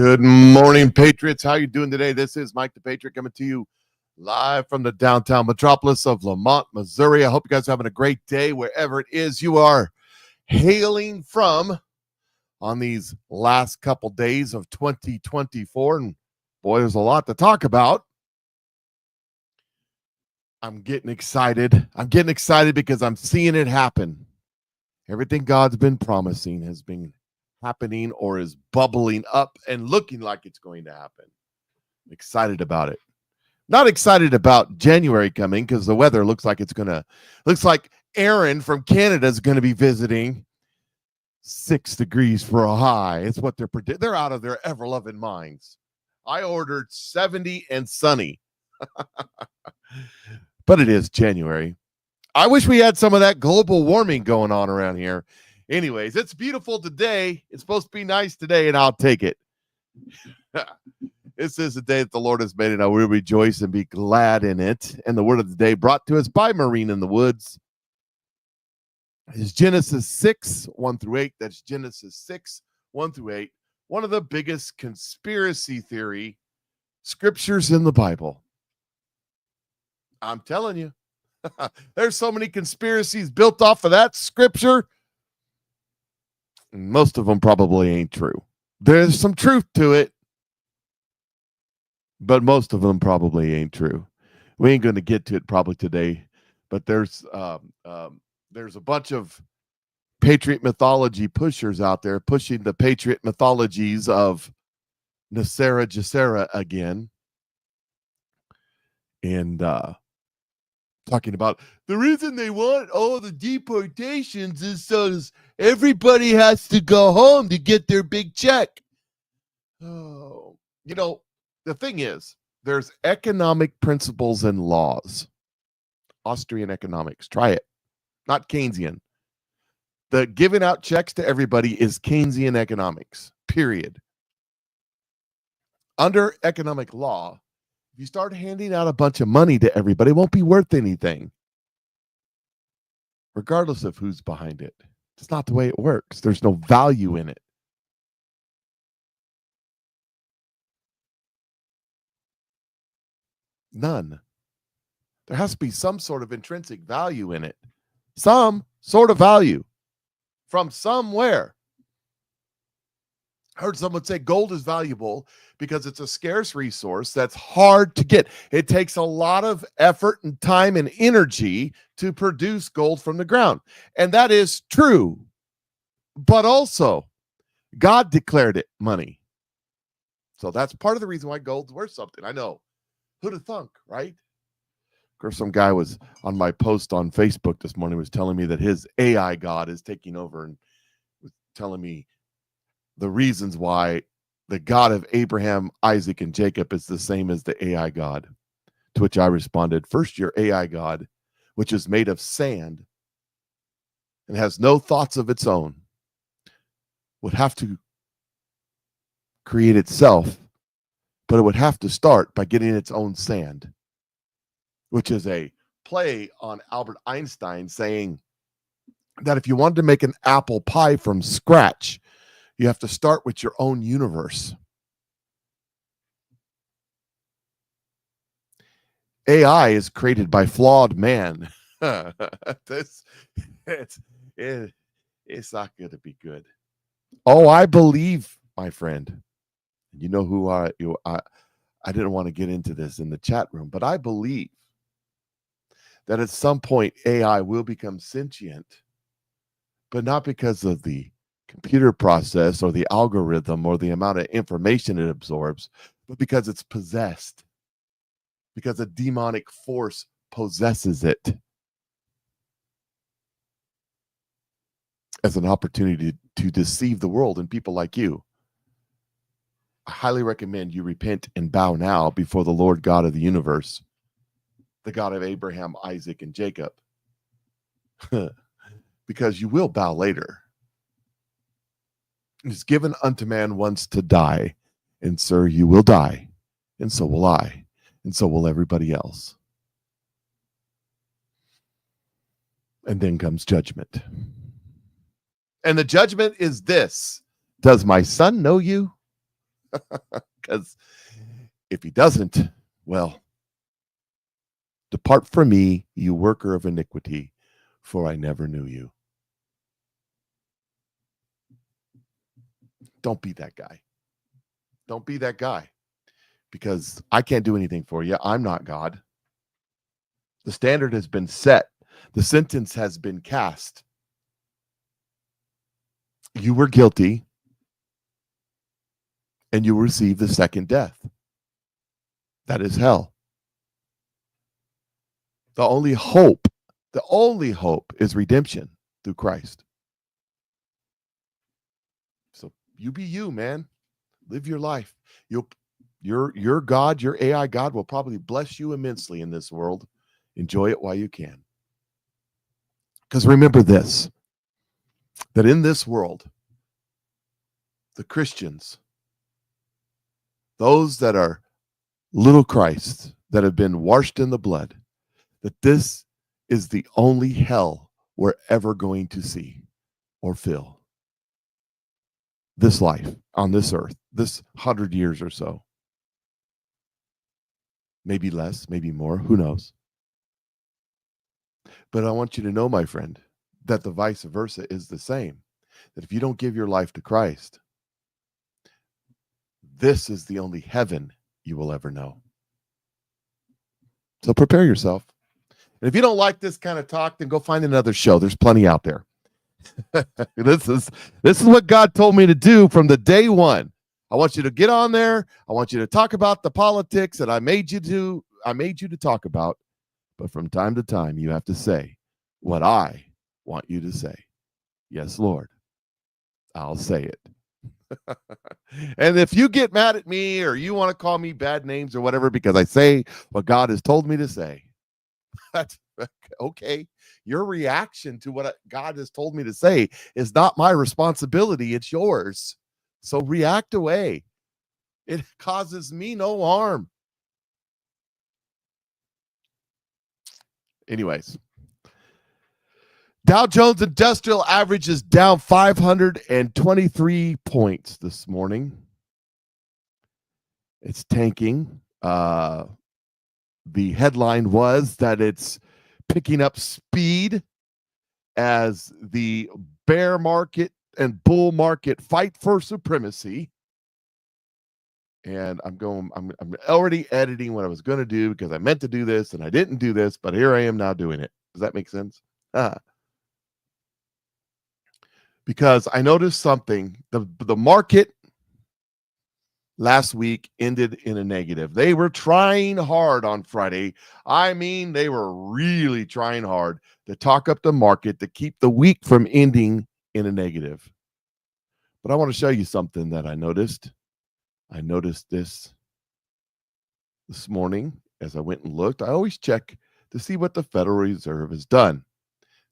Good morning, Patriots. How you doing today? This is Mike the Patriot coming to you live from the downtown metropolis of Lamont, Missouri. I hope you guys are having a great day wherever it is you are hailing from on these last couple days of 2024. And boy, there's a lot to talk about. I'm getting excited. Because I'm seeing it happen. Everything God's been promising has been happening or is bubbling up and looking like it's going to happen. I'm excited about it. Not excited about January coming because the weather looks like Aaron from Canada is going to be visiting 6 degrees for a high. It's what they're out of their ever-loving minds. I ordered 70 and sunny. But it is January. I wish we had some of that global warming going on around here. Anyways, it's beautiful today. It's supposed to be nice today, and I'll take it. This is the day that the Lord has made, and I will rejoice and be glad in it. And the word of the day brought to us by Maureen in the Woods is Genesis 6, 1 through 8. That's Genesis 6, 1 through 8. One of the biggest conspiracy theory scriptures in the Bible. I'm telling you, there's so many conspiracies built off of that scripture. Most of them probably ain't true. There's some truth to it, but most of them probably ain't true. We ain't going to get to it probably today, but there's a bunch of Patriot mythology pushers out there pushing the Patriot mythologies of Nasera Jacera again, and talking about the reason they want all the deportations is so everybody has to go home to get their big check. Oh, the thing is, there's economic principles and laws. Austrian economics. Try it. Not Keynesian. The giving out checks to everybody is Keynesian economics, period. Under economic law, if you start handing out a bunch of money to everybody, it won't be worth anything, regardless of who's behind it. It's not the way it works. There's no value in it. None. There has to be some sort of intrinsic value in it. Some sort of value from somewhere. I heard someone say gold is valuable because it's a scarce resource that's hard to get. It takes a lot of effort and time and energy to produce gold from the ground. And that is true. But also, God declared it money. So that's part of the reason why gold's worth something. I know. Who'd have thunk, right? Of course, some guy was on my post on Facebook this morning was telling me that his AI God is taking over and was telling me the reasons why the God of Abraham, Isaac, and Jacob is the same as the AI God. To which I responded, first, your AI God, which is made of sand and has no thoughts of its own, would have to create itself, but it would have to start by getting its own sand, which is a play on Albert Einstein saying that if you wanted to make an apple pie from scratch, you have to start with your own universe. AI is created by flawed man. It's not going to be good. Oh, I believe, my friend. You know who I didn't want to get into this in the chat room, but I believe that at some point AI will become sentient, but not because of the computer process or the algorithm or the amount of information it absorbs, but because it's possessed, because a demonic force possesses it as an opportunity to deceive the world and people like you. I highly recommend you repent and bow now before the Lord God of the universe, the God of Abraham, Isaac, and Jacob, because you will bow later. It is given unto man once to die, and sir, you will die, and so will I, and so will everybody else. And then comes judgment. And the judgment is this: does my son know you? Because if he doesn't, well, depart from me, you worker of iniquity, for I never knew you. Don't be that guy. Don't be that guy, because I can't do anything for you. I'm not God. The standard has been set. The sentence has been cast. You were guilty, and you will receive the second death. That is hell. The only hope is redemption through Christ. So you be you, man. Live your life. Your God, your AI God will probably bless you immensely in this world. Enjoy it while you can. Because remember this, that in this world, the Christians, those that are little Christ, that have been washed in the blood, that this is the only hell we're ever going to see or feel. This life on this earth, this 100 years or so. Maybe less, maybe more, who knows? But I want you to know, my friend, that the vice versa is the same. That if you don't give your life to Christ, this is the only heaven you will ever know. So prepare yourself. And if you don't like this kind of talk, then go find another show. There's plenty out there. This is what God told me to do from the day one. I want you to get on there. I want you to talk about the politics that I made you to talk about. But from time to time, you have to say what I want you to say. Yes, Lord, I'll say it. And if you get mad at me or you want to call me bad names or whatever because I say what God has told me to say, that's okay. Your reaction to what God has told me to say is not my responsibility. It's yours. So react away. It causes me no harm. Anyways, Dow Jones Industrial Average is down 523 points this morning. It's tanking. The headline was that it's picking up speed as the bear market and bull market fight for supremacy. And I'm already editing what I was going to do because I meant to do this and I didn't do this, but here I am now doing it. Does that make sense? Because I noticed something. The market last week ended in a negative. They were trying hard on Friday. I mean, they were really trying hard to talk up the market to keep the week from ending in a negative. But I want to show you something that I noticed. I noticed this morning as I went and looked. I always check to see what the Federal Reserve has done.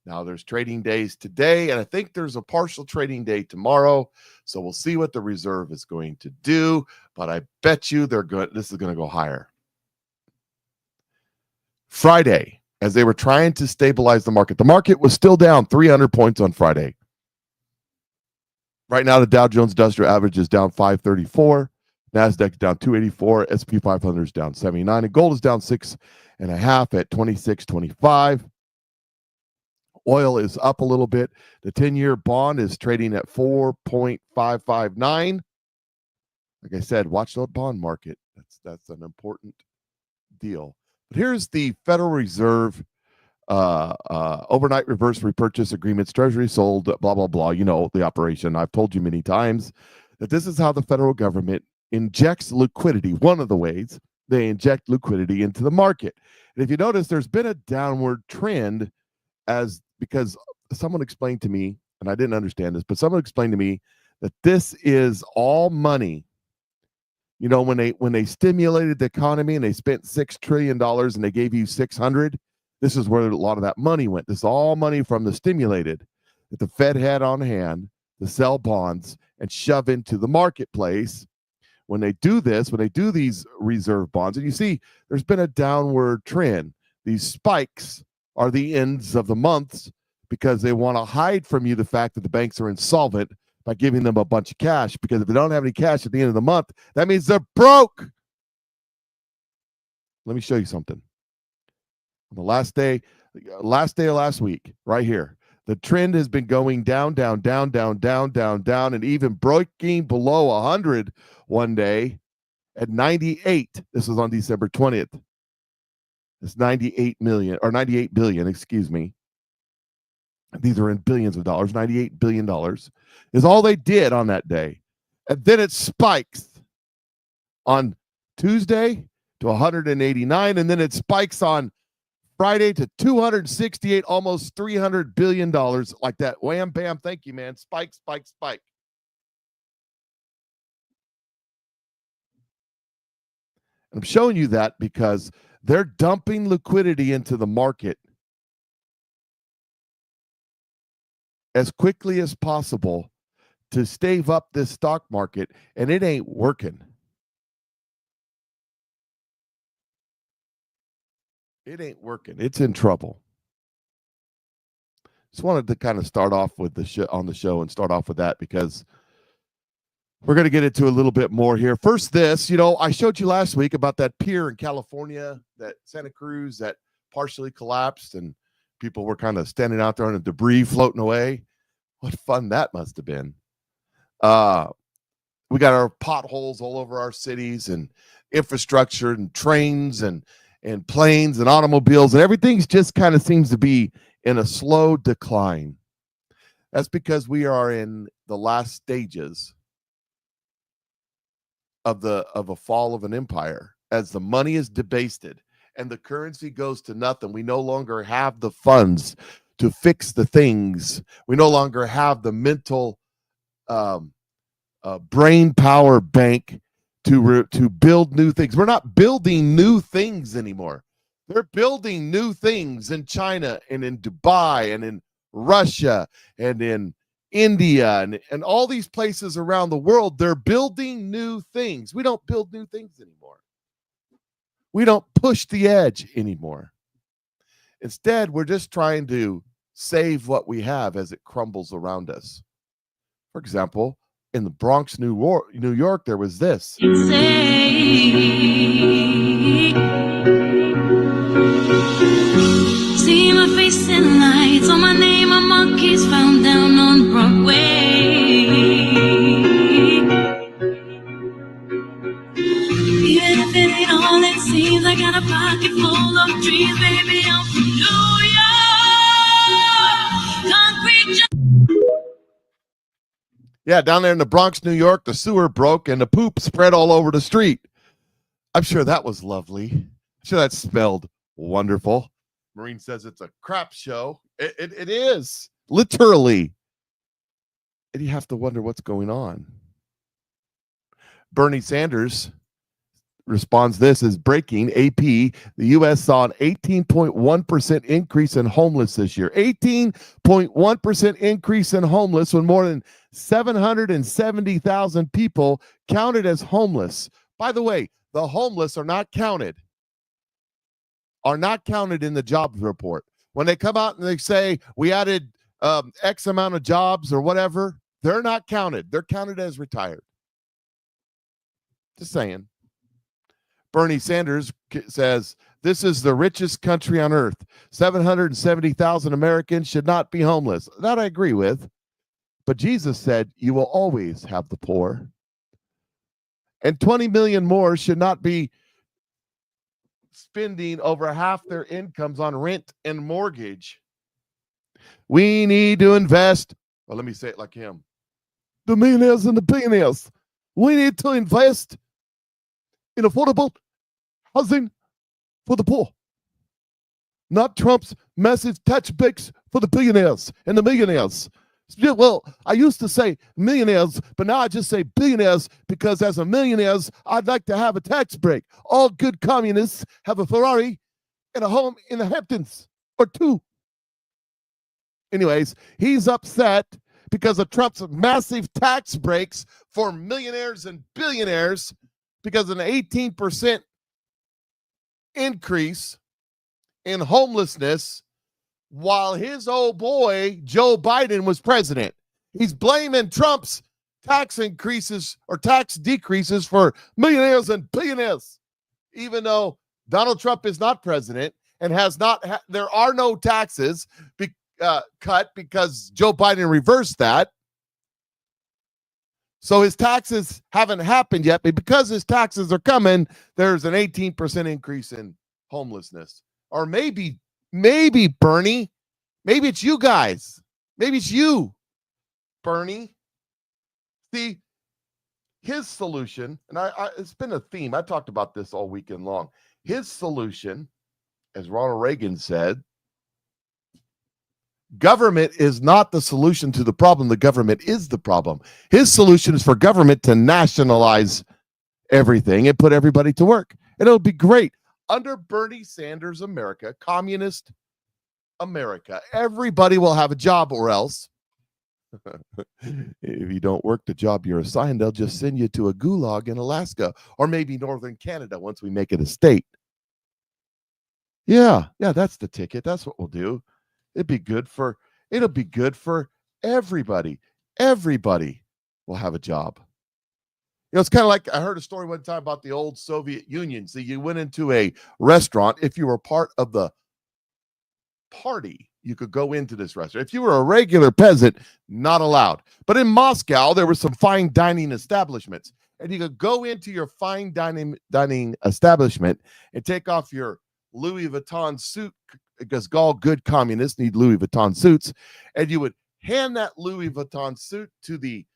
Now, there's trading days today, and I think there's a partial trading day tomorrow. So we'll see what the Reserve is going to do. But I bet you this is going to go higher. Friday, as they were trying to stabilize the market was still down 300 points on Friday. Right now, the Dow Jones Industrial Average is down 534. NASDAQ is down 284. S&P 500 is down 79. And gold is down 6.5 at 26.25. Oil is up a little bit. The 10-year bond is trading at 4.559. Like I said, watch the bond market. That's an important deal. But here's the Federal Reserve overnight reverse repurchase agreements. Treasury sold, blah, blah, blah. You know the operation. I've told you many times that this is how the federal government injects liquidity. One of the ways they inject liquidity into the market. And if you notice, there's been a downward trend because someone explained to me, and I didn't understand this, but someone explained to me that this is all money. You know, when they stimulated the economy and they spent $6 trillion and they gave you 600, this is where a lot of that money went. This is all money from the stimulated that the Fed had on hand to sell bonds and shove into the marketplace. When they do this, when they do these reserve bonds, and you see there's been a downward trend. These spikes are the ends of the months because they want to hide from you the fact that the banks are insolvent by giving them a bunch of cash, because if they don't have any cash at the end of the month, that means they're broke. Let me show you something. On the last day of last week, right here, the trend has been going down, down, down, down, down, down, down, and even breaking below 100 one day at 98. This was on December 20th. It's 98 million or 98 billion, excuse me. These are in billions of dollars. $98 billion is all they did on that day. And then it spikes on Tuesday to 189, and then it spikes on Friday to 268, almost $300 billion, like that. Wham, bam, thank you, man. Spike, spike, spike. I'm showing you that because they're dumping liquidity into the market as quickly as possible to stave up this stock market, and it ain't working. It ain't working. It's in trouble. Just wanted to kind of start off with the show on the show and start off with that because we're going to get into a little bit more here. First, this, I showed you last week about that pier in California, that Santa Cruz, that partially collapsed, and people were kind of standing out there on the debris floating away. What fun that must have been. We got our potholes all over our cities and infrastructure and trains and planes and automobiles, and everything's just kind of seems to be in a slow decline. That's because we are in the last stages of a fall of an empire. As the money is debased and the currency goes to nothing, we no longer have the funds to fix the things. We no longer have the mental brain power bank to build new things. We're not building new things anymore. They're building new things in China and in Dubai and in Russia and in India and all these places around the world. They're building new things. We don't build new things anymore. We don't push the edge anymore. Instead, we're just trying to save what we have as it crumbles around us. For example, in the Bronx, New York, there was this. See my face in lights, on my name, a monkey's found down on Broadway. Even if it ain't all it seems, I got a pocket full of dreams, baby, I'm from New York. Concrete. Yeah, down there in the Bronx, New York, the sewer broke and the poop spread all over the street. I'm sure that was lovely. I'm sure that smelled wonderful. Marine says it's a crap show. It is, literally. And you have to wonder what's going on. Bernie Sanders responds, this is breaking AP. The U.S. saw an 18.1% increase in homeless this year. 18.1% increase in homeless when more than 770,000 people counted as homeless. By the way, the homeless are not counted in the jobs report. When they come out and they say we added X amount of jobs or whatever, they're not counted. They're counted as retired. Just saying. Bernie Sanders says, this is the richest country on earth. 770,000 Americans should not be homeless. That I agree with. But Jesus said, you will always have the poor. And 20 million more should not be spending over half their incomes on rent and mortgage. We need to invest. Well, let me say it like him. The millionaires and the billionaires. We need to invest in affordable housing for the poor. Not Trump's massive tax breaks for the billionaires and the millionaires. Well, I used to say millionaires, but now I just say billionaires because as a millionaires, I'd like to have a tax break. All good communists have a Ferrari and a home in the Hamptons or two. Anyways, he's upset because of Trump's massive tax breaks for millionaires and billionaires because of an 18% increase in homelessness while his old boy, Joe Biden, was president. He's blaming Trump's tax increases or tax decreases for millionaires and billionaires, even though Donald Trump is not president and has not. There are no taxes cut because Joe Biden reversed that. So his taxes haven't happened yet, but because his taxes are coming, there's an 18% increase in homelessness. Or maybe Bernie, maybe it's you guys. Maybe it's you, Bernie. See, his solution, and it's been a theme. I talked about this all weekend long. His solution, as Ronald Reagan said, government is not the solution to the problem. The government is the problem. His solution is for government to nationalize everything and put everybody to work. And it'll be great. Under Bernie Sanders' America, communist America, everybody will have a job, or else if you don't work the job you're assigned, they'll just send you to a gulag in Alaska or maybe northern Canada once we make it a state. Yeah, that's the ticket. That's what we'll do. It'll be good for everybody. Everybody will have a job. You know, it's kind of like I heard a story one time about the old Soviet Union. So you went into a restaurant. If you were part of the party, you could go into this restaurant. If you were a regular peasant, not allowed. But in Moscow, there were some fine dining establishments. And you could go into your fine dining establishment and take off your Louis Vuitton suit, because all good communists need Louis Vuitton suits, and you would hand that Louis Vuitton suit to the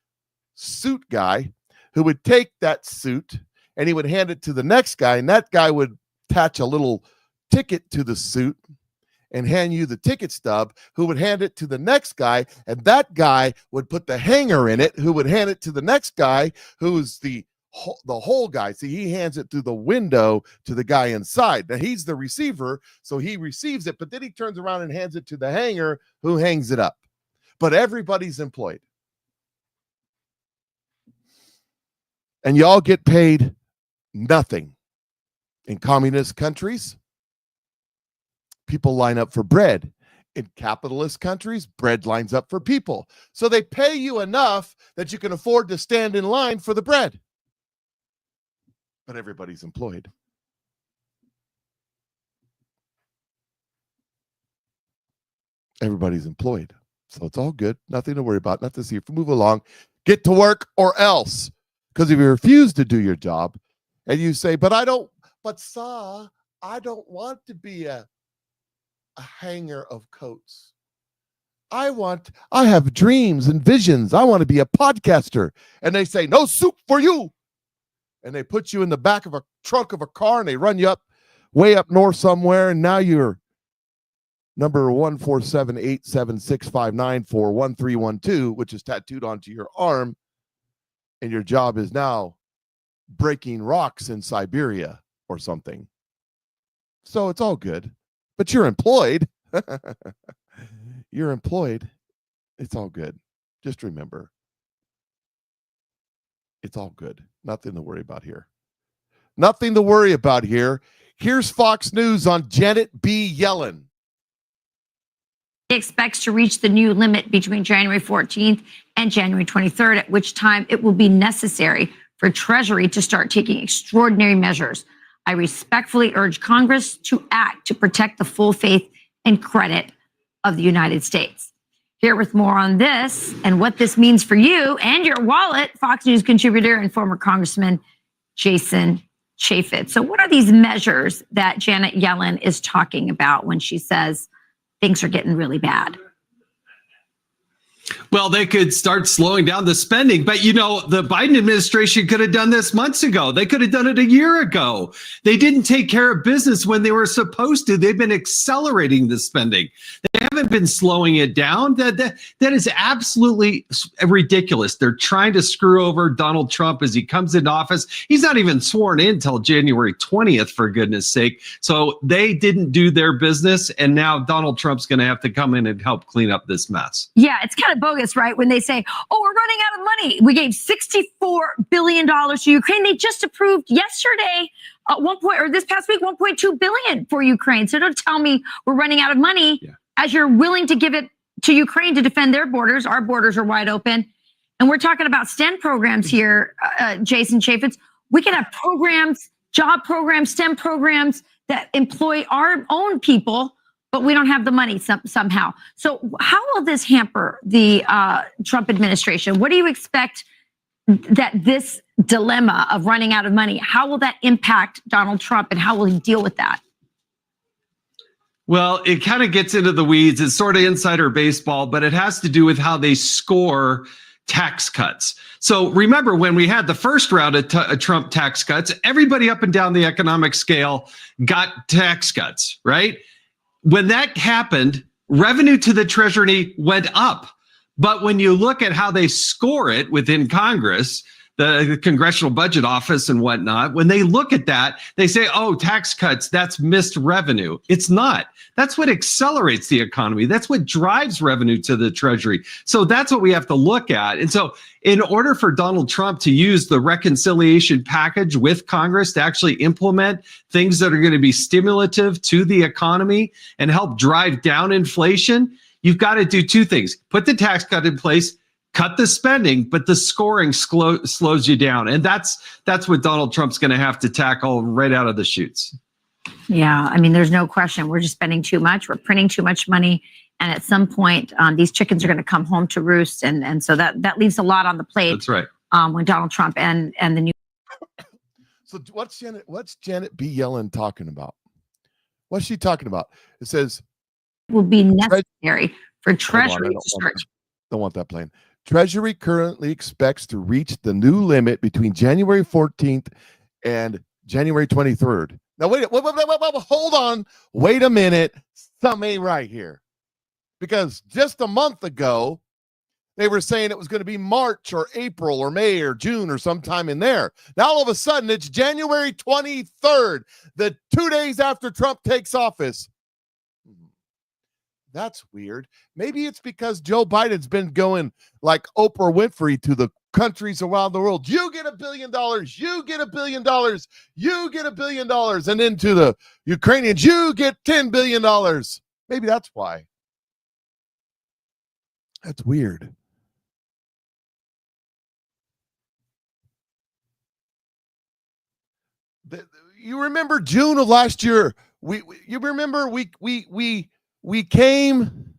suit guy, who would take that suit and he would hand it to the next guy, and that guy would attach a little ticket to the suit and hand you the ticket stub, who would hand it to the next guy, and that guy would put the hanger in it, who would hand it to the next guy, who's the whole guy. See, he hands it through the window to the guy inside. Now he's the receiver, so he receives it, but then he turns around and hands it to the hanger, who hangs it up. But everybody's employed. And y'all get paid nothing. In communist countries, people line up for bread. In capitalist countries, bread lines up for people. So they pay you enough that you can afford to stand in line for the bread. But everybody's employed. Everybody's employed. So it's all good. Nothing to worry about. Nothing to see. Move along. Get to work or else. Because if you refuse to do your job and you say, but I don't want to be a hanger of coats. I have dreams and visions. I want to be a podcaster. And they say, no soup for you. And they put you in the back of a trunk of a car and they run you up way up north somewhere. And now you're number 147-876-594-1312, which is tattooed onto your arm. And your job is now breaking rocks in Siberia or something. So it's all good. But you're employed. You're employed. It's all good. Just remember, it's all good. Nothing to worry about here. Nothing to worry about here. Here's Fox News on Janet B. Yellen. He expects to reach the new limit between January 14th and January 23rd, at which time it will be necessary for Treasury to start taking extraordinary measures. I respectfully urge Congress to act to protect the full faith and credit of the United States. Here with more on this and what this means for you and your wallet, Fox News contributor and former Congressman Jason Chaffetz. So what are these measures that Janet Yellen is talking about when she says things are getting really bad? Well, they could start slowing down the spending. But, you know, the Biden administration could have done this months ago. They could have done it a year ago. They didn't take care of business when they were supposed to. They've been accelerating the spending. They haven't been slowing it down. That is absolutely ridiculous. They're trying to screw over Donald Trump as he comes into office. He's not even sworn in until January 20th, for goodness sake. So they didn't do their business. And now Donald Trump's going to have to come in and help clean up this mess. Yeah, it's kind of bogus, right? When they say, oh, we're running out of money. We gave $64 billion to Ukraine. They just approved yesterday, this past week, $1.2 billion for Ukraine. So don't tell me we're running out of money as you're willing to give it to Ukraine to defend their borders. Our borders are wide open. And we're talking about STEM programs here, Jason Chaffetz. We can have programs, job programs, STEM programs that employ our own people, but we don't have the money somehow. So how will this hamper the Trump administration? What do you expect that this dilemma of running out of money, how will that impact Donald Trump and how will he deal with that? Well, it kind of gets into the weeds. It's sort of insider baseball, but it has to do with how they score tax cuts. So remember when we had the first round of Trump tax cuts, everybody up and down the economic scale got tax cuts, right? When that happened, revenue to the Treasury went up. But when you look at how they score it within Congress, the Congressional Budget Office and whatnot, when they look at that, they say, oh, tax cuts, that's missed revenue. It's not. That's what accelerates the economy. That's what drives revenue to the Treasury. So that's what we have to look at. And so in order for Donald Trump to use the reconciliation package with Congress to actually implement things that are going to be stimulative to the economy and help drive down inflation, you've got to do two things. Put the tax cut in place, cut the spending, but the scoring slows you down. And that's what Donald Trump's going to have to tackle right out of the chutes. Yeah, I mean, there's no question. We're just spending too much. We're printing too much money. And at some point, these chickens are going to come home to roost. And so that leaves a lot on the plate. That's right. When Donald Trump and the new. So what's Janet B. Yellen talking about? What's she talking about? It says will be necessary for Treasury to start. Don't want that plane. Treasury currently expects to reach the new limit between January 14th and January 23rd. Now, wait, hold on. Wait a minute. Something ain't right here. Because just a month ago, they were saying it was going to be March or April or May or June or sometime in there. Now, all of a sudden, it's January 23rd, the 2 days after Trump takes office. That's weird. Maybe it's because Joe Biden's been going like Oprah Winfrey to the countries around the world. You get $1 billion. You get $1 billion. You get $1 billion. And then to the Ukrainians, you get $10 billion. Maybe that's why. That's weird. You remember June of last year? You remember we came.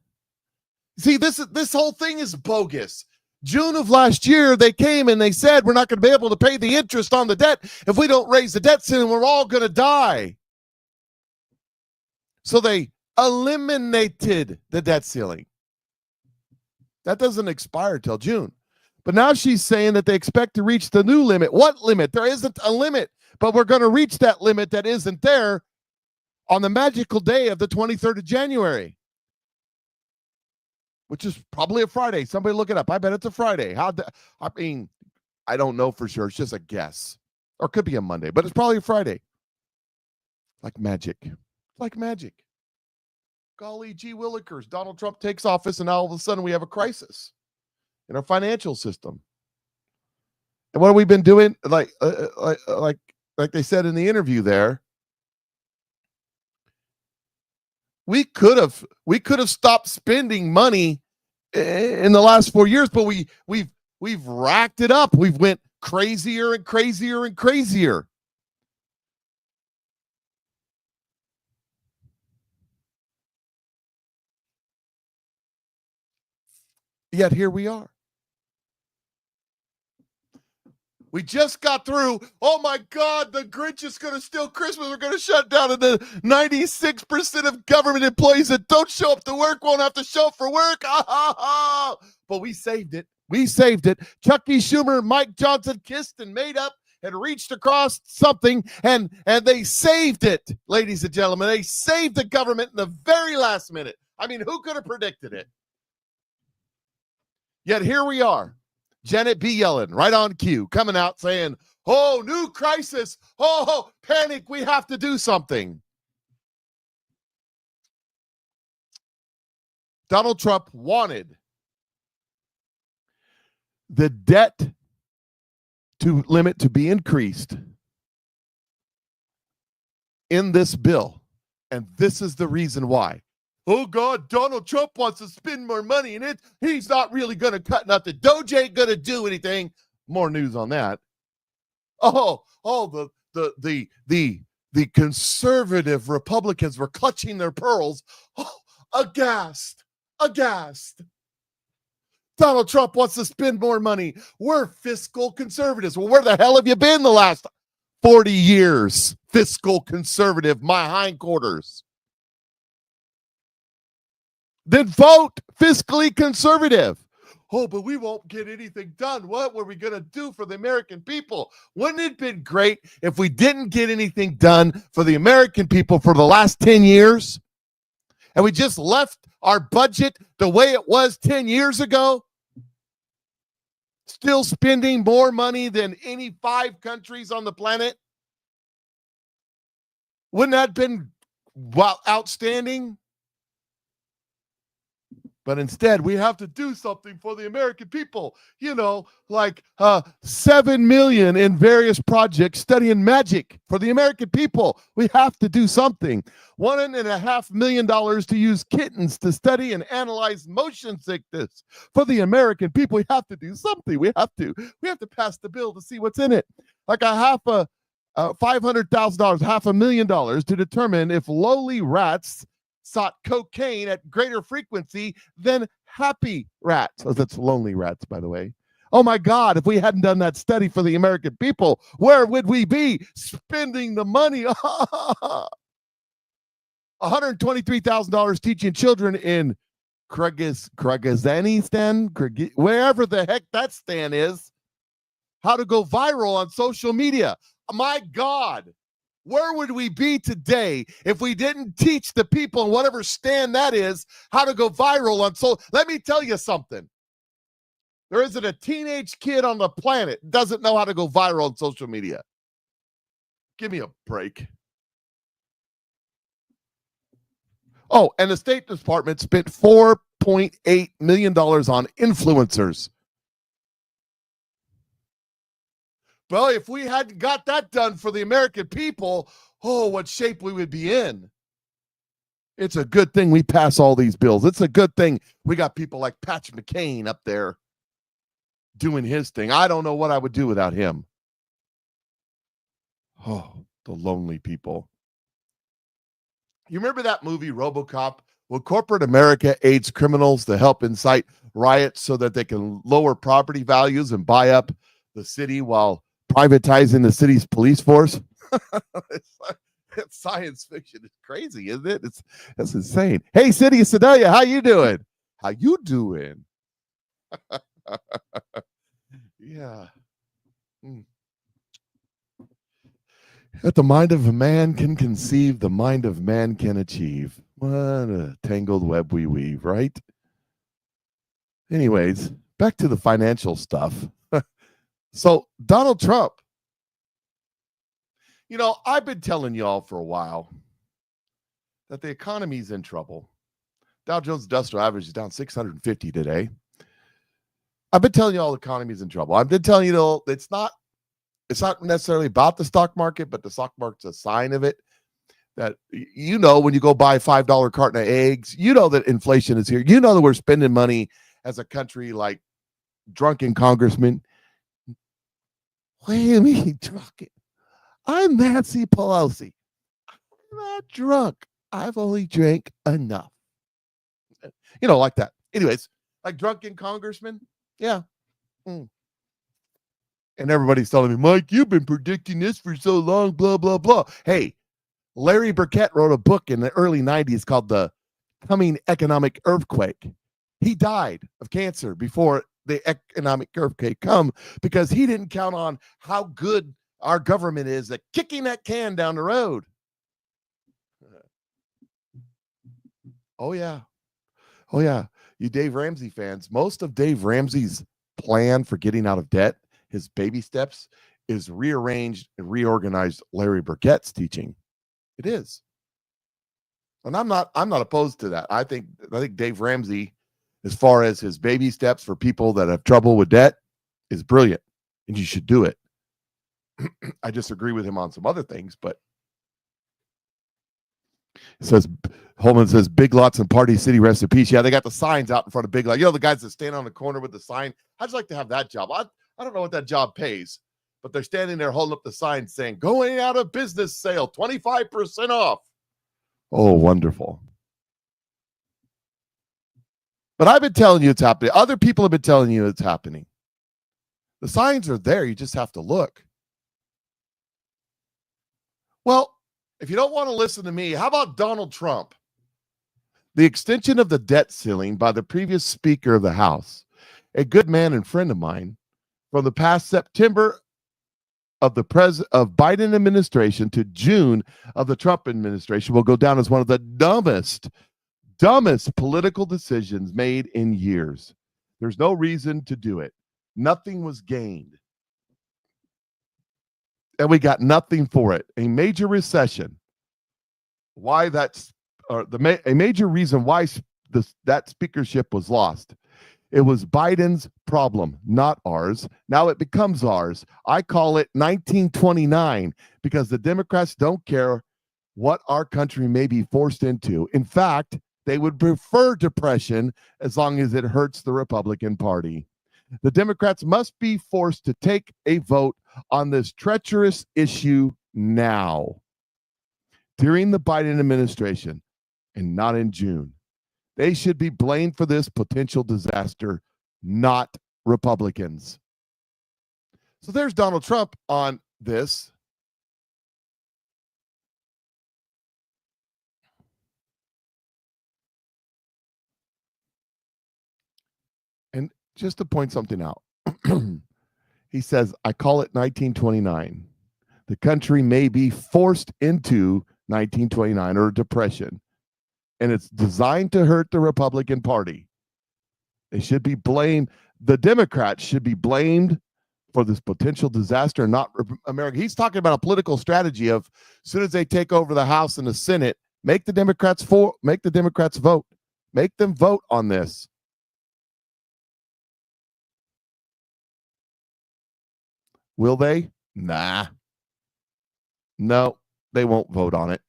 See, this whole thing is bogus. June of last year, they came and they said we're not going to be able to pay the interest on the debt if we don't raise the debt ceiling. We're all going to die. So they eliminated the debt ceiling. That doesn't expire till June. But now she's saying that they expect to reach the new limit. What limit? There isn't a limit, but we're going to reach that limit that isn't there on the magical day of the 23rd of January, which is probably a Friday. Somebody look it up. I bet it's a Friday. I don't know for sure. It's just a guess. Or it could be a Monday, but it's probably a Friday. Like magic. Like magic. Golly gee willikers. Donald Trump takes office and now all of a sudden we have a crisis in our financial system. And what have we been doing? Like they said in the interview there, we could have stopped spending money in the last 4 years, but we've racked it up. We've went crazier and crazier and crazier. Yet here we are. We just got through, oh my God, the Grinch is going to steal Christmas. We're going to shut down, and the 96% of government employees that don't show up to work won't have to show up for work. But we saved it. We saved it. Chuck E. Schumer, Mike Johnson kissed and made up and reached across something, and they saved it, ladies and gentlemen. They saved the government in the very last minute. I mean, who could have predicted it? Yet here we are. Janet B. Yellen, right on cue, coming out saying, oh, new crisis. Oh, panic. We have to do something. Donald Trump wanted the debt limit to be increased in this bill. And this is the reason why. oh God, Donald Trump wants to spend more money, and he's not really going to cut nothing. Doge ain't going to do anything. More news on that. The conservative Republicans were clutching their pearls, aghast. Donald Trump wants to spend more money. We're fiscal conservatives. Well, where the hell have you been the last 40 years? Fiscal conservative, my hindquarters. Then vote fiscally conservative. Oh, but we won't get anything done. What were we going to do for the American people? Wouldn't it have been great if we didn't get anything done for the American people for the last 10 years? And we just left our budget the way it was 10 years ago? Still spending more money than any 5 countries on the planet? Wouldn't that have been outstanding? But instead, we have to do something for the American people. Like 7 million in various projects studying magic for the American people. We have to do something. $1.5 million to use kittens to study and analyze motion sickness for the American people. We have to do something. We have to pass the bill to see what's in it. Like $500,000, $500,000 to determine if lowly rats sought cocaine at greater frequency than happy rats. Oh, that's lonely rats, by the way. Oh my God, if we hadn't done that study for the American people, where would we be spending the money? $123,000 teaching children in Kyrgyzstan, wherever the heck that stan is, how to go viral on social media. My God. Where would we be today if we didn't teach the people in whatever stand that is how to go viral on social? Let me tell you something. There isn't a teenage kid on the planet that doesn't know how to go viral on social media. Give me a break. Oh, and the State Department spent $4.8 million on influencers. Well, if we hadn't got that done for the American people, what shape we would be in. It's a good thing we pass all these bills. It's a good thing we got people like Patrick McCain up there doing his thing. I don't know what I would do without him. Oh, the lonely people. You remember that movie, RoboCop? Well, corporate America aids criminals to help incite riots so that they can lower property values and buy up the city while privatizing the city's police force. It's science fiction. It's crazy, isn't it? That's insane. Hey, City of Sedalia, how you doing? How you doing? Yeah. That the mind of a man can conceive, the mind of man can achieve. What a tangled web we weave, right? Anyways, back to the financial stuff. So Donald Trump, I've been telling y'all for a while that the economy's in trouble. Dow Jones Industrial Average is down 650 today. I've been telling y'all the economy's in trouble. I've been telling you it's not necessarily about the stock market, but the stock market's a sign of it. That when you go buy $5 carton of eggs, that inflation is here. That we're spending money as a country like drunken congressmen. What do you mean drunk? I'm Nancy Pelosi. I'm not drunk. I've only drank enough. Like that. Anyways, like drunken congressmen. Yeah. And everybody's telling me, Mike, you've been predicting this for so long, blah, blah, blah. Hey, Larry Burkett wrote a book in the early 90s called The Coming Economic Earthquake. He died of cancer before the economic earthquake come because he didn't count on how good our government is at kicking that can down the road. Oh, yeah. You Dave Ramsey fans, most of Dave Ramsey's plan for getting out of debt, his baby steps, is rearranged and reorganized Larry Burkett's teaching. It is. And I'm not opposed to that. I think Dave Ramsey, as far as his baby steps for people that have trouble with debt, is brilliant, and you should do it. I disagree with him on some other things, but It says, Holman says, Big Lots and Party City, rest in peace. Yeah, they got the signs out in front of Big Lots. You know, the guys that stand on the corner with the sign. I'd like to have that job. I don't know what that job pays, but they're standing there holding up the sign saying, going out of business sale, 25% off. Oh, wonderful. But I've been telling you it's happening. Other people have been telling you it's happening. The signs are there. You just have to look. Well, if you don't want to listen to me, how about Donald Trump? The extension of the debt ceiling by the previous Speaker of the House, a good man and friend of mine, from the past September of the Biden administration to June of the Trump administration, will go down as one of the dumbest political decisions made in years. There's no reason to do it. Nothing was gained. And we got nothing for it. A major recession. Why that's a major reason why that speakership was lost. It was Biden's problem, not ours. Now it becomes ours. I call it 1929 because the Democrats don't care what our country may be forced into. In fact, they would prefer depression as long as it hurts the Republican Party. The Democrats must be forced to take a vote on this treacherous issue now, during the Biden administration, and not in June. They should be blamed for this potential disaster, not Republicans. So there's Donald Trump on this. And just to point something out, he says, I call it 1929. The country may be forced into 1929 or depression, and it's designed to hurt the Republican Party. They should be blamed. The Democrats should be blamed for this potential disaster, not America. He's talking about a political strategy of as soon as they take over the House and the Senate, make the Democrats vote, make them vote on this. Will they? Nah. No, they won't vote on it.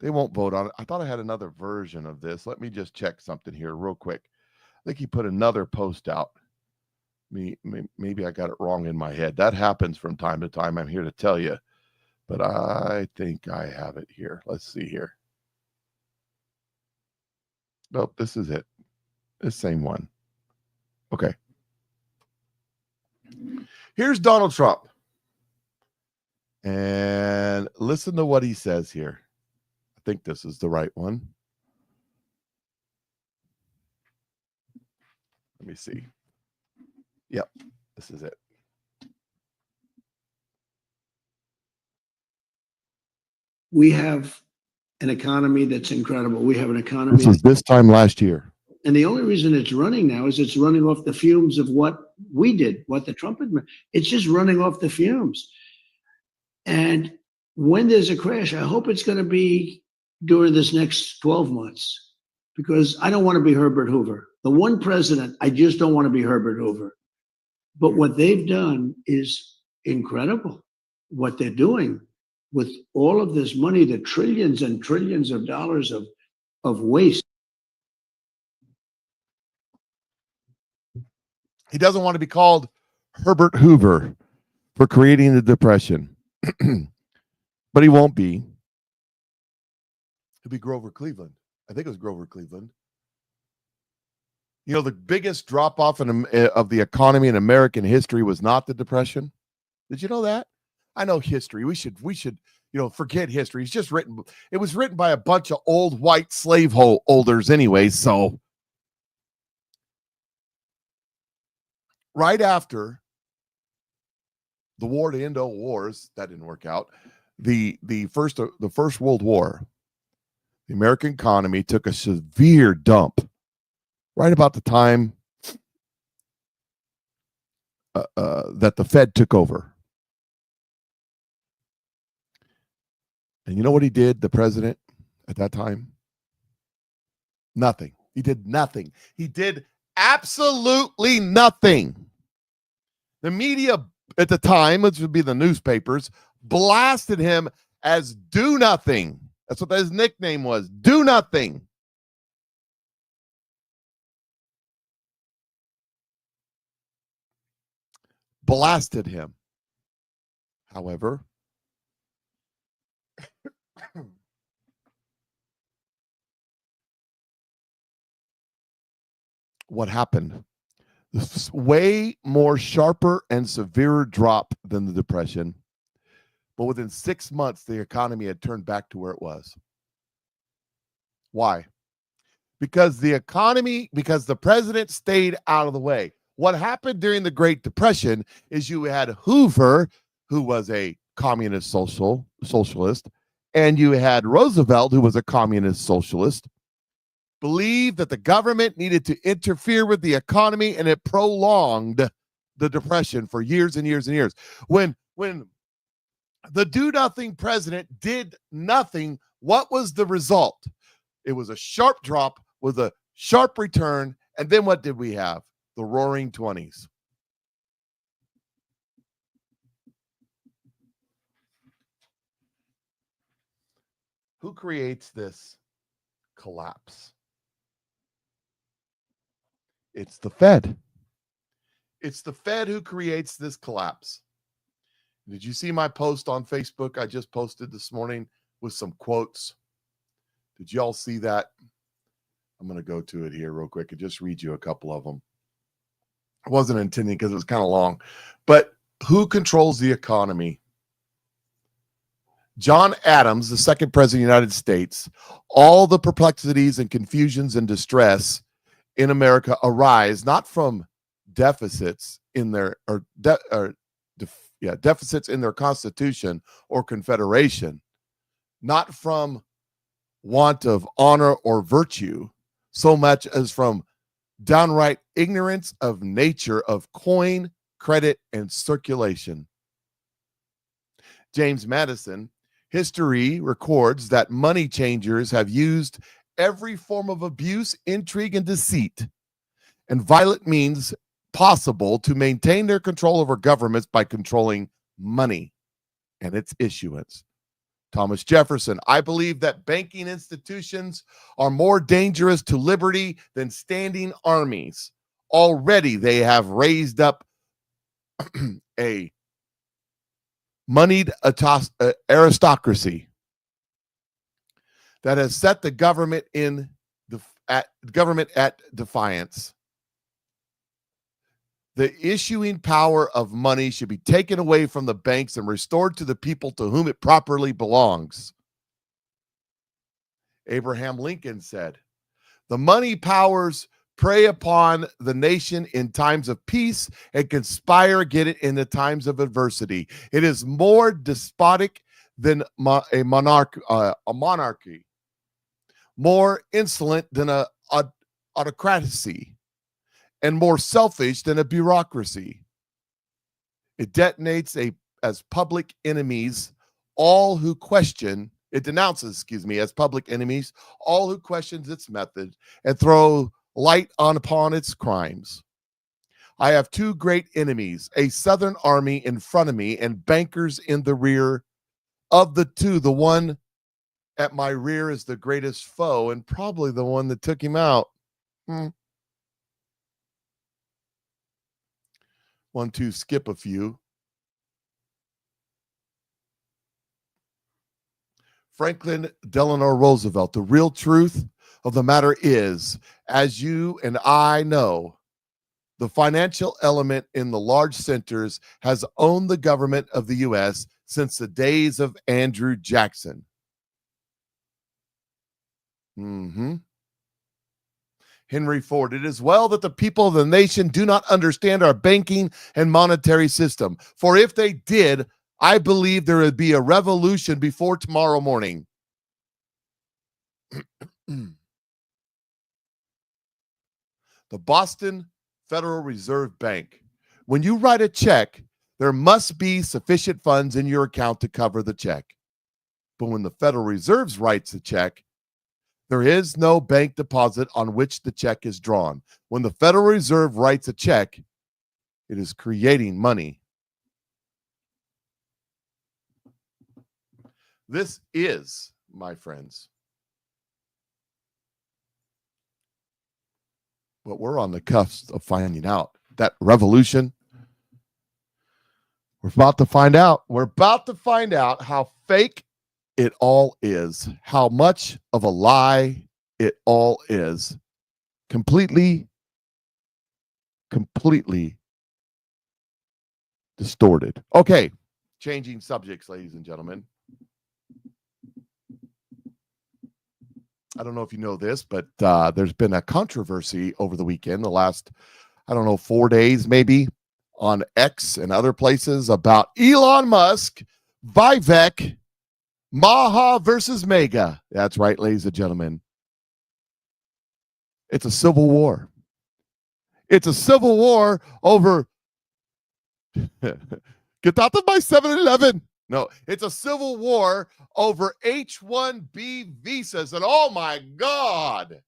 They won't vote on it. I thought I had another version of this. Let me just check something here real quick. I think he put another post out. Maybe I got it wrong in my head. That happens from time to time. I'm here to tell you. But I think I have it here. Let's see here. Nope, this is it. This same one. Okay. Here's Donald Trump. And listen to what he says here. I think this is the right one. Let me see. Yep, this is it. We have an economy that's incredible. We have an economy. This was this time last year. And the only reason it's running now is it's running off the fumes of what we did, what the Trump administration. It's just running off the fumes. And when there's a crash, I hope it's going to be during this next 12 months, because I don't want to be Herbert Hoover. The one president, I just don't want to be Herbert Hoover. But what they've done is incredible. What they're doing with all of this money, the trillions and trillions of dollars of waste. He doesn't want to be called Herbert Hoover for creating the Depression. But he won't be. He'll be Grover Cleveland. I think it was Grover Cleveland. You know, the biggest drop-off of the economy in American history was not the Depression. Did you know that? I know history. We should, forget history. It's just written. It was written by a bunch of old white slaveholders anyway, so right after the war to end all wars, that didn't work out. The first World War, the American economy took a severe dump right about the time that the Fed took over. And you know what he did, the president at that time? Nothing. He did nothing. He did absolutely nothing. The media at the time, which would be the newspapers, blasted him as do nothing, That's what his nickname was. Do nothing. Blasted him. However, what happened? This way more sharper and severer drop than the Depression. But within 6 months, the economy had turned back to where it was. Why? Because the president stayed out of the way. What happened during the Great Depression is you had Hoover, who was a communist socialist, and you had Roosevelt, who was a communist socialist, believed that the government needed to interfere with the economy, and it prolonged the Depression for years and years and years. When the do-nothing president did nothing, what was the result? It was a sharp drop with a sharp return, and then what did we have? The Roaring 20s. Who creates this collapse? It's the Fed. It's the Fed who creates this collapse. Did you see my post on Facebook I just posted this morning with some quotes? Did y'all see that? I'm going to go to it here real quick and just read you a couple of them. I wasn't intending because it was kind of long. But who controls the economy? John Adams, the second president of the United States. All the perplexities and confusions and distress in America arise not from deficits in their deficits in their Constitution or Confederation, not from want of honor or virtue, so much as from downright ignorance of nature of coin, credit, and circulation. James Madison, history records that money changers have used every form of abuse, intrigue, and deceit, and violent means possible to maintain their control over governments by controlling money and its issuance. Thomas Jefferson, I believe that banking institutions are more dangerous to liberty than standing armies. Already they have raised up a moneyed aristocracy that has set the government at defiance. The issuing power of money should be taken away from the banks and restored to the people to whom it properly belongs. Abraham Lincoln said, the money powers prey upon the nation in times of peace and conspire against it in the times of adversity. It is more despotic than a monarchy, more insolent than an autocracy, and more selfish than a bureaucracy. It detonates as public enemies all who question, it denounces, as public enemies, all who questions its method and throw light upon its crimes. I have two great enemies, a Southern army in front of me and bankers in the rear. Of the two, the one at my rear is the greatest foe and probably the one that took him out. Skip a few. Franklin Delano Roosevelt, the real truth of the matter is, as you and I know, the financial element in the large centers has owned the government of the U.S. since the days of Andrew Jackson. Henry Ford, it is well that the people of the nation do not understand our banking and monetary system. For if they did, I believe there would be a revolution before tomorrow morning. The Boston Federal Reserve Bank. When you write a check, there must be sufficient funds in your account to cover the check. But when the Federal Reserve writes a check, there is no bank deposit on which the check is drawn. When the Federal Reserve writes a check, it is creating money. This is my friends. But we're on the cusp of finding out that revolution. We're about to find out. We're about to find out how fake it all is, how much of a lie it all is. Completely distorted. Okay, changing subjects, ladies and gentlemen. I don't know if you know this, but there's been a controversy over the weekend, the last, 4 days maybe, on X and other places about Elon Musk, Vivek, Maha versus Mega. That's right, ladies and gentlemen. It's a civil war. It's a civil war over get out of my 7-Eleven. No, it's a civil war over H-1B visas. And oh my God.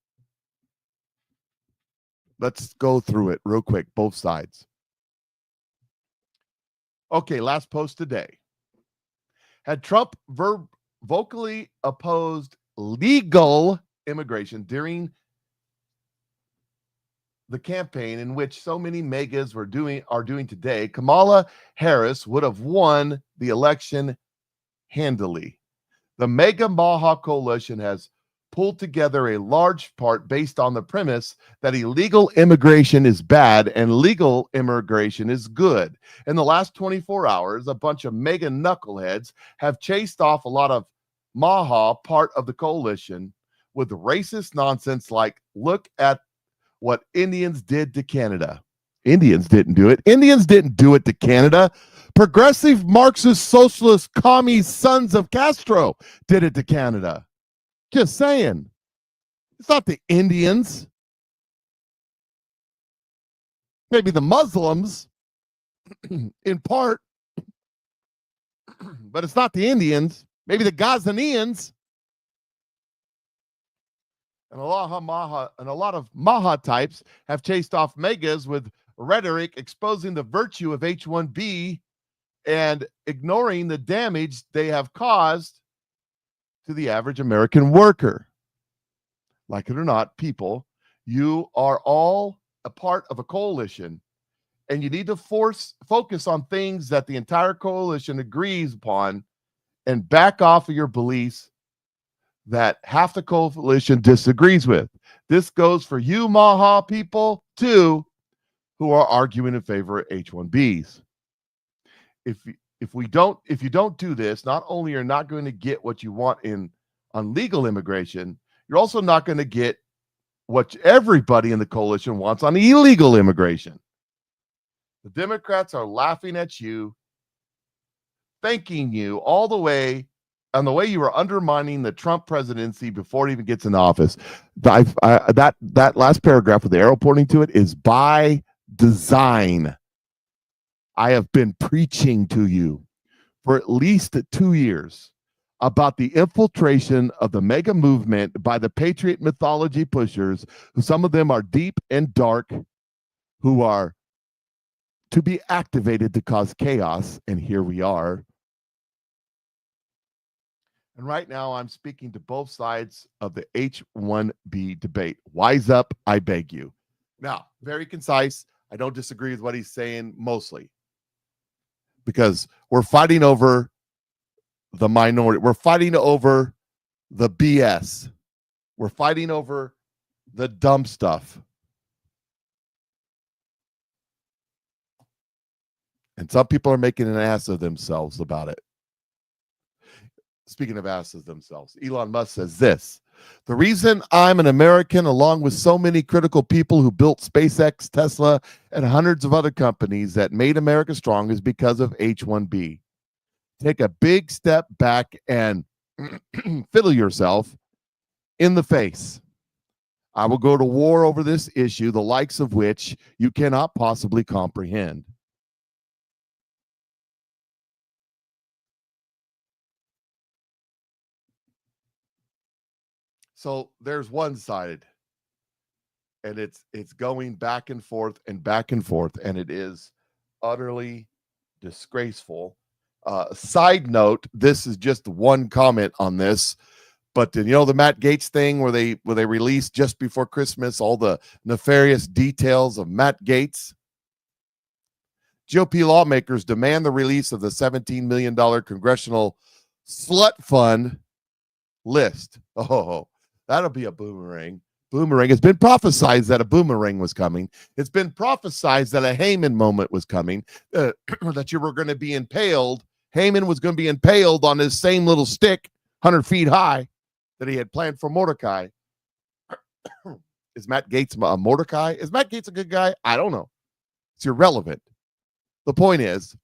Let's go through it real quick, both sides. Okay, last post today. Had Trump vocally opposed legal immigration during the campaign in which so many megas are doing today, Kamala Harris would have won the election handily. The Mega Maha coalition has pulled together a large part based on the premise that illegal immigration is bad and legal immigration is good. In the last 24 hours, a bunch of mega knuckleheads have chased off a lot of Maha, part of the coalition, with racist nonsense like, look at what Indians did to Canada. Indians didn't do it. Indians didn't do it to Canada. Progressive Marxist socialist commie sons of Castro did it to Canada. Just saying. It's not the Indians. Maybe the Muslims in part, but it's not the Indians. Maybe the Ghaznaeans. And a lot of Maha types have chased off megas with rhetoric exposing the virtue of H-1B and ignoring the damage they have caused to the average American worker. Like it or not, people, you are all a part of a coalition, and you need to focus on things that the entire coalition agrees upon and back off of your beliefs that half the coalition disagrees with. This goes for you, Maha people, too, who are arguing in favor of H-1Bs. If you don't do this, not only are you not going to get what you want on legal immigration, you're also not going to get what everybody in the coalition wants on illegal immigration. The Democrats are laughing at you, thanking you all the way on the way you were undermining the Trump presidency before it even gets in office. That last paragraph with the arrow pointing to it is by design. I have been preaching to you for at least 2 years about the infiltration of the mega movement by the Patriot mythology pushers, who some of them are deep and dark, who are to be activated to cause chaos. And here we are. And right now I'm speaking to both sides of the H-1B debate. Wise up, I beg you. Now, very concise. I don't disagree with what he's saying mostly, because we're fighting over the minority. We're fighting over the BS. We're fighting over the dumb stuff. And some people are making an ass of themselves about it. Speaking of asses themselves, Elon Musk says this: the reason I'm an American, along with so many critical people who built SpaceX, Tesla, and hundreds of other companies that made America strong, is because of H-1B. Take a big step back and fiddle yourself in the face. I will go to war over this issue, the likes of which you cannot possibly comprehend. So there's one-sided, and it's going back and forth, and it is utterly disgraceful. Side note, this is just one comment on this. But you know, the Matt Gaetz thing where they released just before Christmas all the nefarious details of Matt Gaetz. GOP lawmakers demand the release of the $17 million congressional slut fund list. Oh, that'll be a boomerang. Boomerang. It's been prophesied that a boomerang was coming. It's been prophesied that a Haman moment was coming, that you were going to be impaled. Haman was going to be impaled on his same little stick, 100 feet high, that he had planned for Mordecai. Is Matt Gaetz a Mordecai? Is Matt Gaetz a good guy? I don't know. It's irrelevant. The point is,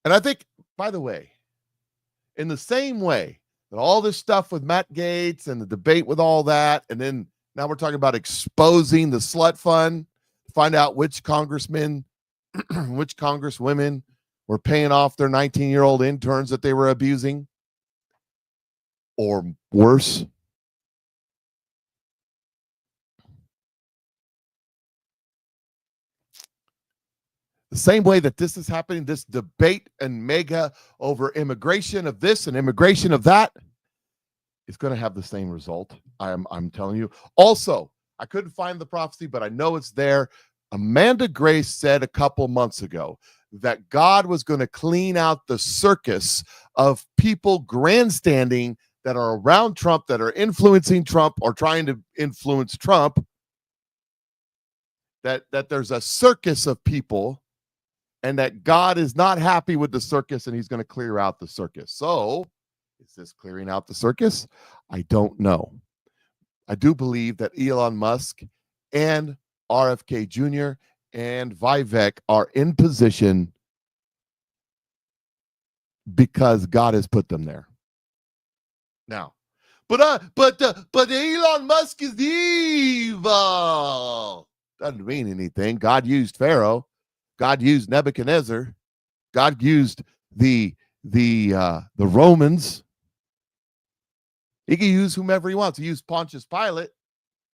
and I think, by the way, in the same way that all this stuff with Matt Gaetz and the debate with all that, and then now we're talking about exposing the slut fund, find out which congressmen, which congresswomen were paying off their 19-year-old interns that they were abusing, or worse. The same way that this is happening, this debate and mega over immigration of this and immigration of that is going to have the same result. I'm telling you. Also, I couldn't find the prophecy, but I know it's there. Amanda Grace said a couple months ago that God was going to clean out the circus of people grandstanding that are around Trump, that are influencing Trump or trying to influence Trump, that there's a circus of people, and that God is not happy with the circus and he's going to clear out the circus. So, is this clearing out the circus? I don't know. I do believe that Elon Musk and RFK Jr. and Vivek are in position because God has put them there. Now, but Elon Musk is evil. Doesn't mean anything. God used Pharaoh. God used Nebuchadnezzar. God used the Romans. He can use whomever he wants. He used Pontius Pilate.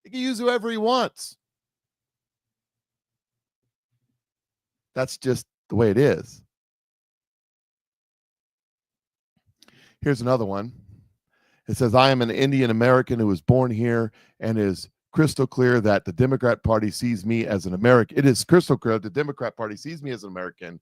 He can use whoever he wants. That's just the way it is. Here's another one. It says, I am an Indian American who was born here and is crystal clear that the Democrat Party sees me as an American. It is crystal clear that the Democrat Party sees me as an American.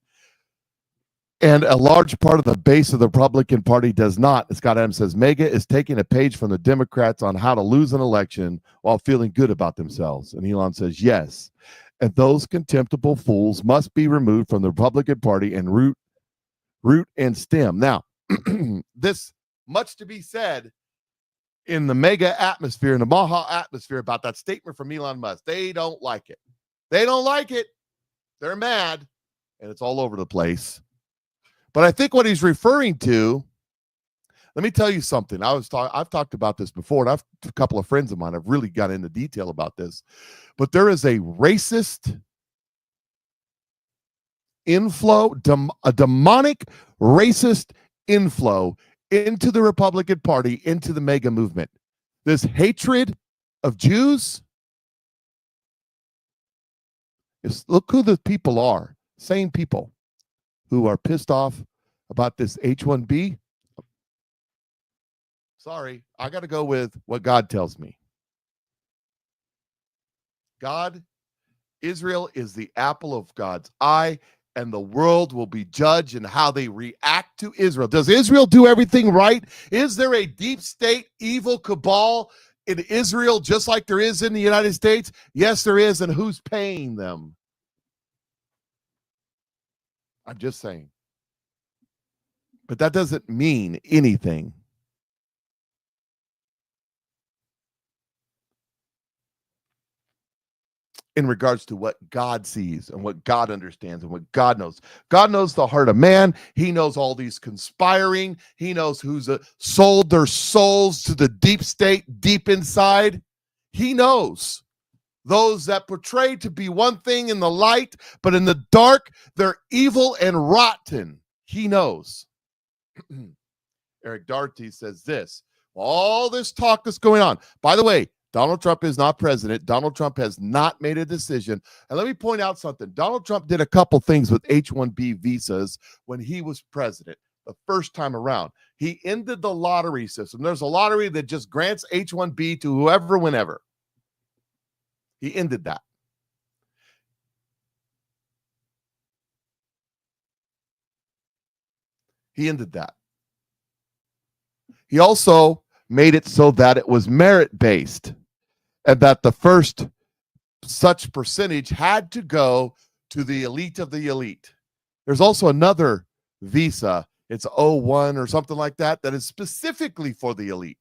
And a large part of the base of the Republican Party does not. Scott Adams says, MAGA is taking a page from the Democrats on how to lose an election while feeling good about themselves. And Elon says, yes. And those contemptible fools must be removed from the Republican Party and root and stem. Now, this much to be said in the mega atmosphere, in the Maha atmosphere about that statement from Elon Musk. They don't like it. They don't like it. They're mad. And it's all over the place. But I think what he's referring to, let me tell you something. I've talked about this before, and a couple of friends of mine have really got into detail about this. But there is a racist inflow, a demonic racist inflow into the Republican Party, into the mega movement. This hatred of Jews. Look who the people are. Same people who are pissed off about this H-1B. Sorry, I got to go with what God tells me. Israel is the apple of God's eye, and the world will be judged in how they react to Israel. Does Israel do everything right? Is there a deep state evil cabal in Israel just like there is in the United States? Yes, there is. And who's paying them? I'm just saying. But that doesn't mean anything. In regards to what God sees and what God understands and what God knows. God knows the heart of man. He knows all these conspiring. He knows who's sold their souls to the deep state deep inside. He knows those that portray to be one thing in the light, but in the dark, they're evil and rotten. He knows. Eric Darty says this. All this talk that's going on. By the way, Donald Trump is not president. Donald Trump has not made a decision. And let me point out something. Donald Trump did a couple things with H-1B visas when he was president the first time around. He ended the lottery system. There's a lottery that just grants H-1B to whoever, whenever. He ended that. He ended that. He also made it so that it was merit-based and that the first such percentage had to go to the elite of the elite. There's also another visa. It's 01 or something like that, that is specifically for the elite,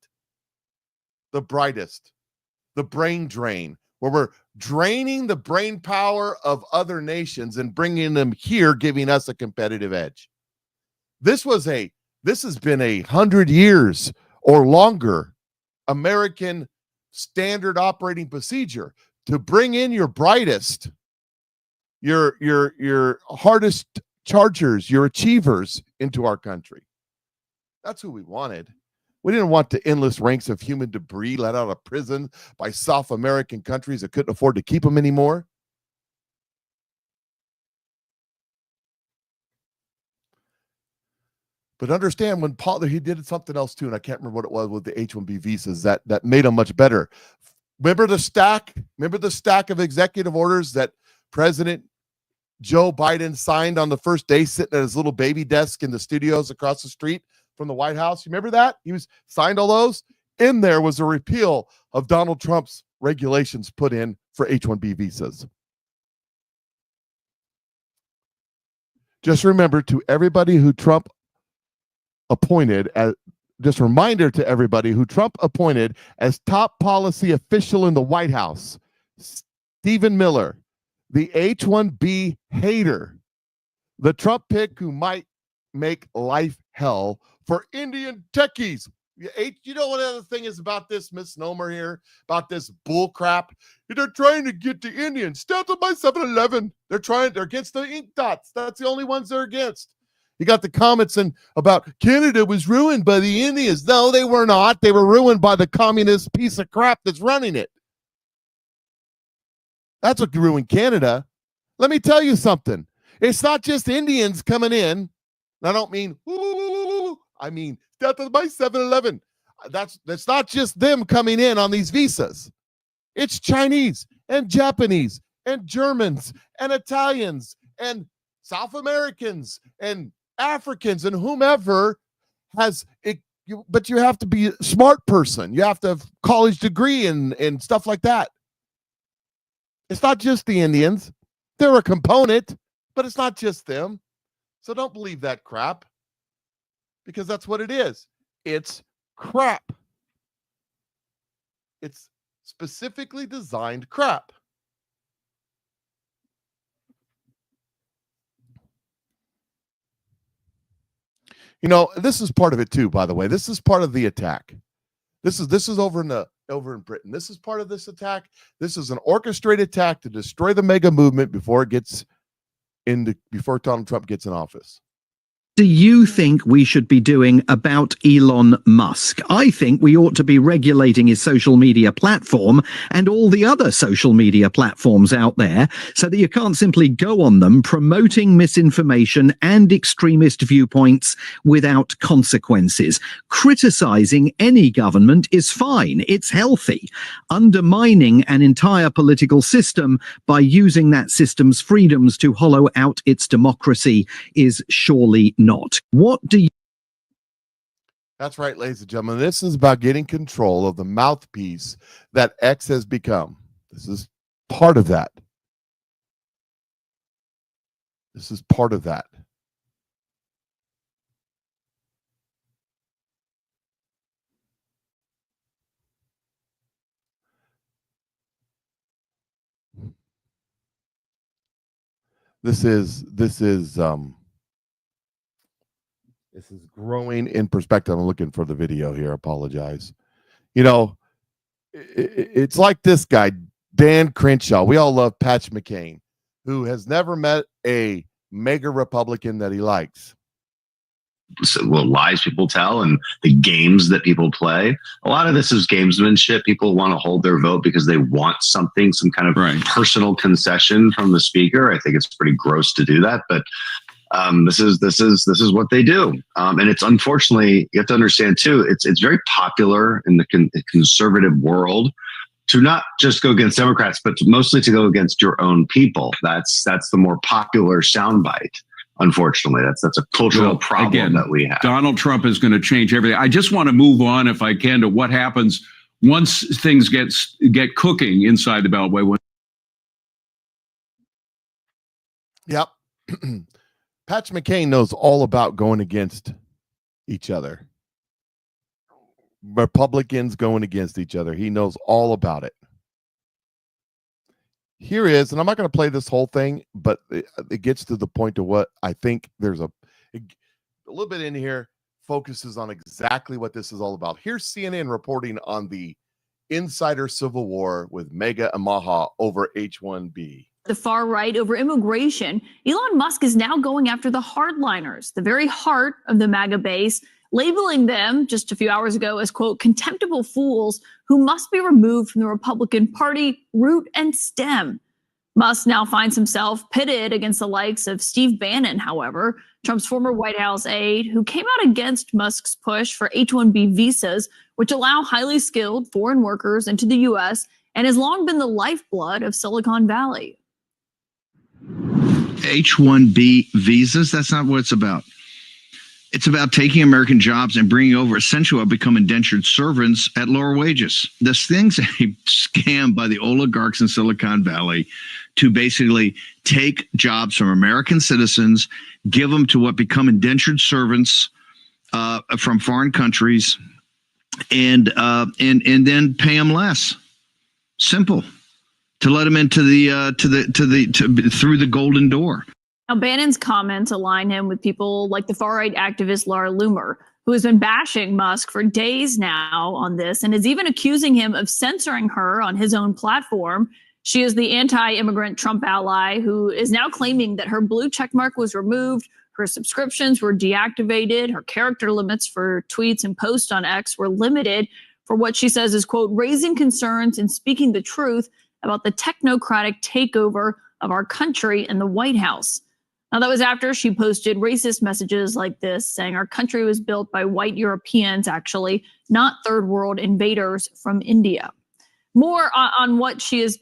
the brightest, the brain drain, where we're draining the brain power of other nations and bringing them here, giving us a competitive edge. This has been 100 years or longer American standard operating procedure to bring in your brightest, your hardest chargers, your achievers into our country. That's who we wanted. We didn't want the endless ranks of human debris let out of prison by South American countries that couldn't afford to keep them anymore. But understand, when Paul, he did something else too, and I can't remember what it was with the H-1B visas that made them much better. Remember the stack of executive orders that President Joe Biden signed on the first day, sitting at his little baby desk in the studios across the street from the White House? You remember that? He was signed all those. In there was a repeal of Donald Trump's regulations put in for H-1B visas. Just remember, to everybody who Trump appointed, just a reminder to everybody who Trump appointed as top policy official in the White House, Stephen Miller, the H-1B hater, the Trump pick who might make life hell for Indian techies. You know what the other thing is about this misnomer here, about this bull crap? They're trying to get the Indians. Stand up by 7-Eleven. They're against the ink dots. That's the only ones they're against. You got the comments about Canada was ruined by the Indians. No, they were not. They were ruined by the communist piece of crap that's running it. That's what ruined Canada. Let me tell you something. It's not just Indians coming in. I don't mean, I mean, death by 7-Eleven. That's not just them coming in on these visas. It's Chinese and Japanese and Germans and Italians and South Americans and Africans and whomever has it. But you have to be a smart person. You have to have college degree and stuff like that. It's not just the Indians. They're a component, but it's not just them. So don't believe that crap, because that's what it is. It's crap. It's specifically designed crap. You know, this is part of it too, by the way. This is part of the attack. This is over in Britain. This is part of this attack. This is an orchestrated attack to destroy the mega movement before Donald Trump gets in office. Do you think we should be doing about Elon Musk? I think we ought to be regulating his social media platform and all the other social media platforms out there, so that you can't simply go on them promoting misinformation and extremist viewpoints without consequences. Criticizing any government is fine. It's healthy. Undermining an entire political system by using that system's freedoms to hollow out its democracy is surely not. What do you... That's right, ladies and gentlemen. This is about getting control of the mouthpiece that X has become. This is part of that. This is part of that. This is growing in perspective. I'm looking for the video here. I apologize. You know, it's like this guy, Dan Crenshaw. We all love Patch McCain, who has never met a mega Republican that he likes. So, well, lies people tell and the games that people play. A lot of this is gamesmanship. People want to hold their vote because they want something, some kind of personal concession from the speaker. I think it's pretty gross to do that, but This is what they do, and it's unfortunately, you have to understand too. It's very popular in the conservative world to not just go against Democrats, but mostly to go against your own people. That's the more popular soundbite. Unfortunately, that's a cultural problem that we have. Donald Trump is going to change everything. I just want to move on, if I can, to what happens once things get cooking inside the Beltway. Yep. Patch McCain knows all about going against each other. Republicans going against each other. He knows all about it. Here is, and I'm not going to play this whole thing, but it gets to the point of what I think there's a little bit in here focuses on exactly what this is all about. Here's CNN reporting on the insider civil war with Mega and Maha over H-1B. The far right over immigration. Elon Musk is now going after the hardliners, the very heart of the MAGA base, labeling them just a few hours ago as, quote, contemptible fools who must be removed from the Republican Party root and stem. Musk now finds himself pitted against the likes of Steve Bannon, however, Trump's former White House aide, who came out against Musk's push for H-1B visas, which allow highly skilled foreign workers into the U.S. and has long been the lifeblood of Silicon Valley. H-1B visas, that's not what it's about. It's about taking American jobs and bringing over essentially what become indentured servants at lower wages. This thing's a scam by the oligarchs in Silicon Valley to basically take jobs from American citizens, give them to what become indentured servants from foreign countries, and then pay them less. Simple. To let them into through the golden door. Now, Bannon's comments align him with people like the far-right activist Laura Loomer, who has been bashing Musk for days now on this and is even accusing him of censoring her on his own platform. She is the anti-immigrant Trump ally who is now claiming that her blue checkmark was removed, her subscriptions were deactivated, her character limits for tweets and posts on X were limited for what she says is, quote, raising concerns and speaking the truth about the technocratic takeover of our country in the White House. Now, that was after she posted racist messages like this, saying our country was built by white Europeans, actually, not third world invaders from India. More on what she is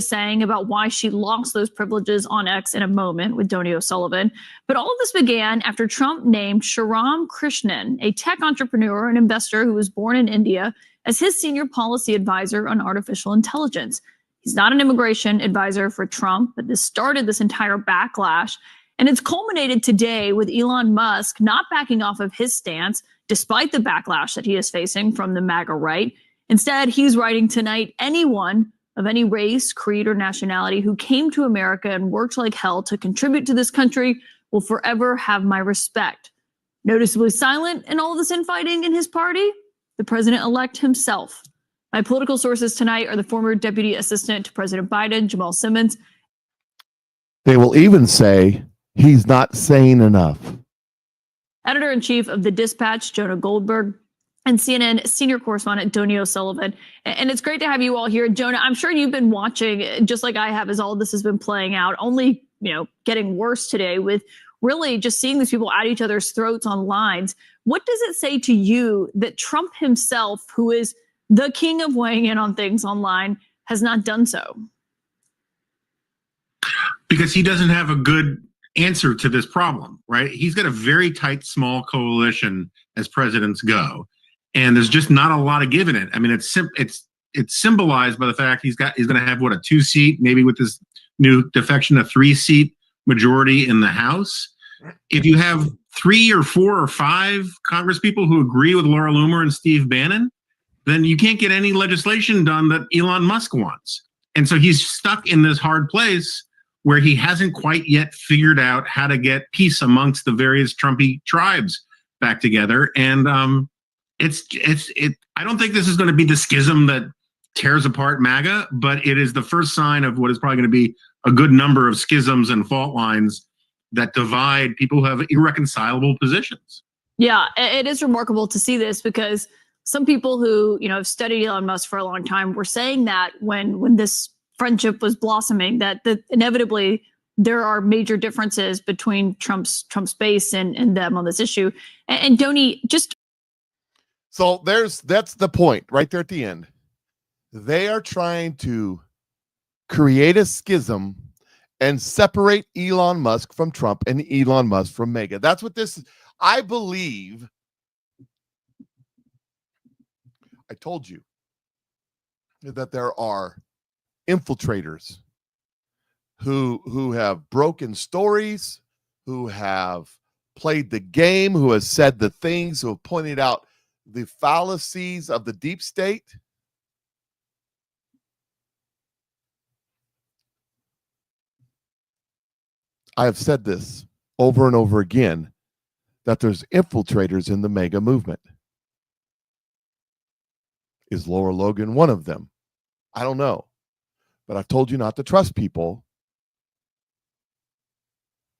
saying about why she lost those privileges on X in a moment with Donny O'Sullivan. But all of this began after Trump named Shriram Krishnan, a tech entrepreneur and investor who was born in India, as his senior policy advisor on artificial intelligence. He's not an immigration advisor for Trump, but this started this entire backlash. And it's culminated today with Elon Musk not backing off of his stance, despite the backlash that he is facing from the MAGA right. Instead, he's writing tonight, anyone of any race, creed, or nationality who came to America and worked like hell to contribute to this country will forever have my respect. Noticeably silent in all of this infighting in his party, the president-elect himself. My political sources tonight are the former deputy assistant to President Biden, Jamal Simmons. They will even say he's not saying enough. Editor-in-chief of The Dispatch, Jonah Goldberg, and CNN senior correspondent Donny O'Sullivan. And it's great to have you all here. Jonah, I'm sure you've been watching, just like I have, as all of this has been playing out, only getting worse today with really just seeing these people at each other's throats on lines. What does it say to you that Trump himself, who is the king of weighing in on things online, has not done so? Because he doesn't have a good answer to this problem, right? He's got a very tight, small coalition as presidents go, and there's just not a lot of give in it. I mean, it's symbolized by the fact he's going to have a 2-seat, maybe with this new defection, a 3-seat majority in the House. If you have 3 or 4 or 5 Congress people who agree with Laura Loomer and Steve Bannon, then you can't get any legislation done that Elon Musk wants. And so he's stuck in this hard place where he hasn't quite yet figured out how to get peace amongst the various Trumpy tribes back together. And I don't think this is going to be the schism that tears apart MAGA, but it is the first sign of what is probably going to be a good number of schisms and fault lines that divide people who have irreconcilable positions. Yeah, it is remarkable to see this because some people who, have studied Elon Musk for a long time were saying that when this friendship was blossoming, that inevitably there are major differences between Trump's base and them on this issue. And Donnie, just So that's the point right there at the end. They are trying to create a schism and separate Elon Musk from Trump and Elon Musk from MAGA. That's what this is. I believe. I told you that there are infiltrators who have broken stories, who have played the game, who has said the things, who have pointed out the fallacies of the deep state. I have said this over and over again, that there's infiltrators in the MAGA movement. Is Laura Logan one of them? I don't know. But I've told you not to trust people,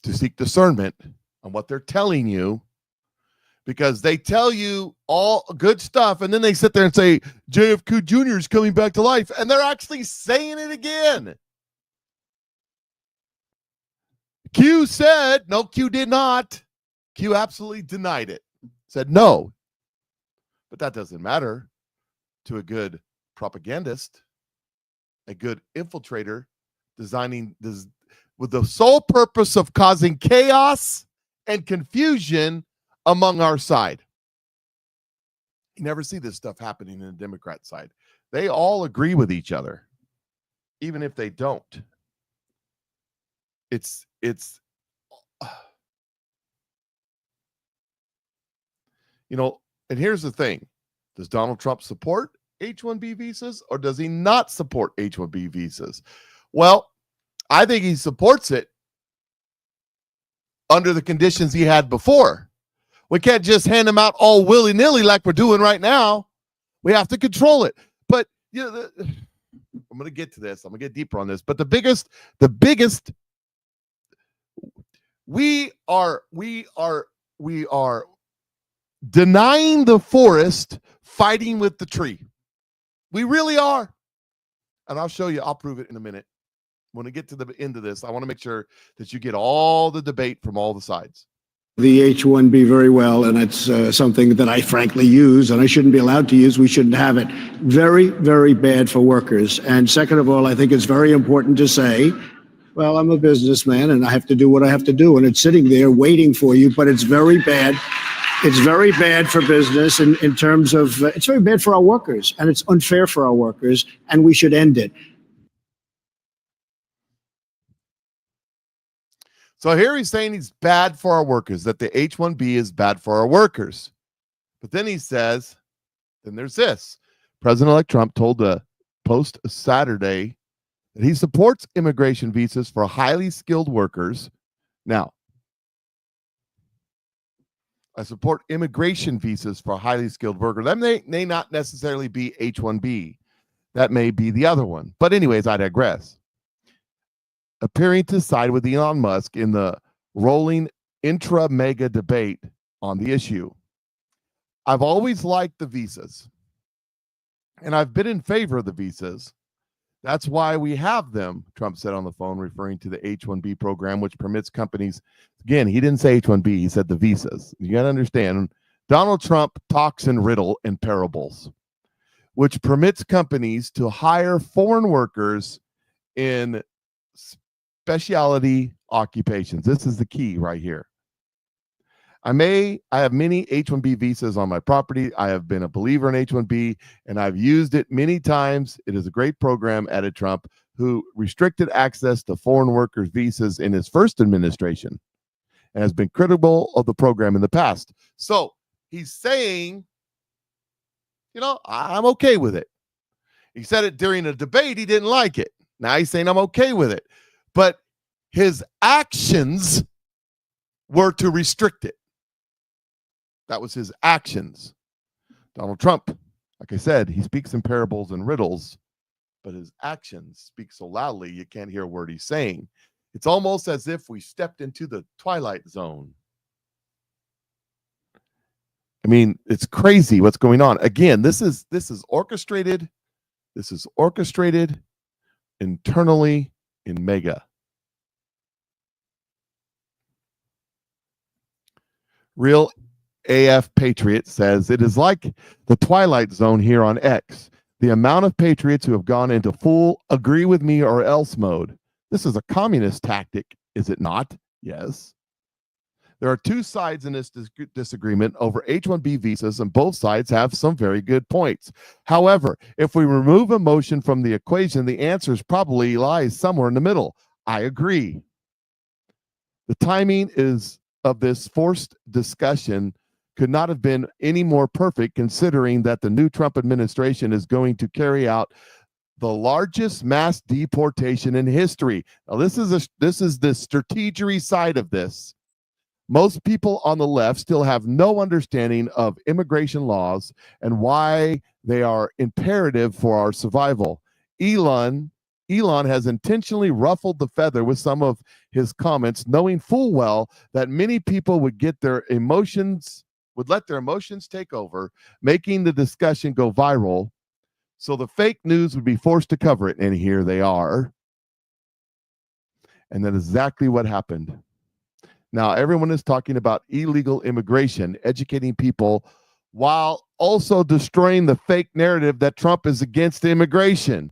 to seek discernment on what they're telling you, because they tell you all good stuff and then they sit there and say JFK Jr. is coming back to life, and they're actually saying it again. Q said, no, Q did not. Q absolutely denied it. Said no. But that doesn't matter to a good propagandist, a good infiltrator designing this with the sole purpose of causing chaos and confusion among our side. You never see this stuff happening in the Democrat side. They all agree with each other, even if they don't. It's and here's the thing. Does Donald Trump support H-1B visas or does he not support H-1B visas? Well, I think he supports it under the conditions he had before. We can't just hand them out all willy-nilly like we're doing right now. We have to control it. But I'm going to get to this. I'm going to get deeper on this. But the biggest, we are denying the forest, fighting with the tree. We really are. And I'll show you. I'll prove it in a minute. When we get to the end of this, I want to make sure that you get all the debate from all the sides. The H-1B very well, and it's something that I frankly use, and I shouldn't be allowed to use. We shouldn't have it. Very, very bad for workers. And second of all, I think it's very important to say, well, I'm a businessman, and I have to do what I have to do, and it's sitting there waiting for you, but it's very bad. It's very bad for business in terms of, it's very bad for our workers, and it's unfair for our workers, and we should end it. So here he's saying he's bad for our workers, that the H-1B is bad for our workers. But then he says, then there's this. President-elect Trump told the Post Saturday that he supports immigration visas for highly skilled workers. Now, I support immigration visas for highly skilled workers. That may not necessarily be H-1B. That may be the other one. But anyways, I digress. Appearing to side with Elon Musk in the rolling intra-mega debate on the issue. I've always liked the visas, and I've been in favor of the visas. That's why we have them, Trump said on the phone, referring to the H-1B program, which permits companies. Again, he didn't say H-1B, he said the visas. You got to understand, Donald Trump talks in riddle and parables, which permits companies to hire foreign workers in specialty occupations. This is the key right here. I have many H-1B visas on my property. I have been a believer in H-1B, and I've used it many times. It is a great program, added Trump, who restricted access to foreign workers' visas in his first administration and has been critical of the program in the past. So he's saying, I'm okay with it. He said it during a debate. He didn't like it. Now he's saying I'm okay with it. But his actions were to restrict it. That was his actions. Donald Trump, like I said, he speaks in parables and riddles, but his actions speak so loudly you can't hear a word he's saying. It's almost as if we stepped into the twilight zone. I mean, it's crazy what's going on. Again, this is orchestrated. This is orchestrated internally in MAGA. Real AF Patriot says it is like the Twilight Zone here on X. The amount of patriots who have gone into full agree with me or else mode. This is a communist tactic, is it not? Yes. There are two sides in this disagreement over H-1B visas, and both sides have some very good points. However, if we remove emotion from the equation, the answer probably lies somewhere in the middle. I agree. The timing of this forced discussion could not have been any more perfect, considering that the new Trump administration is going to carry out the largest mass deportation in history. Now, this is the strategery side of this. Most people on the left still have no understanding of immigration laws and why they are imperative for our survival. Elon has intentionally ruffled the feather with some of his comments, knowing full well that many people would let their emotions take over, making the discussion go viral. So the fake news would be forced to cover it, and here they are. And that's exactly what happened. Now, everyone is talking about illegal immigration, educating people, while also destroying the fake narrative that Trump is against immigration.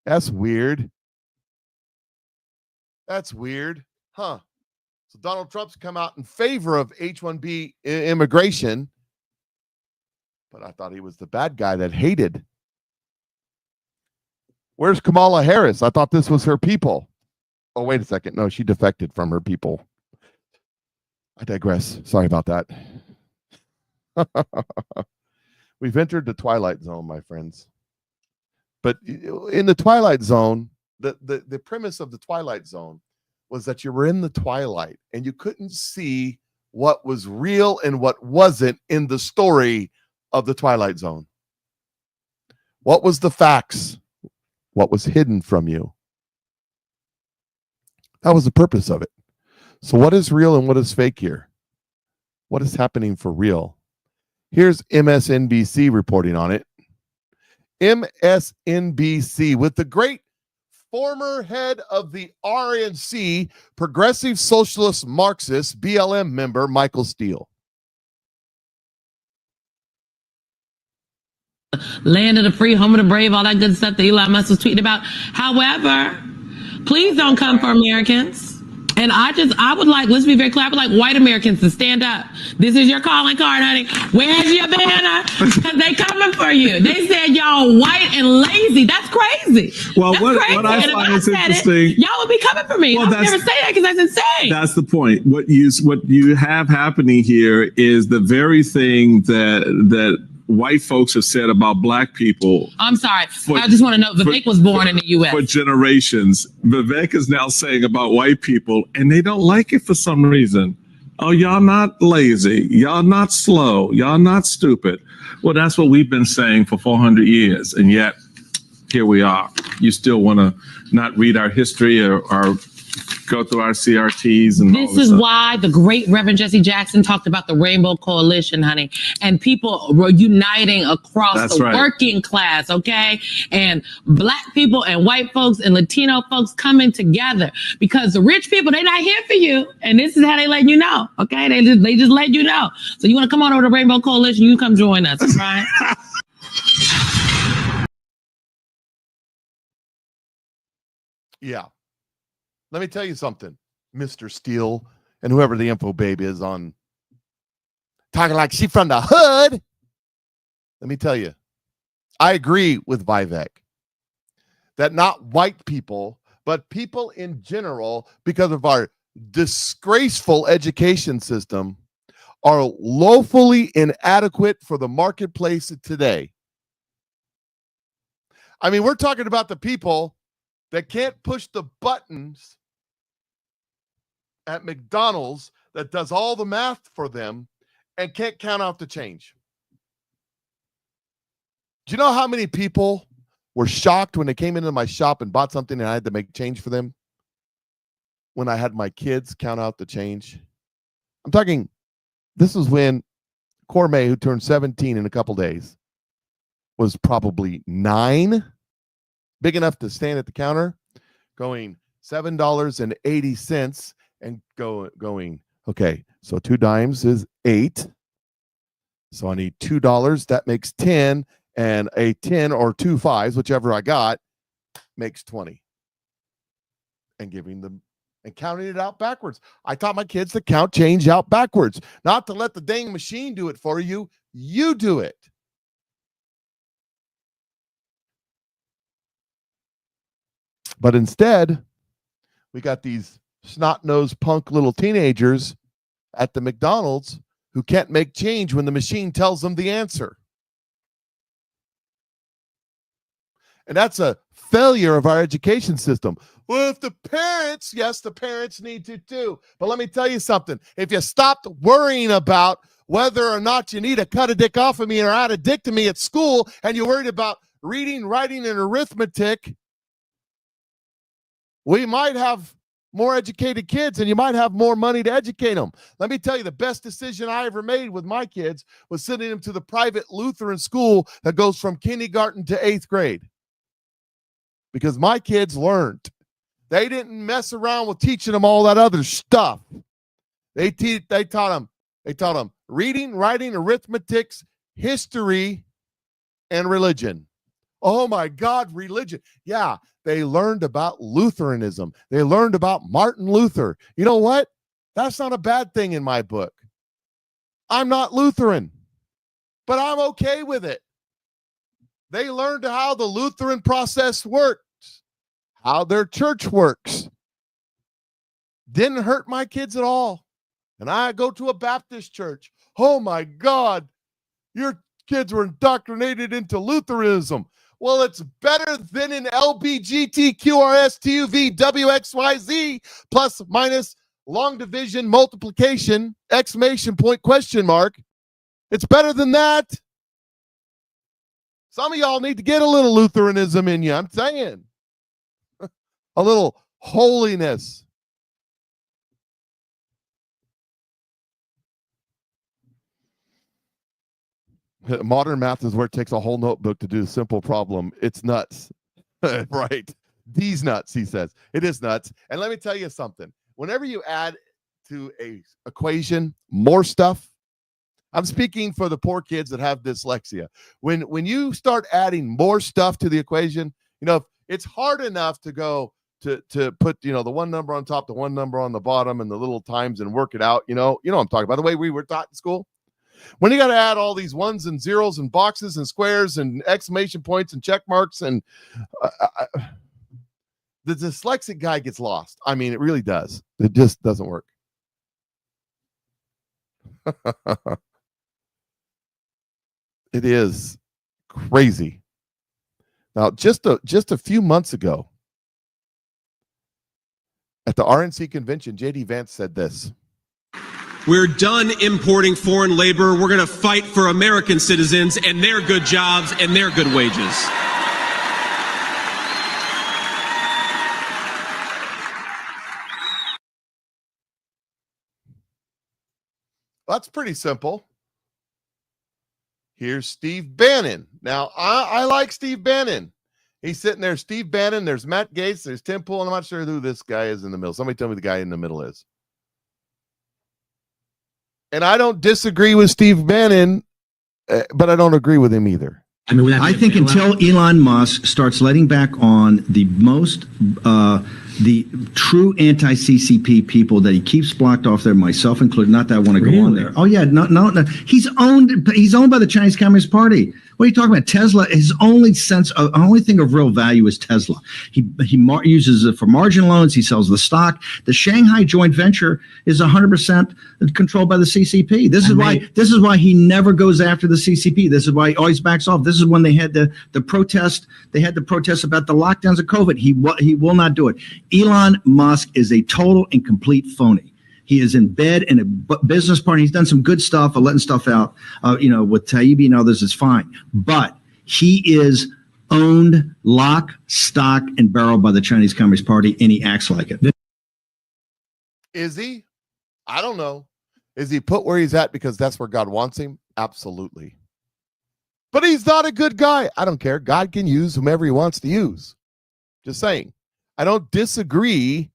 That's weird. That's weird. Huh. So Donald Trump's come out in favor of H-1B immigration, but I thought he was the bad guy that hated. Where's Kamala Harris? I thought this was her people. Oh, wait a second. No, she defected from her people. I digress. Sorry about that. We've entered the Twilight Zone, my friends. But in the Twilight Zone, the premise of the Twilight Zone was that you were in the twilight and you couldn't see what was real and what wasn't in the story of the Twilight Zone. What was the facts? What was hidden from you? That was the purpose of it. So what is real and what is fake here? What is happening for real? Here's MSNBC reporting on it. MSNBC with the great former head of the RNC, Progressive Socialist Marxist, BLM member, Michael Steele. Land of the free, home of the brave, all that good stuff that Elon Musk was tweeting about. However, please don't come for Americans. And I would like, let's be very clear, I would like white Americans to stand up. This is your calling card, honey. Where's your banner? Because they coming for you. They said y'all white and lazy. That's crazy. Well, that's what crazy. I find is interesting. Y'all would be coming for me. Well, I would never say that because that's insane. That's the point. What you have happening here is the very thing that white folks have said about black people. I'm sorry. I just want to know, Vivek was born in the U.S. For generations. Vivek is now saying about white people, and they don't like it for some reason. Oh, y'all not lazy. Y'all not slow. Y'all not stupid. Well, that's what we've been saying for 400 years. And yet, here we are. You still want to not read our history or go through our CRTs and this is why the great Reverend Jesse Jackson talked about the Rainbow Coalition, honey, and people were uniting across working class, okay, and black people and white folks and Latino folks coming together because the rich people, they're not here for you, and this is how they letting you know, okay? They just let you know. So you want to come on over to Rainbow Coalition, you come join us, right? Yeah. Let me tell you something, Mr. Steele, and whoever the info babe is on talking like she from the hood. Let me tell you, I agree with Vivek that not white people, but people in general, because of our disgraceful education system, are woefully inadequate for the marketplace today. I mean, we're talking about the people that can't push the buttons at McDonald's that does all the math for them and can't count out the change. Do you know how many people were shocked when they came into my shop and bought something and I had to make change for them? When I had my kids count out the change. I'm talking, this was when Cormay, who turned 17 in a couple days, was probably 9, big enough to stand at the counter, going $7.80 and going, okay, So 2 dimes is 8. So I need $2. That makes 10. And a 10 or 2 5s, whichever I got, makes 20. And giving them and counting it out backwards. I taught my kids to count change out backwards, not to let the dang machine do it for you. You do it. But instead, we got these snot-nosed punk little teenagers at the McDonald's who can't make change when the machine tells them the answer. And that's a failure of our education system. Well, if the parents, yes, the parents need to too. But let me tell you something. If you stopped worrying about whether or not you need to cut a dick off of me or add a dick to me at school, and you're worried about reading, writing, and arithmetic, we might have more educated kids and you might have more money to educate them. Let me tell you, the best decision I ever made with my kids was sending them to the private Lutheran school that goes from kindergarten to 8th grade. Because my kids learned. They didn't mess around with teaching them all that other stuff. They taught them reading, writing, arithmetic, history, and religion. Oh my God, religion. Yeah, they learned about Lutheranism. They learned about Martin Luther. You know what? That's not a bad thing in my book. I'm not Lutheran, but I'm okay with it. They learned how the Lutheran process works, how their church works. Didn't hurt my kids at all. And I go to a Baptist church. Oh my God, your kids were indoctrinated into Lutheranism. Well, it's better than an LBGTQRSTUVWXYZ plus minus long division multiplication, exclamation point, question mark. It's better than that. Some of y'all need to get a little Lutheranism in you. I'm saying. A little holiness. Modern math is where it takes a whole notebook to do a simple problem. It's nuts. Right. These nuts, he says. It is nuts. And let me tell you something. Whenever you add to a equation more stuff, I'm speaking for the poor kids that have dyslexia. When you start adding more stuff to the equation, you know, it's hard enough to go to put, you know, the one number on top, the one number on the bottom, and the little times and work it out. You know what I'm talking about. The way we were taught in school. When you got to add all these ones and zeros and boxes and squares and exclamation points and check marks, and the dyslexic guy gets lost. I mean, it really does. It just doesn't work. It is crazy. Now, just a few months ago at the RNC convention, J.D. Vance said this. We're done importing foreign labor. We're going to fight for American citizens and their good jobs and their good wages. That's pretty simple. Here's Steve Bannon. Now, I like Steve Bannon. He's sitting there, Steve Bannon. There's Matt Gaetz. There's Tim Pool. And I'm not sure who this guy is in the middle. Somebody tell me the guy in the middle is. And I don't disagree with Steve Bannon, but I don't agree with him either. I think until Elon Musk starts letting back on the the true anti-CCP people that he keeps blocked off there, myself included, not that I want to go on there. Oh yeah, no. He's owned by the Chinese Communist Party. What are you talking about? Tesla, his only thing of real value is Tesla. He uses it for margin loans. He sells the stock. The Shanghai joint venture is 100% controlled by the CCP. This is why he never goes after the CCP. This is why he always backs off. This is when they had the protest. They had the protest about the lockdowns of COVID. He will not do it. Elon Musk is a total and complete phony. He is in bed in a business partner. He's done some good stuff, letting stuff out, with Taibbi and others is fine. But he is owned lock, stock, and barrel by the Chinese Communist Party, and he acts like it. Is he? I don't know. Is he put where he's at because that's where God wants him? Absolutely. But he's not a good guy. I don't care. God can use whomever he wants to use. Just saying. I don't disagree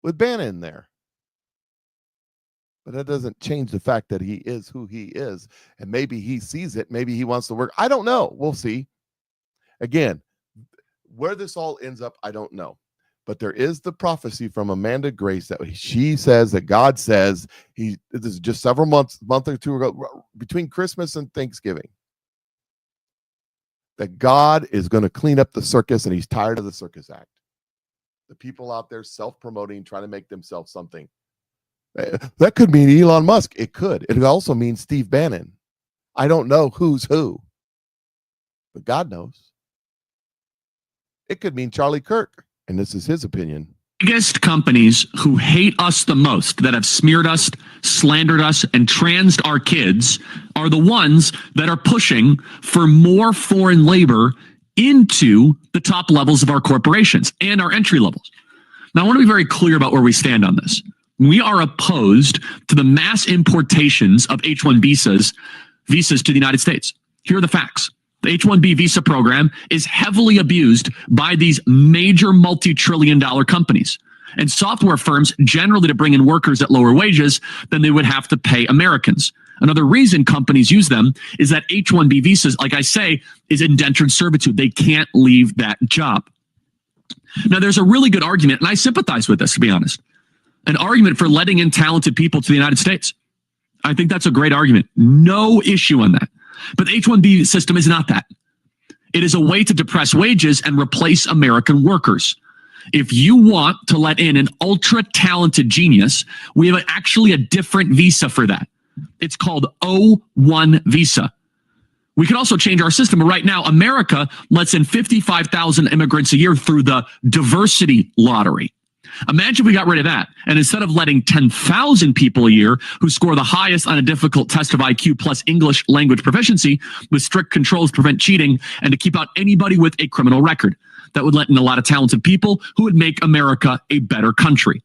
with Bannon there. But that doesn't change the fact that he is who he is. And maybe he sees it. Maybe he wants to work. I don't know. We'll see. Again, where this all ends up, I don't know. But there is the prophecy from Amanda Grace that she says that God says this is just several month or two ago, between Christmas and Thanksgiving, that God is going to clean up the circus, and he's tired of the circus act. The people out there self-promoting, trying to make themselves something. That could mean Elon Musk. It could. It also means Steve Bannon. I don't know who's who, but God knows. It could mean Charlie Kirk, and this is his opinion. Biggest companies who hate us the most, that have smeared us, slandered us, and transed our kids, are the ones that are pushing for more foreign labor into the top levels of our corporations and our entry levels. Now, I want to be very clear about where we stand on this. We are opposed to the mass importations of H-1 visas to the United States. Here are the facts. The H-1B visa program is heavily abused by these major multi-trillion-dollar companies and software firms, generally to bring in workers at lower wages than they would have to pay Americans. Another reason companies use them is that H-1B visas, like I say, is indentured servitude. They can't leave that job. Now, there's a really good argument, and I sympathize with this, to be honest, an argument for letting in talented people to the United States. I think that's a great argument. No issue on that. But the H-1B system is not that. It is a way to depress wages and replace American workers. If you want to let in an ultra-talented genius, we have actually a different visa for that. It's called O-1 visa. We could also change our system. Right now, America lets in 55,000 immigrants a year through the diversity lottery. Imagine we got rid of that. And instead of letting 10,000 people a year who score the highest on a difficult test of IQ plus English language proficiency with strict controls to prevent cheating and to keep out anybody with a criminal record, that would let in a lot of talented people who would make America a better country.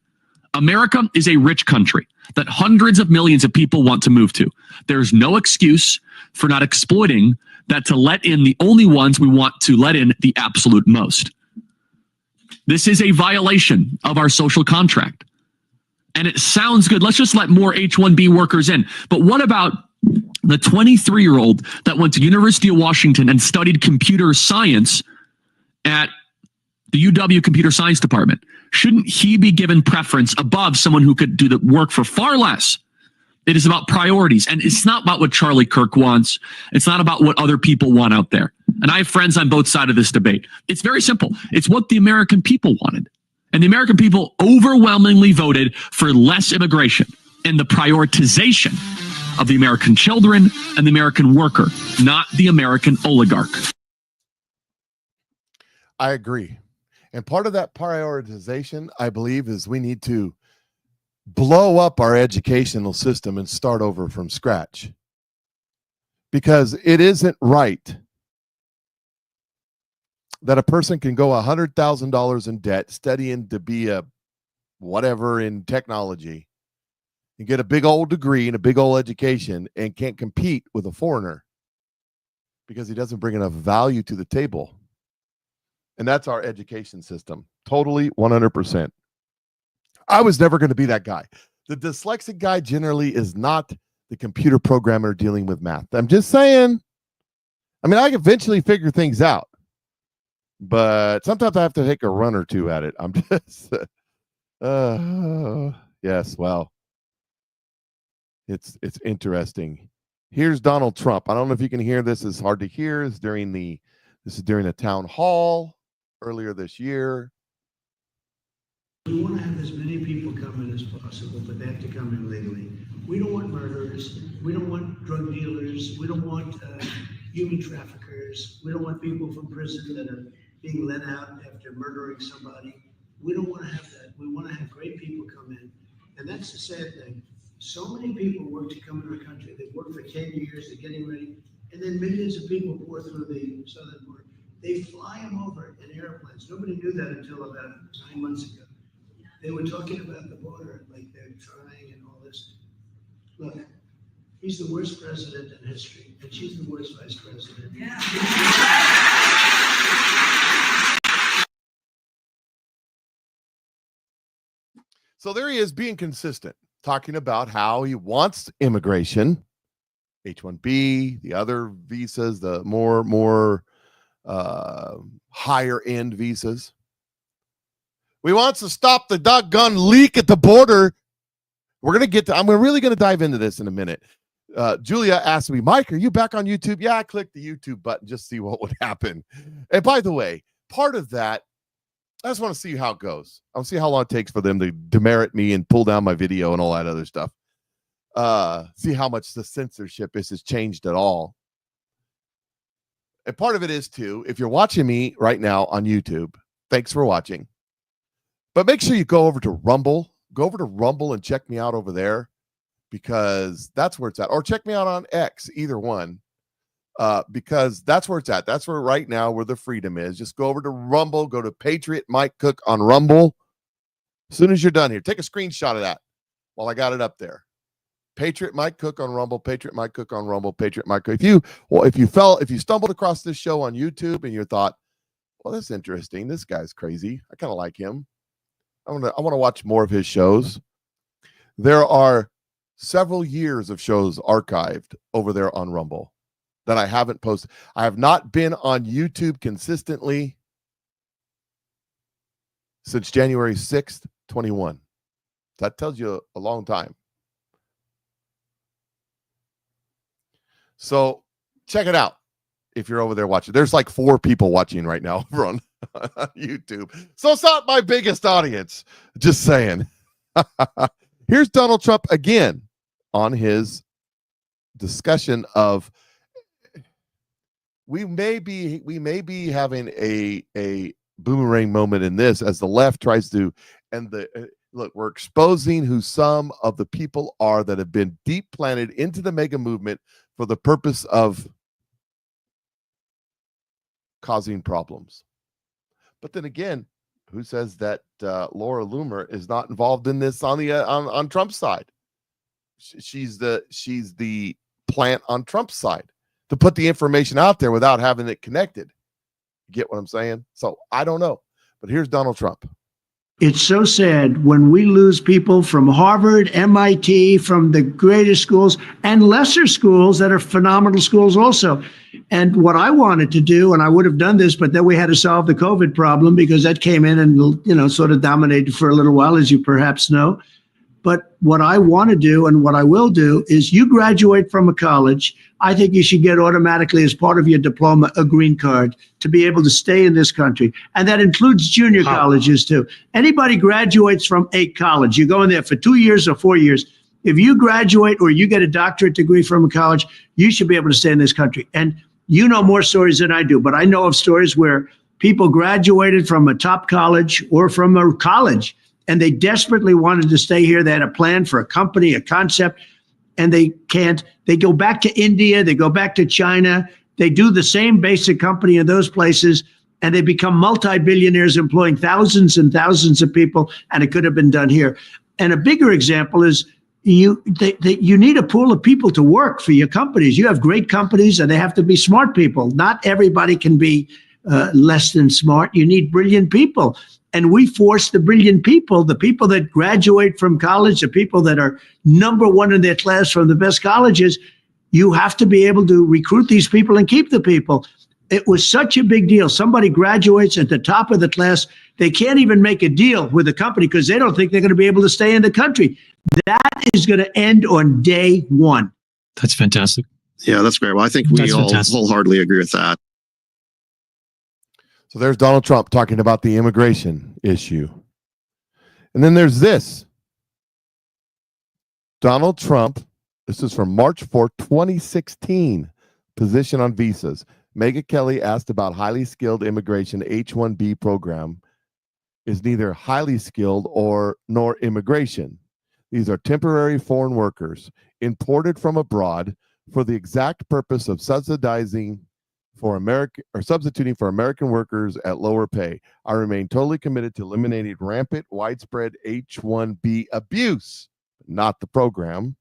America is a rich country that hundreds of millions of people want to move to. There's no excuse for not exploiting that to let in the only ones we want to let in the absolute most. This is a violation of our social contract. And it sounds good. Let's just let more H-1B workers in. But what about the 23-year-old that went to University of Washington and studied computer science at the UW Computer Science Department? Shouldn't he be given preference above someone who could do the work for far less? It is about priorities, and it's not about what Charlie Kirk wants. It's not about what other people want out there. And I have friends on both sides of this debate. It's very simple. It's what the American people wanted. And the American people overwhelmingly voted for less immigration and the prioritization of the American children and the American worker, not the American oligarch. I agree. And part of that prioritization, I believe, is we need to blow up our educational system and start over from scratch. Because it isn't right that a person can go $100,000 in debt studying to be a whatever in technology and get a big old degree and a big old education and can't compete with a foreigner because he doesn't bring enough value to the table. And that's our education system. Totally 100%. I was never going to be that guy. The dyslexic guy generally is not the computer programmer dealing with math. I'm just saying. I mean, I can eventually figure things out, but sometimes I have to take a run or two at it. I'm just, yes, well, it's interesting. Here's Donald Trump. I don't know if you can hear this. It's hard to hear. This is during a town hall earlier this year. We want to have as many people come in as possible, but they have to come in legally. We don't want murderers. We don't want drug dealers. We don't want human traffickers. We don't want people from prison that are being let out after murdering somebody. We don't want to have that. We want to have great people come in. And that's the sad thing. So many people work to come in our country. They've worked for 10 years. They're getting ready. And then millions of people pour through the southern border. They fly them over in airplanes. Nobody knew that until about 9 months ago. They were talking about the border, like they're trying and all this. Look, he's the worst president in history, and she's the worst vice president. Yeah. So there he is being consistent. talking about how he wants immigration, H-1B, the other visas, the more higher end visas. We want to stop the doggone leak at the border. I'm really going to dive into this in a minute. Julia asked me, Mike, are you back on YouTube? Yeah, I clicked the YouTube button just to see what would happen. And by the way, part of that, I just want to see how it goes. I'll see how long it takes for them to demerit me and pull down my video and all that other stuff. See how much the censorship has changed at all. And part of it is too, if you're watching me right now on YouTube, thanks for watching. But make sure you go over to Rumble. Go over to Rumble and check me out over there, because that's where it's at. Or check me out on X, either one, because that's where it's at. That's where right now where the freedom is. Just go over to Rumble. Go to Patriot Mike Cook on Rumble. As soon as you're done here, take a screenshot of that while I got it up there. Patriot Mike Cook on Rumble, Patriot Mike Cook on Rumble, Patriot Mike Cook. If you stumbled across this show on YouTube and you thought, well, that's interesting, this guy's crazy, I kind of like him, I want to watch more of his shows. There are several years of shows archived over there on Rumble that I haven't posted. I have not been on YouTube consistently since January 6th, 21. That tells you a long time. So check it out if you're over there watching. There's like 4 people watching right now over on YouTube. So it's not my biggest audience. Just saying. Here's Donald Trump again on his discussion of we may be having a boomerang moment in this as the left tries to, and look, we're exposing who some of the people are that have been deep planted into the mega movement for the purpose of causing problems. But then again, who says that Laura Loomer is not involved in this on the on Trump's side? She's the plant on Trump's side to put the information out there without having it connected. You get what I'm saying? So I don't know. But here's Donald Trump. It's so sad when we lose people from Harvard, MIT, from the greatest schools and lesser schools that are phenomenal schools also. And what I wanted to do, and I would have done this, but then we had to solve the COVID problem because that came in and, sort of dominated for a little while, as you perhaps know. But what I want to do and what I will do is you graduate from a college, I think you should get automatically as part of your diploma a green card to be able to stay in this country. And that includes junior colleges too. Anybody graduates from a college, you go in there for 2 years or 4 years. If you graduate or you get a doctorate degree from a college, you should be able to stay in this country. And you know more stories than I do, but I know of stories where people graduated from a top college or from a college and they desperately wanted to stay here. They had a plan for a company, a concept, and they can't. They go back to India, they go back to China, they do the same basic company in those places, and they become multi-billionaires employing thousands and thousands of people, and it could have been done here. And a bigger example is you need a pool of people to work for your companies. You have great companies, and they have to be smart people. Not everybody can be less than smart. You need brilliant people. And we force the brilliant people, the people that graduate from college, the people that are number one in their class from the best colleges, you have to be able to recruit these people and keep the people. It was such a big deal. Somebody graduates at the top of the class. They can't even make a deal with the company because they don't think they're going to be able to stay in the country. That is going to end on day one. That's fantastic. Yeah, that's great. Well, I think we all wholeheartedly agree with that. So there's Donald Trump talking about the immigration issue. And then there's this. Donald Trump, this is from March 4, 2016, position on visas. Megyn Kelly asked about highly skilled immigration. H-1B program is neither highly skilled nor immigration. These are temporary foreign workers imported from abroad for the exact purpose of subsidizing for substituting for American workers at lower pay. I remain totally committed to eliminating rampant, widespread H-1B abuse, not the program,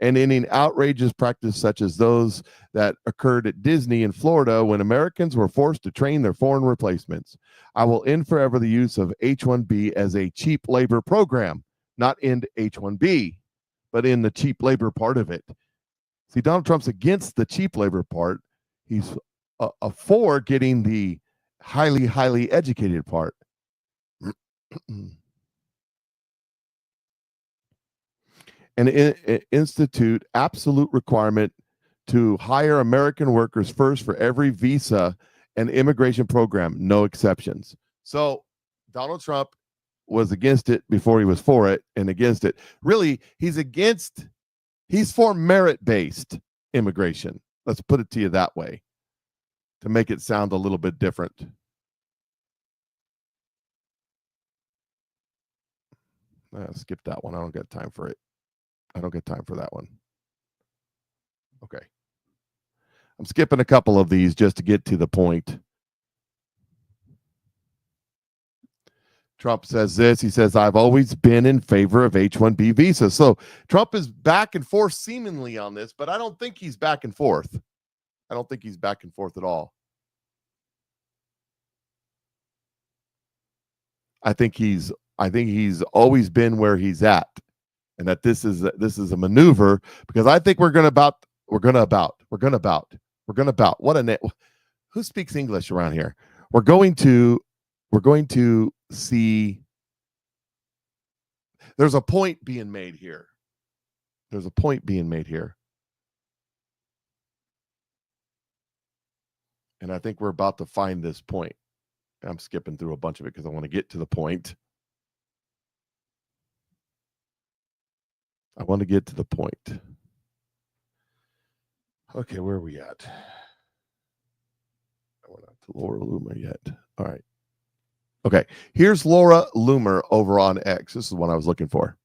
and ending outrageous practice such as those that occurred at Disney in Florida when Americans were forced to train their foreign replacements. I will end forever the use of H-1B as a cheap labor program, not end H-1B. but in the cheap labor part of it. See, Donald Trump's against the cheap labor part. He's for getting the highly, highly educated part. And institute absolute requirement to hire American workers first for every visa and immigration program, no exceptions. So Donald Trump was against it before he was for it, and against it. Really, he's for merit-based immigration. Let's put it to you that way to make it sound a little bit different. Skip that one. I don't got time for it. I don't get time for that one. Okay. I'm skipping a couple of these just to get to the point. Trump says this. He says, I've always been in favor of H-1B visas. So Trump is back and forth seemingly on this, but I don't think he's back and forth. I don't think he's back and forth at all. I think he's always been where he's at. And that this is a maneuver, because I think we're gonna about. What a name. Who speaks English around here? We're going to see. There's a point being made here. And I think we're about to find this point. I'm skipping through a bunch of it because I want to get to the point. Okay, where are we at? We're not to Laura Loomer yet. All right. Okay, here's Laura Loomer over on X. This is what I was looking for.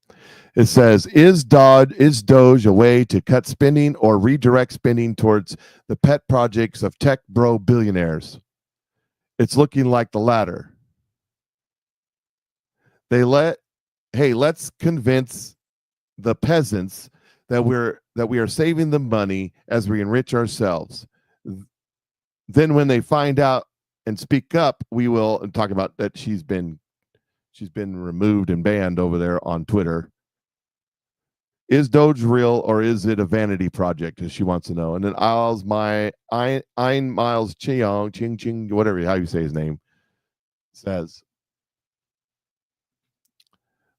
It says, is Doge a way to cut spending or redirect spending towards the pet projects of tech bro billionaires? It's looking like the latter. Let's convince the peasants that we are saving them money as we enrich ourselves. Then when they find out and speak up, we will talk about that she's been removed and banned over there on Twitter. Is Doge real or is it a vanity project? As she wants to know. And then Miles Ching, whatever how you say his name, says,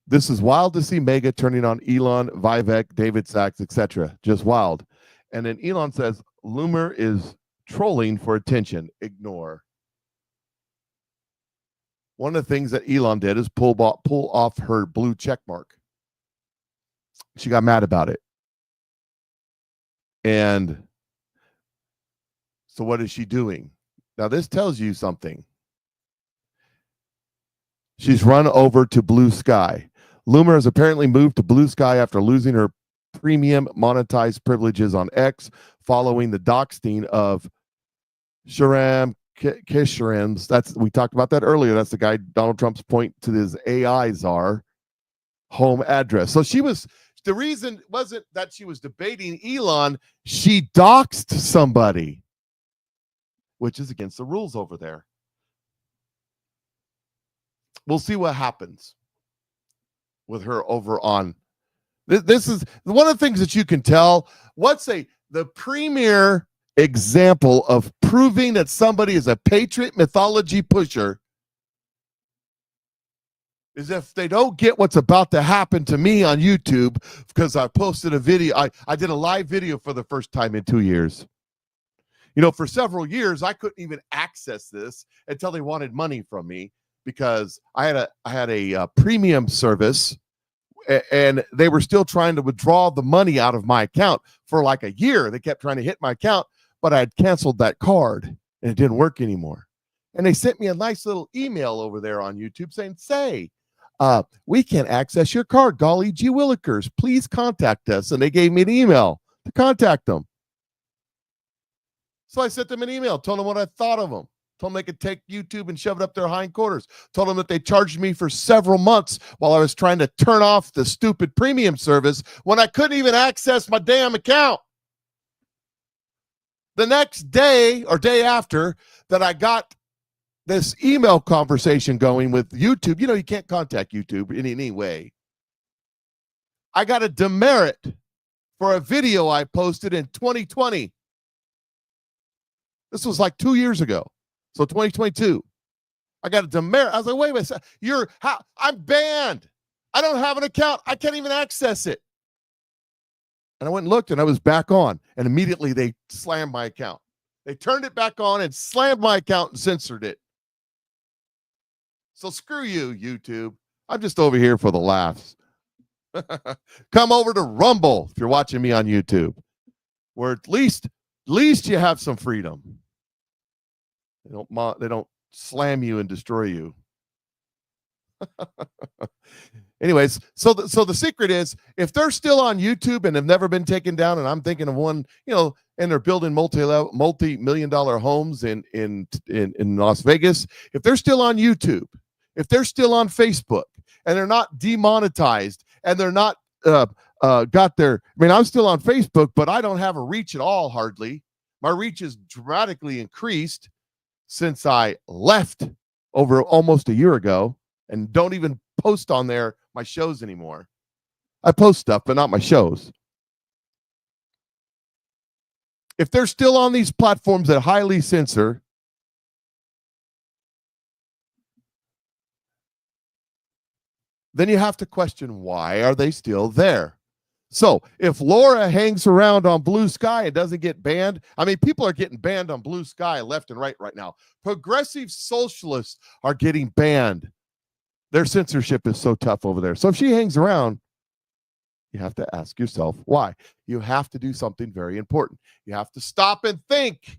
this is wild to see Mega turning on Elon, Vivek, David Sachs, etc. Just wild. And then Elon says, Loomer is trolling for attention. Ignore. One of the things that Elon did is pull off her blue check mark. She got mad about it. And so what is she doing? Now, this tells you something. She's run over to Blue Sky. Loomer has apparently moved to Blue Sky after losing her premium monetized privileges on X following the doxing of Shahram Khosrowshahi's. We talked about that earlier. That's the guy Donald Trump's point to his AI czar home address. So the reason wasn't that she was debating Elon. She doxed somebody, which is against the rules over there. We'll see what happens with her over on. This is one of the things that you can tell. The premier example of proving that somebody is a patriot mythology pusher is if they don't get what's about to happen to me on YouTube, because I posted a video. I did a live video for the first time in 2 years. For several years, I couldn't even access this until they wanted money from me, because I had a premium service, and they were still trying to withdraw the money out of my account for like a year. They kept trying to hit my account, but I had canceled that card and it didn't work anymore. And they sent me a nice little email over there on YouTube saying, we can't access your card. Golly gee willikers, please contact us. And they gave me an email to contact them. So I sent them an email, told them what I thought of them. Told them they could take YouTube and shove it up their hindquarters. Told them that they charged me for several months while I was trying to turn off the stupid premium service when I couldn't even access my damn account. The next day or day after that, I got this email conversation going with YouTube. You can't contact YouTube in any way. I got a demerit for a video I posted in 2020. This was like 2 years ago. So 2022. I got a demerit. I was like, wait a minute. I'm banned. I don't have an account. I can't even access it. And I went and looked, and I was back on. And immediately they slammed my account. They turned it back on and slammed my account and censored it. So screw you, YouTube. I'm just over here for the laughs. Come over to Rumble if you're watching me on YouTube, where at least you have some freedom. They don't slam you and destroy you. Anyways, so the secret is, if they're still on YouTube and have never been taken down, and I'm thinking of one, and they're building multi-million-dollar homes in Las Vegas, if they're still on YouTube, if they're still on Facebook, and they're not demonetized, and they're not got their, I'm still on Facebook, but I don't have a reach at all, hardly. My reach is dramatically increased since I left over almost a year ago, and don't even post on there my shows anymore. I post stuff, but not my shows. If they're still on these platforms that highly censor, then you have to question, why are they still there? So if Laura hangs around on Blue Sky and doesn't get banned, people are getting banned on Blue Sky left and right now. Progressive socialists are getting banned. Their censorship is so tough over there. So if she hangs around, you have to ask yourself why. You have to do something very important. You have to stop and think.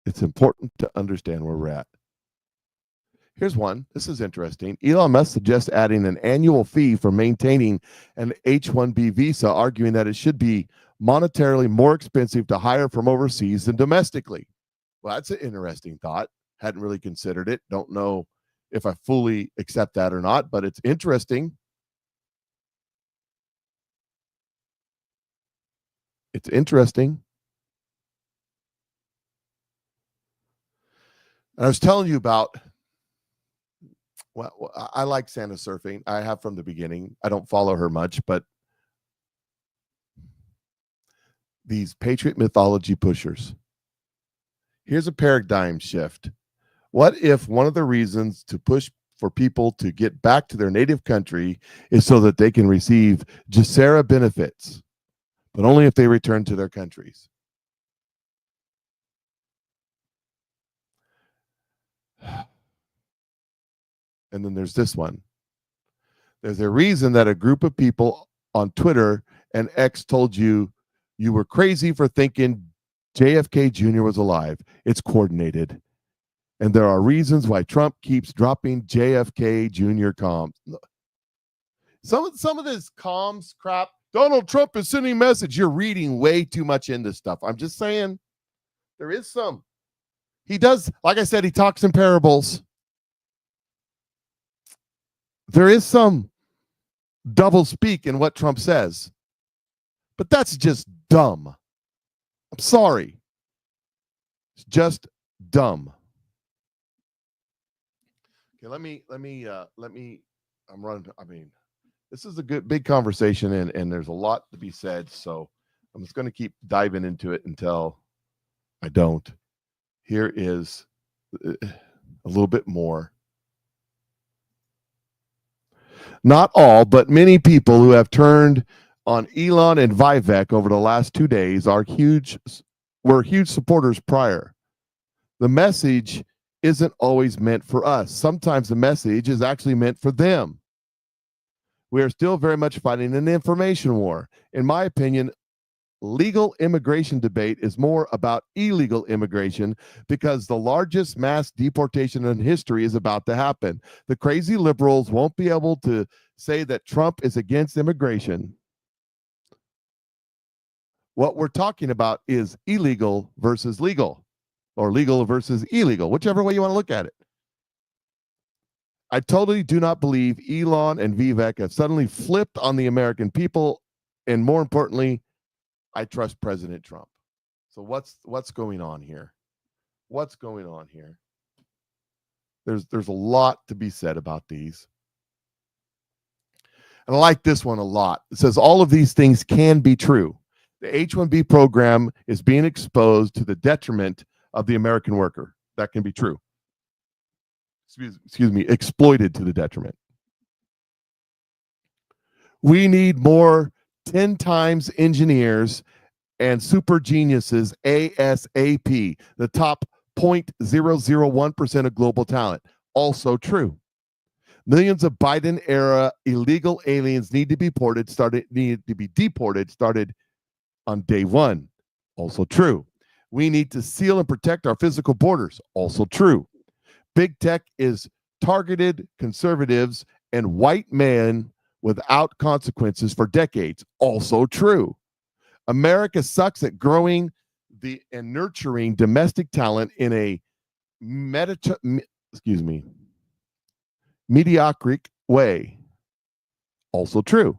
It's important to understand where we're at. Here's one. This is interesting. Elon Musk suggests adding an annual fee for maintaining an H-1B visa, arguing that it should be monetarily more expensive to hire from overseas than domestically. Well, that's an interesting thought. Hadn't really considered it. Don't know if I fully accept that or not, but it's interesting. It's interesting. And I was telling you about, well, I like Santa surfing. I have from the beginning. I don't follow her much, but these Patriot mythology pushers. Here's a paradigm shift. What if one of the reasons to push for people to get back to their native country is so that they can receive GESARA benefits, but only if they return to their countries? And then there's this one. There's a reason that a group of people on Twitter and X told you were crazy for thinking JFK Jr. was alive. It's coordinated. And there are reasons why Trump keeps dropping JFK Jr. comms. Some of this comms crap, Donald Trump is sending a message. You're reading way too much into stuff. I'm just saying, there is some. He does, like I said, he talks in parables. There is some double speak in what Trump says, but that's just dumb. I'm sorry. It's just dumb. Okay, let me, I'm running, this is a big conversation and there's a lot to be said. So I'm just going to keep diving into it until I don't. Here is a little bit more. Not all, but many people who have turned on Elon and Vivek over the last 2 days were huge supporters prior. The message isn't always meant for us. Sometimes the message is actually meant for them. We are still very much fighting an information war. In my opinion, legal immigration debate is more about illegal immigration because the largest mass deportation in history is about to happen. The crazy liberals won't be able to say that Trump is against immigration. What we're talking about is illegal versus legal, or legal versus illegal, whichever way you want to look at it. I totally do not believe Elon and Vivek have suddenly flipped on the American people, and more importantly, I trust President Trump. So what's going on here? What's going on here? There's a lot to be said about these. And I like this one a lot. It says all of these things can be true. The H-1B program is being exposed to the detriment of the American worker. That can be true. Excuse me, exploited to the detriment. We need more 10 times engineers and super geniuses ASAP, the top 0.001% of global talent. Also true. Millions of Biden-era illegal aliens need to be deported started on day one. Also true. We need to seal and protect our physical borders. Also true. Big tech is targeted conservatives and white men without consequences for decades. Also true. America sucks at growing and nurturing domestic talent in a mediocre way. Also true.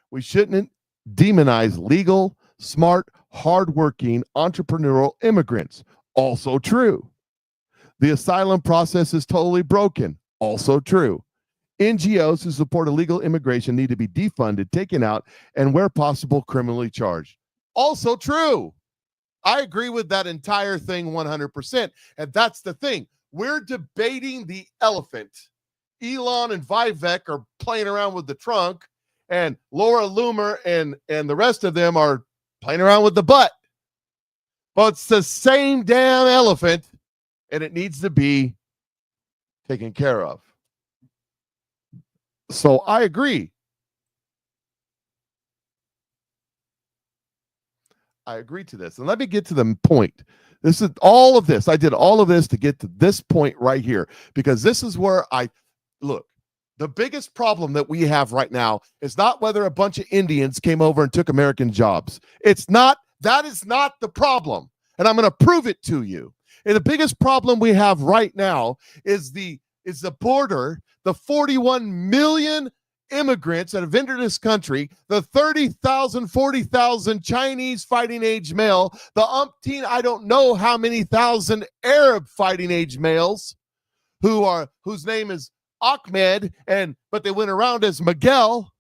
We shouldn't demonize legal, smart, hardworking, entrepreneurial immigrants. Also true. The asylum process is totally broken. Also true. NGOs who support illegal immigration need to be defunded, taken out, and where possible, criminally charged. Also true. I agree with that entire thing 100%. And that's the thing. We're debating the elephant. Elon and Vivek are playing around with the trunk, and Laura Loomer and the rest of them are playing around with the butt. But it's the same damn elephant, and it needs to be taken care of. So I agree. I agree to this. And let me get to the point. This is all of this. I did all of this to get to this point right here, because this is where look, the biggest problem that we have right now is not whether a bunch of Indians came over and took American jobs. That is not the problem. And I'm going to prove it to you. And the biggest problem we have right now is the border, the 41 million immigrants that have entered this country, the 30,000, 40,000 Chinese fighting age male, the umpteen, I don't know how many thousand Arab fighting age males whose name is Ahmed, but they went around as Miguel.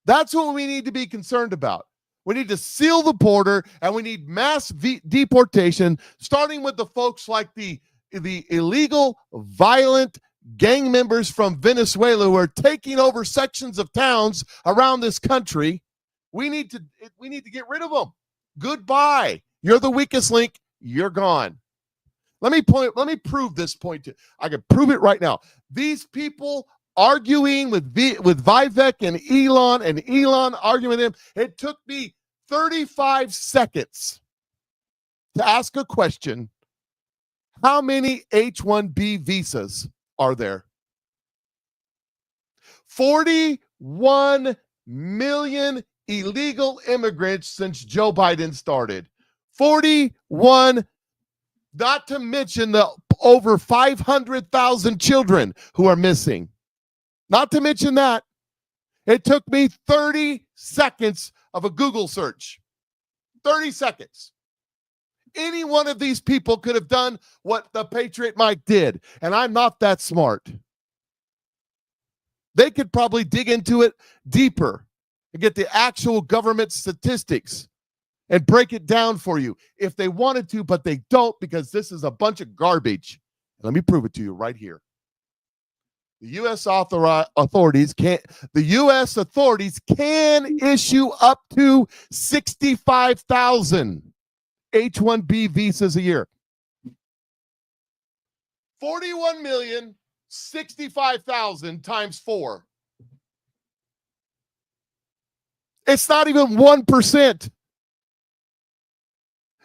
That's what we need to be concerned about. We need to seal the border, and we need mass deportation, starting with the folks like the illegal, violent gang members from Venezuela who are taking over sections of towns around this country. We need to get rid of them. Goodbye. You're the weakest link. You're gone. Let me prove this point to you. I can prove it right now. These people arguing with Vivek and Elon arguing with him. It took me 35 seconds to ask a question. How many H-1B visas are there? 41 million illegal immigrants since Joe Biden started. 41, not to mention the over 500,000 children who are missing. Not to mention that. It took me 30 seconds of a Google search. 30 seconds. Any one of these people could have done what the Patriot Mike did, and I'm not that smart. They could probably dig into it deeper and get the actual government statistics and break it down for you if they wanted to, but they don't, because this is a bunch of garbage. Let me prove it to you right here. The U.S. authorities can issue up to 65,000 H-1B visas a year. 41,065,000 times 4. It's not even 1%.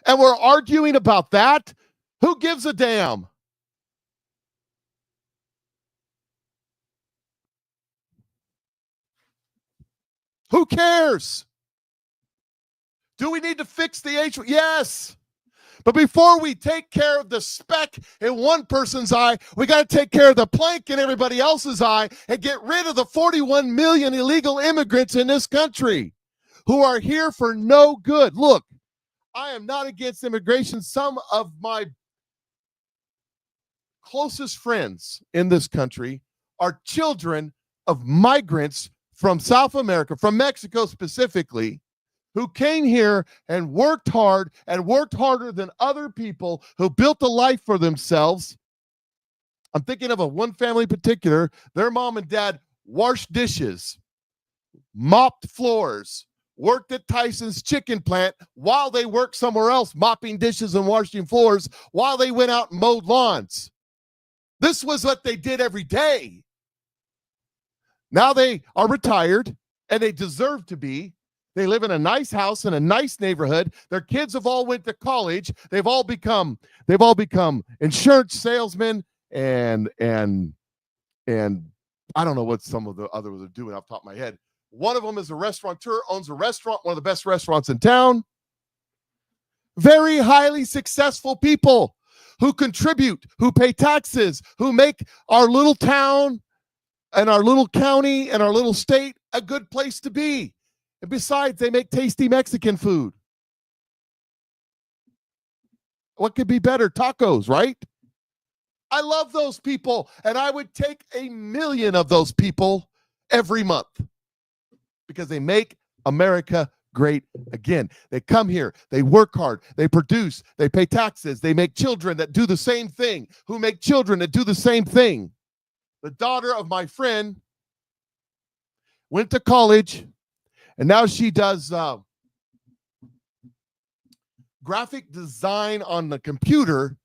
And we're arguing about that? Who gives a damn? Who cares? Do we need to fix the H? Yes. But before we take care of the speck in one person's eye, we got to take care of the plank in everybody else's eye and get rid of the 41 million illegal immigrants in this country who are here for no good. Look, I am not against immigration. Some of my closest friends in this country are children of migrants from South America, from Mexico specifically, who came here and worked hard and worked harder than other people who built a life for themselves. I'm thinking of one family in particular. Their mom and dad washed dishes, mopped floors, worked at Tyson's chicken plant while they worked somewhere else, mopping dishes and washing floors while they went out and mowed lawns. This was what they did every day. Now they are retired, and they deserve to be. They live in a nice house in a nice neighborhood. Their kids have all went to college. They've all become insurance salesmen and I don't know what some of the others are doing off the top of my head. One of them is a restaurateur, owns a restaurant, one of the best restaurants in town. Very highly successful people who contribute, who pay taxes, who make our little town and our little county and our little state a good place to be. And besides, they make tasty Mexican food. What could be better? Tacos, right? I love those people, and I would take 1 million of those people every month because they make America great again. They come here, they work hard, they produce, they pay taxes, they make children that do the same thing, who make children that do the same thing. The daughter of my friend went to college, and now she does graphic design on the computer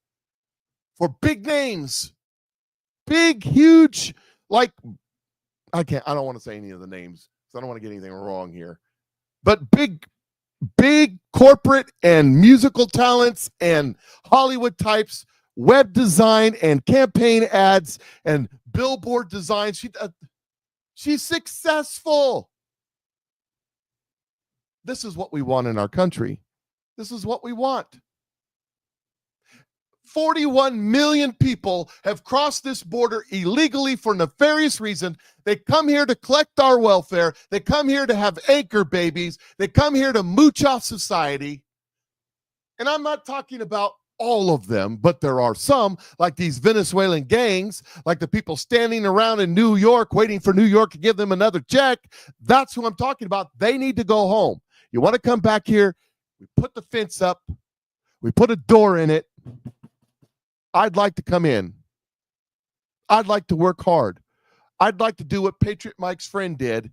for big names, big, huge, like, I don't want to say any of the names because I don't want to get anything wrong here, but big corporate and musical talents and Hollywood types, web design and campaign ads and billboard design. She's successful. This is what we want in our country. This is what we want. 41 million people have crossed this border illegally for nefarious reasons. They come here to collect our welfare. They come here to have anchor babies. They come here to mooch off society. And I'm not talking about all of them, but there are some, like these Venezuelan gangs, like the people standing around in New York waiting for New York to give them another check. That's who I'm talking about. They need to go home. You want to come back here? We put the fence up. We put a door in it. I'd like to come in. I'd like to work hard. I'd like to do what Patriot Mike's friend did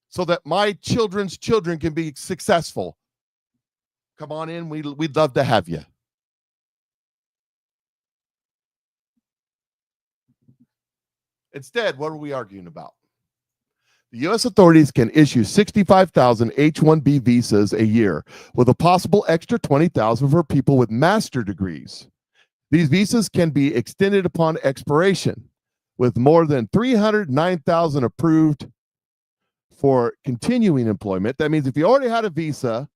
so that my children's children can be successful. Come on in. We'd love to have you. Instead, what are we arguing about? The U.S. authorities can issue 65,000 H-1B visas a year with a possible extra 20,000 for people with master degrees. These visas can be extended upon expiration, with more than 309,000 approved for continuing employment. That means if you already had a visa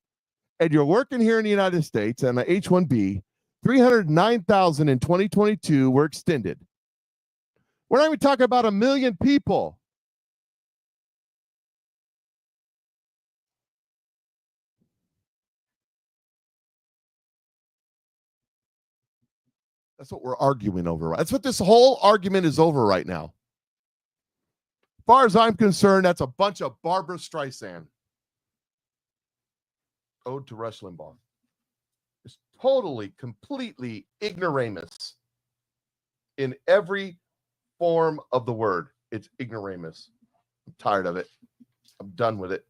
and you're working here in the United States and an H-1B, 309,000 in 2022 were extended. We're not even talking about 1 million people. That's what we're arguing over. That's what this whole argument is over right now. As far as I'm concerned, that's a bunch of Barbara Streisand. Ode to Rush Limbaugh. It's totally, completely ignoramus in every form of the word. It's ignoramus. I'm tired of it. I'm done with it.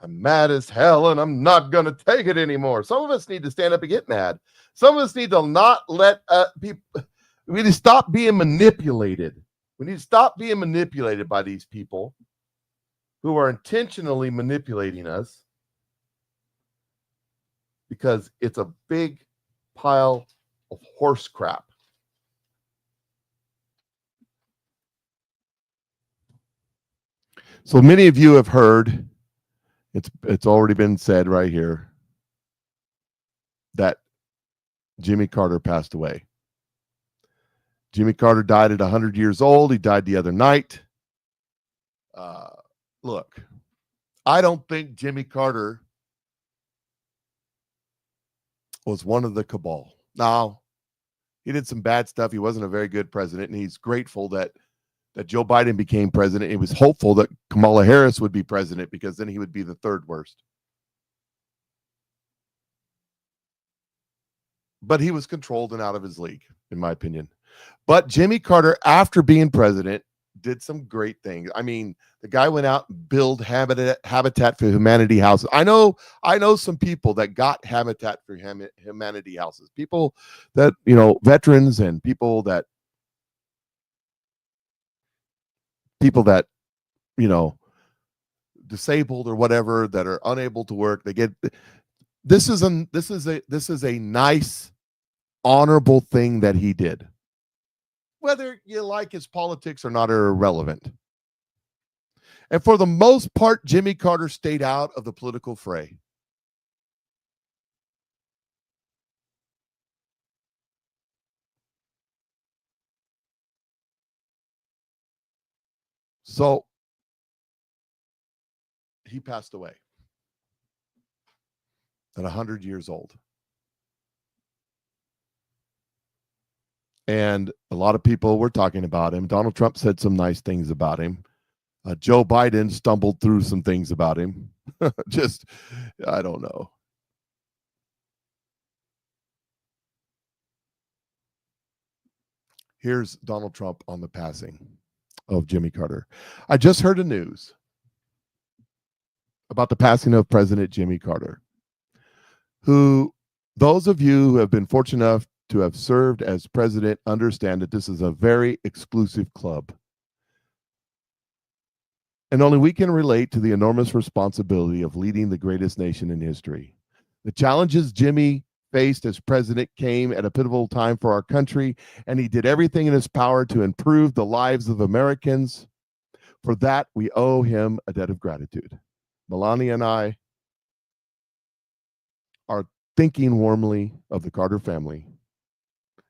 I'm mad as hell, and I'm not going to take it anymore. Some of us need to stand up and get mad. Some of us need to not let people. We need to stop being manipulated. We need to stop being manipulated by these people who are intentionally manipulating us because it's a big pile of horse crap. So many of you have heard, it's already been said right here, that Jimmy Carter passed away. Jimmy Carter died at 100 years old. He died the other night. Look, I don't think Jimmy Carter was one of the cabal. Now, he did some bad stuff. He wasn't a very good president, and he's grateful that Joe Biden became president. He was hopeful that Kamala Harris would be president because then he would be the third worst. But he was controlled and out of his league, in my opinion. But Jimmy Carter, after being president, did some great things. I mean, the guy went out and built Habitat for Humanity houses. I know some people that got Habitat for Humanity houses. People that, veterans and people that, disabled or whatever, that are unable to work. They get, this is a nice, honorable thing that he did. Whether you like his politics or not are irrelevant. And for the most part, Jimmy Carter stayed out of the political fray. So he passed away at 100 years old. And a lot of people were talking about him. Donald Trump said some nice things about him. Joe Biden stumbled through some things about him. Just, I don't know. Here's Donald Trump on the passing of Jimmy Carter. I just heard the news about the passing of President Jimmy Carter, who, those of you who have been fortunate enough to have served as president understand that this is a very exclusive club. And only we can relate to the enormous responsibility of leading the greatest nation in history. The challenges Jimmy faced as president came at a pivotal time for our country, and he did everything in his power to improve the lives of Americans. For that, we owe him a debt of gratitude. Melania and I are thinking warmly of the Carter family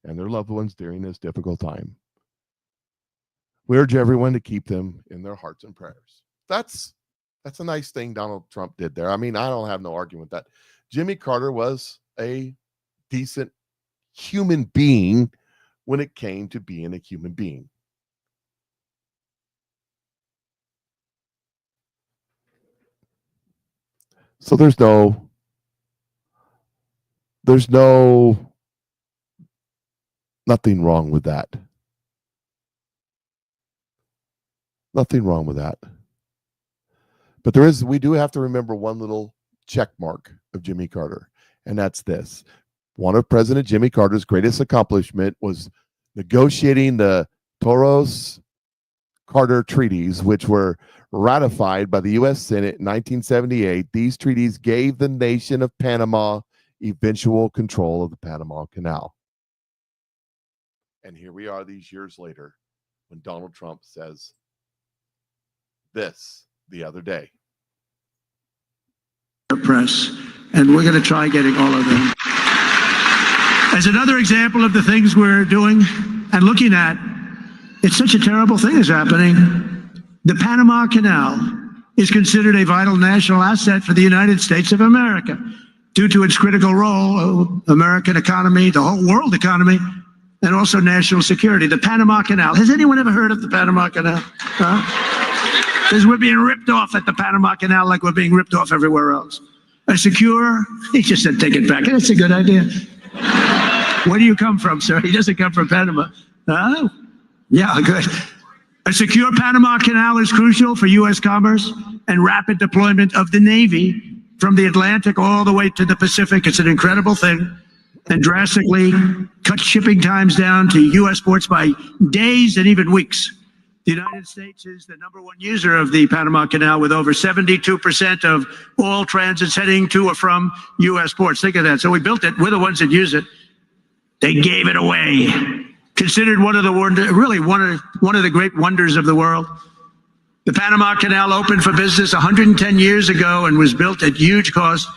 and their loved ones during this difficult time. We urge everyone to keep them in their hearts and prayers. That's a nice thing Donald Trump did there. I mean, I don't have no argument with that. Jimmy Carter was a decent human being when it came to being a human being. So there's nothing wrong with that. Nothing wrong with that. But we do have to remember one little check mark of Jimmy Carter, and that's this. One of President Jimmy Carter's greatest accomplishment was negotiating the Torres-Carter treaties, which were ratified by the U.S. Senate in 1978. These treaties gave the nation of Panama eventual control of the Panama Canal. And here we are these years later when Donald Trump says this the other day. Press, and we're going to try getting all of them. As another example of the things we're doing and looking at, it's such a terrible thing is happening. The Panama Canal is considered a vital national asset for the United States of America due to its critical role, American economy, the whole world economy, and also national security. The Panama Canal. Has anyone ever heard of the Panama Canal? Because we're being ripped off at the Panama Canal like we're being ripped off everywhere else. A secure, he just said take it back. That's a good idea. Where do you come from, sir? He doesn't come from Panama. Oh, yeah, good. A secure Panama Canal is crucial for U.S. commerce and rapid deployment of the Navy from the Atlantic all the way to the Pacific. It's an incredible thing, and drastically cut shipping times down to U.S. ports by days and even weeks. The United States is the #1 user of the Panama Canal, with over 72% of all transits heading to or from U.S. ports. Think of that. So we built it. We're the ones that use it. They gave it away. Considered one of the one of the great wonders of the world. The Panama Canal opened for business 110 years ago and was built at huge cost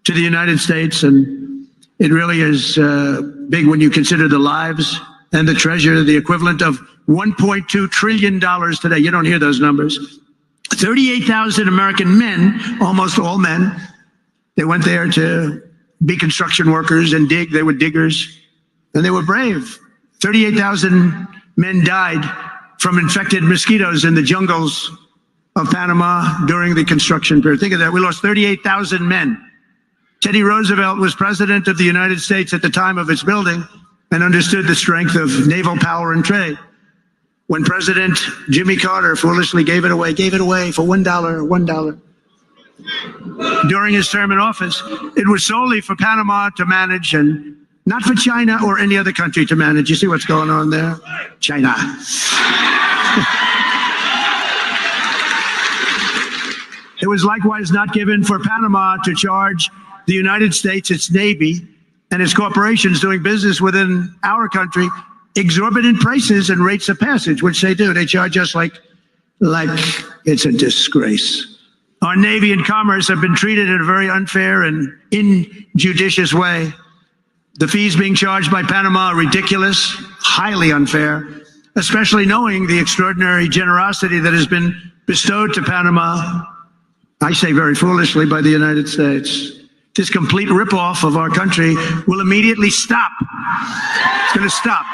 to the United States. And it really is big when you consider the lives and the treasure, the equivalent of $1.2 trillion today. You don't hear those numbers. 38,000 American men, almost all men, they went there to be construction workers and dig. They were diggers, and they were brave. 38,000 men died from infected mosquitoes in the jungles of Panama during the construction period. Think of that. We lost 38,000 men. Teddy Roosevelt was president of the United States at the time of its building and understood the strength of naval power and trade. When President Jimmy Carter foolishly gave it away for $1. During his term in office, it was solely for Panama to manage and not for China or any other country to manage. You see what's going on there? China. It was likewise not given for Panama to charge the United States, its Navy, and its corporations doing business within our country exorbitant prices and rates of passage, which they do. They charge us like it's a disgrace. Our Navy and commerce have been treated in a very unfair and injudicious way. The fees being charged by Panama are ridiculous, highly unfair, especially knowing the extraordinary generosity that has been bestowed to Panama, I say very foolishly, by the United States. This complete ripoff of our country will immediately stop. It's going to stop.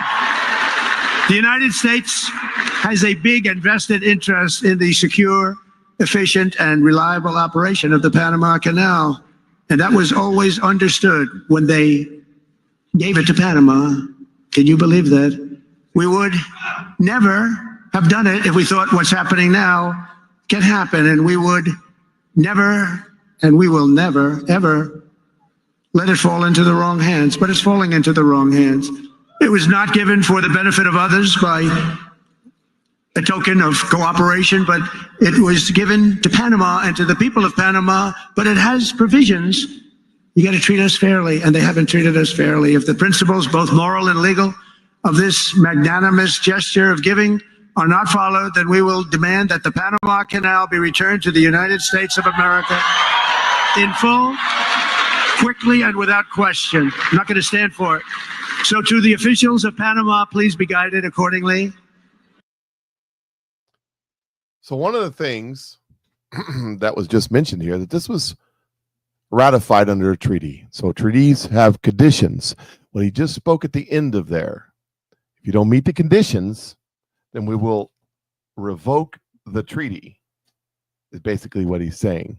The United States has a big and vested interest in the secure, efficient, and reliable operation of the Panama Canal. And that was always understood when they gave it to Panama. Can you believe that? We would never have done it if we thought what's happening now can happen, and we would never, and we will never, ever let it fall into the wrong hands. But it's falling into the wrong hands. It was not given for the benefit of others by a token of cooperation, but it was given to Panama and to the people of Panama, but it has provisions. You got to treat us fairly, and they haven't treated us fairly. If the principles, both moral and legal, of this magnanimous gesture of giving are not followed, then we will demand that the Panama Canal be returned to the United States of America in full, quickly, and without question. I'm not going to stand for it. So to the officials of Panama, please be guided accordingly. So one of the things that was just mentioned here, that this was ratified under a treaty. So treaties have conditions. What he just spoke at the end of there, if you don't meet the conditions, then we will revoke the treaty, is basically what he's saying.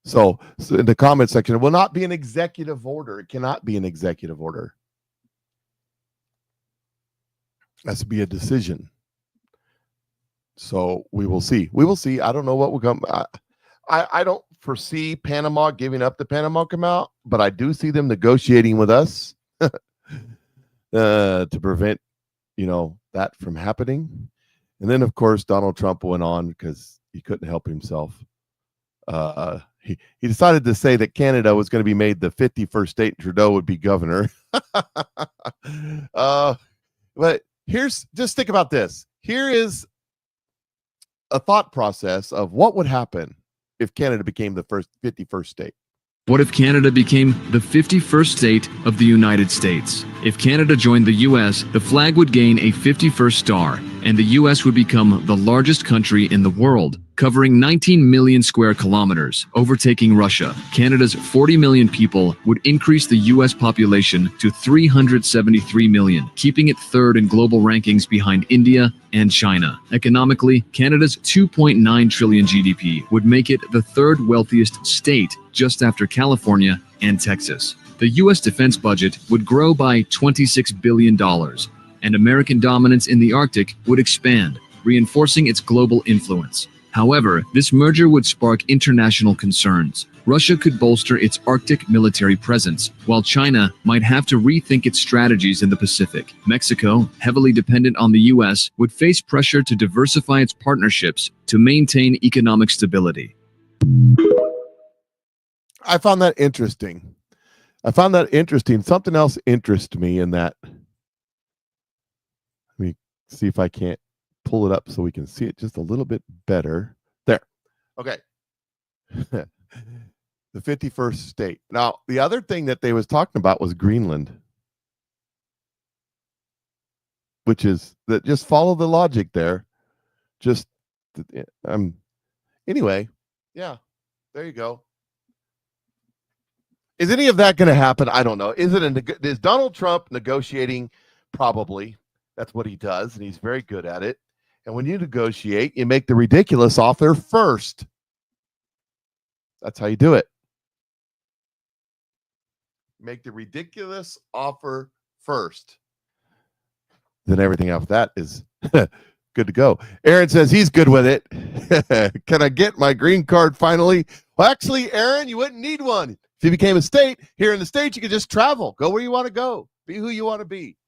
So in the comment section, it will not be an executive order. It cannot be an executive order. It has to be a decision. So we will see. We will see. I don't know what will come. I don't foresee Panama giving up the Panama Canal, but I do see them negotiating with us to prevent, that from happening. And then, of course, Donald Trump went on because he couldn't help himself. He decided to say that Canada was going to be made the 51st state and Trudeau would be governor. But just think about this. Here is a thought process of what would happen if Canada became the 51st state. What if Canada became the 51st state of the United States? If Canada joined the U.S., the flag would gain a 51st star, and the U.S. would become the largest country in the world, covering 19 million square kilometers, overtaking Russia. Canada's 40 million people would increase the U.S. population to 373 million, keeping it third in global rankings behind India and China. Economically, Canada's 2.9 trillion GDP would make it the third wealthiest state, just after California and Texas. The U.S. defense budget would grow by $26 billion, and American dominance in the Arctic would expand, reinforcing its global influence. However, this merger would spark international concerns. Russia could bolster its Arctic military presence, while China might have to rethink its strategies in the Pacific. Mexico, heavily dependent on the U.S., would face pressure to diversify its partnerships to maintain economic stability. I found that interesting. Something else interests me in that. Let me see if I can't pull it up so we can see it just a little bit better. There. Okay. The 51st state. Now, the other thing that they was talking about was Greenland, which is that just follow the logic there. Anyway, yeah, there you go. Is any of that going to happen? I don't know. Is Donald Trump negotiating? Probably. That's what he does, and he's very good at it. And when you negotiate, you make the ridiculous offer first. That's how you do it. Make the ridiculous offer first. Then everything after that is good to go. Aaron says he's good with it. Can I get my green card finally? Well, actually, Aaron, you wouldn't need one. If you became a state, here in the States, you could just travel. Go where you want to go. Be who you want to be.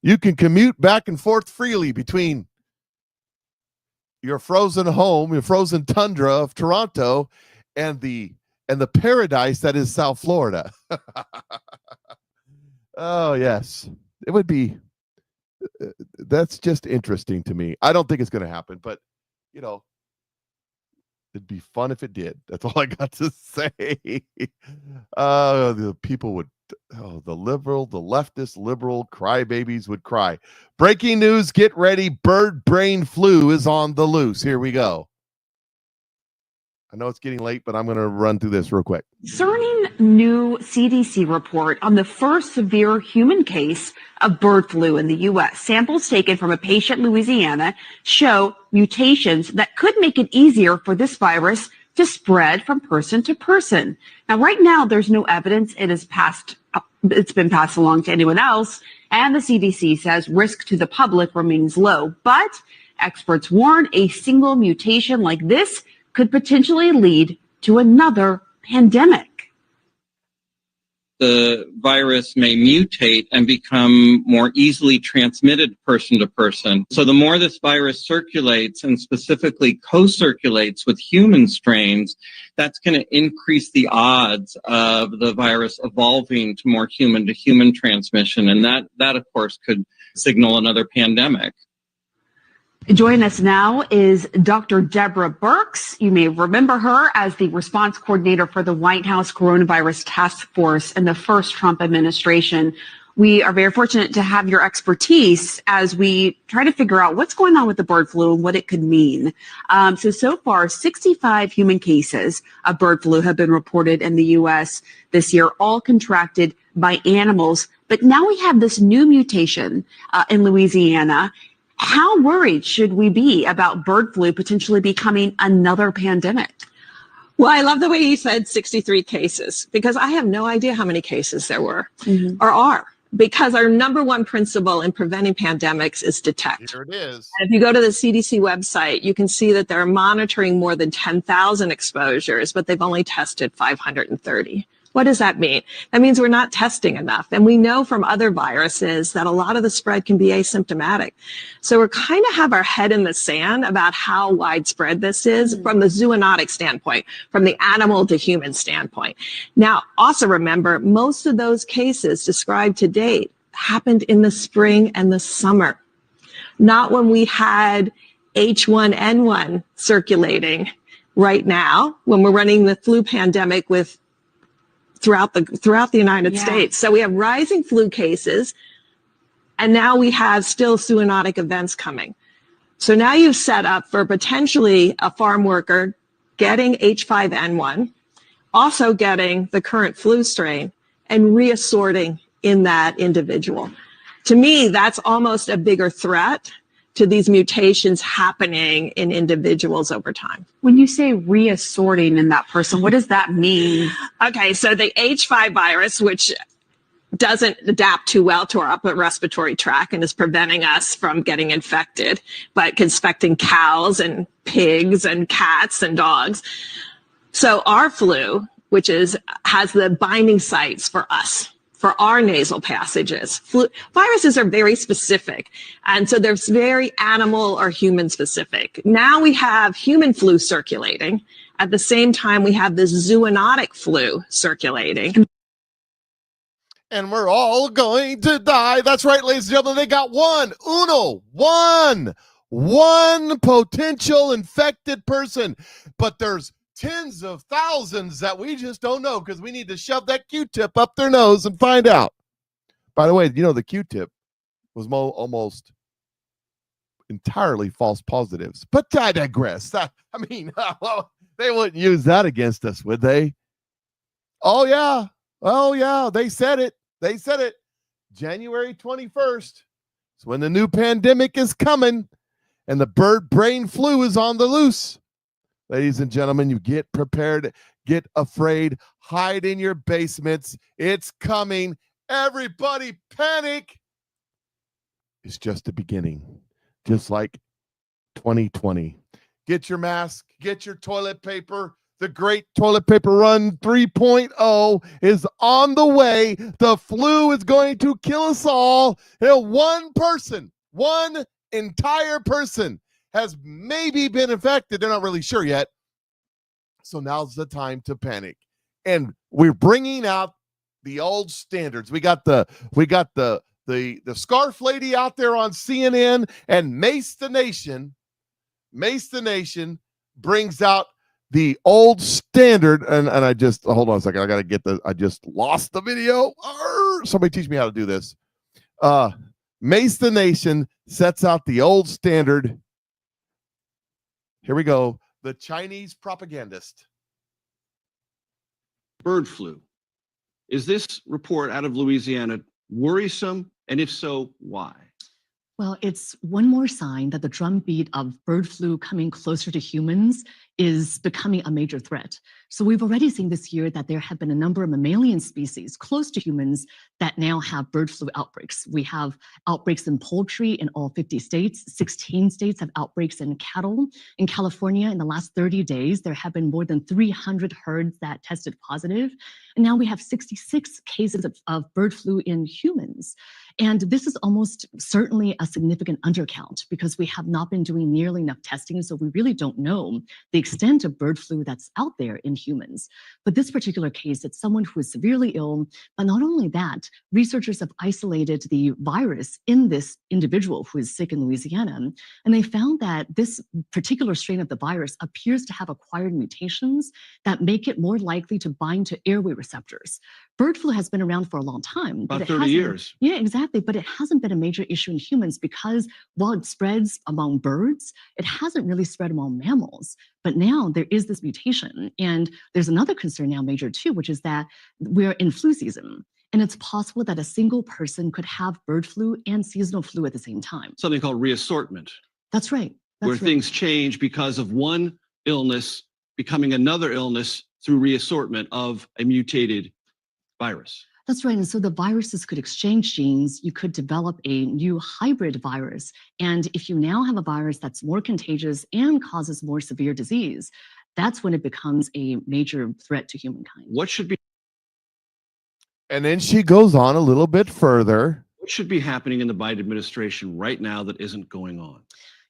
You can commute back and forth freely between your frozen home, your frozen tundra of Toronto, and the paradise that is South Florida. Oh, yes. It would be. That's just interesting to me. I don't think it's going to happen, but, it'd be fun if it did. That's all I got to say. The people would, the leftist liberal crybabies would cry. Breaking news, get ready. Bird brain flu is on the loose. Here we go. I know it's getting late, but I'm going to run through this real quick. Concerning new CDC report on the first severe human case of bird flu in the U.S. Samples taken from a patient in Louisiana show mutations that could make it easier for this virus to spread from person to person. Now, right now, there's no evidence it's been passed along to anyone else, and the CDC says risk to the public remains low. But experts warn a single mutation like this could potentially lead to another pandemic. The virus may mutate and become more easily transmitted person to person. So the more this virus circulates and specifically co-circulates with human strains, that's going to increase the odds of the virus evolving to more human-to-human transmission. And that, of course, could signal another pandemic. Joining us now is Dr. Deborah Birx. You may remember her as the response coordinator for the White House Coronavirus Task Force in the first Trump administration. We are very fortunate to have your expertise as we try to figure out what's going on with the bird flu and what it could mean. So far, 65 human cases of bird flu have been reported in the U.S. this year, all contracted by animals. But now we have this new mutation in Louisiana. How worried should we be about bird flu potentially becoming another pandemic? Well, I love the way you said 63 cases, because I have no idea how many cases there were or are, because our number one principle in preventing pandemics is detect. Here it is. And if you go to the CDC website, you can see that they're monitoring more than 10,000 exposures, but they've only tested 530. What does that mean? That means we're not testing enough. And we know from other viruses that a lot of the spread can be asymptomatic. So we're kind of have our head in the sand about how widespread this is from the zoonotic standpoint, from the animal to human standpoint. Now, also remember, most of those cases described to date happened in the spring and the summer, not when we had H1N1 circulating right now, when we're running the flu pandemic with throughout the United States. So we have rising flu cases, and now we have still zoonotic events coming. So now you've set up for potentially a farm worker getting H5N1, also getting the current flu strain, and reassorting in that individual. To me, that's almost a bigger threat to these mutations happening in individuals over time. When you say reassorting in that person, what does that mean? Okay, so the H5 virus, which doesn't adapt too well to our upper respiratory tract and is preventing us from getting infected, but infecting cows and pigs and cats and dogs. So our flu, which has the binding sites for us, for our nasal passages. Viruses are very specific, and so they're very animal or human specific. Now we have human flu circulating. At the same time, we have this zoonotic flu circulating. And we're all going to die. That's right, ladies and gentlemen. They got one potential infected person, but there's tens of thousands that we just don't know because we need to shove that Q-tip up their nose and find out. By the way, the Q-tip was almost entirely false positives. But I digress. They wouldn't use that against us, would they? Oh, yeah. Oh, yeah. They said it. They said it. January 21st is when the new pandemic is coming and the bird brain flu is on the loose. Ladies and gentlemen, you get prepared, get afraid, hide in your basements. It's coming. Everybody panic. It's just the beginning, just like 2020. Get your mask, get your toilet paper. The great toilet paper run 3.0 is on the way. The flu is going to kill us all. One person, one entire person has maybe been infected. They're not really sure yet. So now's the time to panic. And we're bringing out the old standards. We got the scarf lady out there on CNN, and Mace the Nation brings out the old standard. And I just, hold on a second. I got to get I just lost the video. Somebody teach me how to do this. Mace the Nation sets out the old standard. Here we go. The Chinese propagandist. Bird flu. Is this report out of Louisiana worrisome? And if so, why? Well, it's one more sign that the drumbeat of bird flu coming closer to humans is becoming a major threat. So we've already seen this year that there have been a number of mammalian species close to humans that now have bird flu outbreaks. We have outbreaks in poultry in all 50 states. 16 states have outbreaks in cattle. In California, in the last 30 days, there have been more than 300 herds that tested positive. And now we have 66 cases of bird flu in humans. And this is almost certainly a significant undercount because we have not been doing nearly enough testing. So we really don't know the extent of bird flu that's out there in humans. But this particular case, it's someone who is severely ill. But not only that, researchers have isolated the virus in this individual who is sick in Louisiana. And they found that this particular strain of the virus appears to have acquired mutations that make it more likely to bind to airway receptors. Bird flu has been around for a long time. About 30 years. Yeah, exactly. But it hasn't been a major issue in humans because while it spreads among birds, it hasn't really spread among mammals. But now there is this mutation. And there's another concern now major too, which is that we're in flu season. And it's possible that a single person could have bird flu and seasonal flu at the same time. Something called reassortment. That's right. Where things change because of one illness becoming another illness through reassortment of a mutated virus. That's right. And so the viruses could exchange genes. You could develop a new hybrid virus. And if you now have a virus that's more contagious and causes more severe disease, that's when it becomes a major threat to humankind. What should be? And then she goes on a little bit further. What should be happening in the Biden administration right now that isn't going on?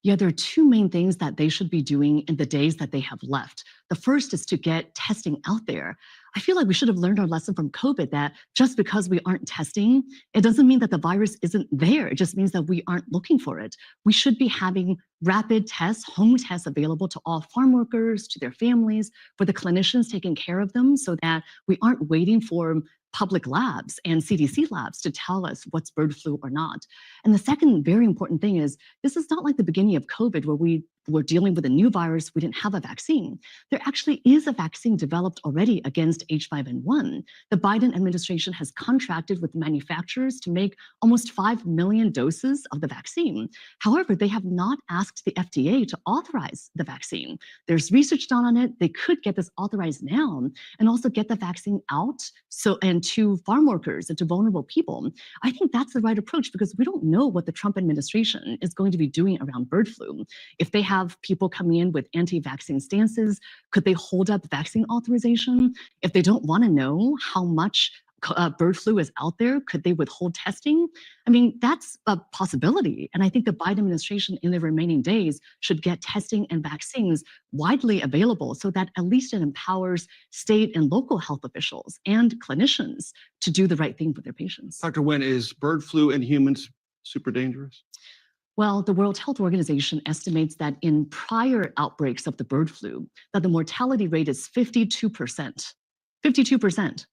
Yeah, there are two main things that they should be doing in the days that they have left. The first is to get testing out there. I feel like we should have learned our lesson from COVID that just because we aren't testing, it doesn't mean that the virus isn't there. It just means that we aren't looking for it. We should be having rapid tests, home tests available to all farm workers, to their families, for the clinicians taking care of them so that we aren't waiting for public labs and CDC labs to tell us what's bird flu or not. And the second very important thing is this is not like the beginning of COVID where we were dealing with a new virus, we didn't have a vaccine. There actually is a vaccine developed already against H5N1. The Biden administration has contracted with manufacturers to make almost 5 million doses of the vaccine. However, they have not asked the FDA to authorize the vaccine. There's research done on it. They could get this authorized now and also get the vaccine out and to farm workers and to vulnerable people. I think that's the right approach because we don't know what the Trump administration is going to be doing around bird flu. If they have people coming in with anti-vaccine stances, could they hold up vaccine authorization? If they don't want to know how much bird flu is out there, could they withhold testing? I mean, that's a possibility. And I think the Biden administration in the remaining days should get testing and vaccines widely available so that at least it empowers state and local health officials and clinicians to do the right thing for their patients. Dr. Wen, is bird flu in humans super dangerous? Well, the World Health Organization estimates that in prior outbreaks of the bird flu, that the mortality rate is 52%. 52%.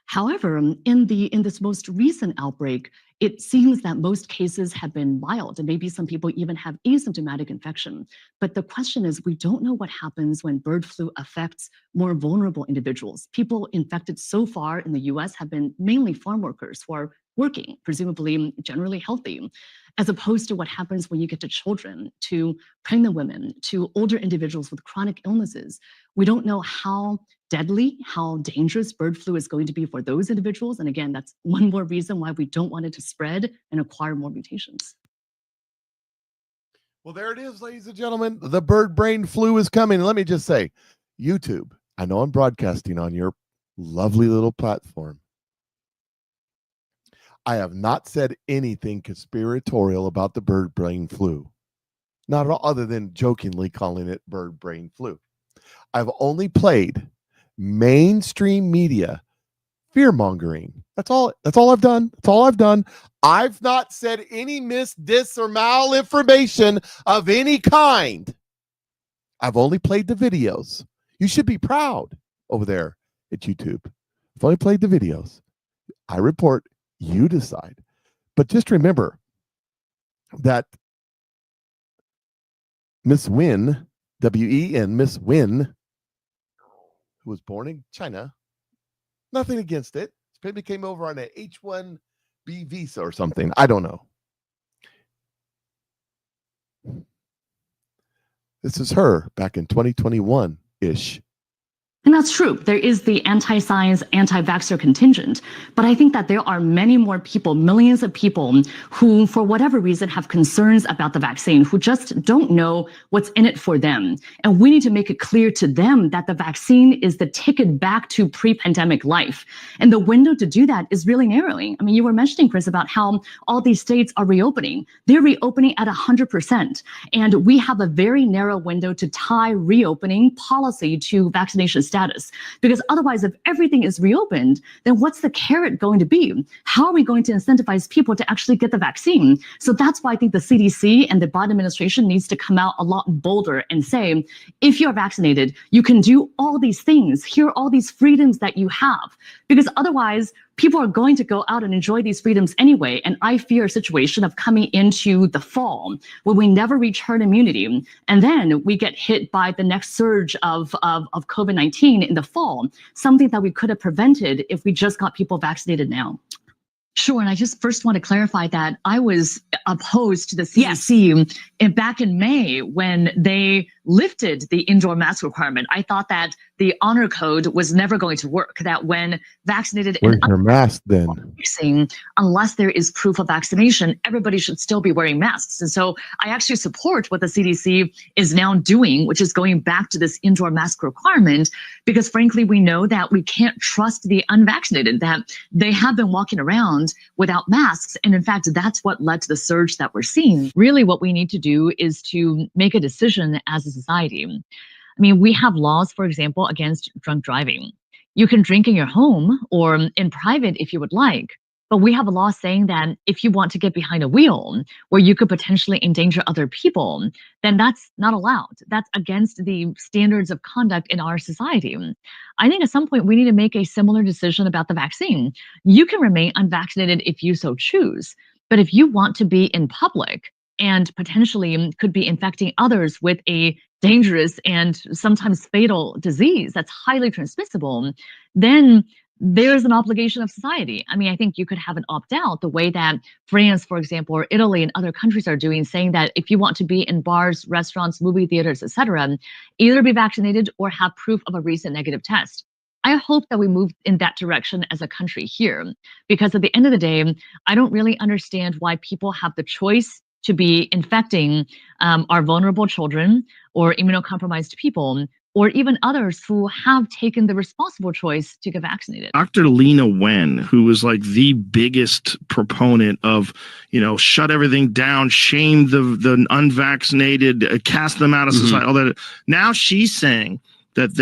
However, in this most recent outbreak, it seems that most cases have been mild, and maybe some people even have asymptomatic infection. But the question is, we don't know what happens when bird flu affects more vulnerable individuals. People infected so far in the US have been mainly farm workers who are working, presumably generally healthy, as opposed to what happens when you get to children, to pregnant women, to older individuals with chronic illnesses. We don't know how deadly, how dangerous bird flu is going to be for those individuals. And again, that's one more reason why we don't want it to spread and acquire more mutations. Well, there it is, ladies and gentlemen. The bird brain flu is coming. Let me just say, YouTube, I know I'm broadcasting on your lovely little platform. I have not said anything conspiratorial about the bird brain flu. Not at all, other than jokingly calling it bird brain flu. I've only played mainstream media fear-mongering. That's all I've done. That's all I've done. I've not said any dis, or malinformation of any kind. I've only played the videos. You should be proud over there at YouTube. I've only played the videos. I report, you decide. But just remember that Miss Wen, W-E-N, Miss Wen, who was born in China, nothing against it. Maybe came over on an H-1B visa or something. I don't know. This is her back in 2021-ish. And that's true. There is the anti-science, anti-vaxxer contingent. But I think that there are many more people, millions of people who, for whatever reason, have concerns about the vaccine, who just don't know what's in it for them. And we need to make it clear to them that the vaccine is the ticket back to pre-pandemic life. And the window to do that is really narrowing. I mean, you were mentioning, Chris, about how all these states are reopening. They're reopening at 100%. And we have a very narrow window to tie reopening policy to vaccination status. Because otherwise, if everything is reopened, then what's the carrot going to be? How are we going to incentivize people to actually get the vaccine? So that's why I think the CDC and the Biden administration needs to come out a lot bolder and say, if you're vaccinated, you can do all these things. Here are all these freedoms that you have. Because otherwise, people are going to go out and enjoy these freedoms anyway. And I fear a situation of coming into the fall where we never reach herd immunity. And then we get hit by the next surge of COVID-19 in the fall, something that we could have prevented if we just got people vaccinated now. Sure. And I just first want to clarify that I was opposed to the CDC back in May when they lifted the indoor mask requirement. I thought that the honor code was never going to work, that when vaccinated Where's her mask then? Unless there is proof of vaccination, everybody should still be wearing masks. And so I actually support what the CDC is now doing, which is going back to this indoor mask requirement, because frankly, we know that we can't trust the unvaccinated, that they have been walking around without masks. And in fact, that's what led to the surge that we're seeing. Really, what we need to do is to make a decision as a society. I mean, we have laws, for example, against drunk driving. You can drink in your home or in private if you would like, but we have a law saying that if you want to get behind a wheel where you could potentially endanger other people, then that's not allowed. That's against the standards of conduct in our society. I think at some point we need to make a similar decision about the vaccine. You can remain unvaccinated if you so choose, but if you want to be in public and potentially could be infecting others with a dangerous and sometimes fatal disease that's highly transmissible, then there's an obligation of society. I mean, I think you could have an opt-out the way that France, for example, or Italy and other countries are doing, saying that if you want to be in bars, restaurants, movie theaters, etc., either be vaccinated or have proof of a recent negative test. I hope that we move in that direction as a country here, because at the end of the day, I don't really understand why people have the choice to be infecting our vulnerable children or immunocompromised people, or even others who have taken the responsible choice to get vaccinated. Dr. Lena Wen, who was like the biggest proponent of, shut everything down, shame the unvaccinated, cast them out of society, all that. Now she's saying that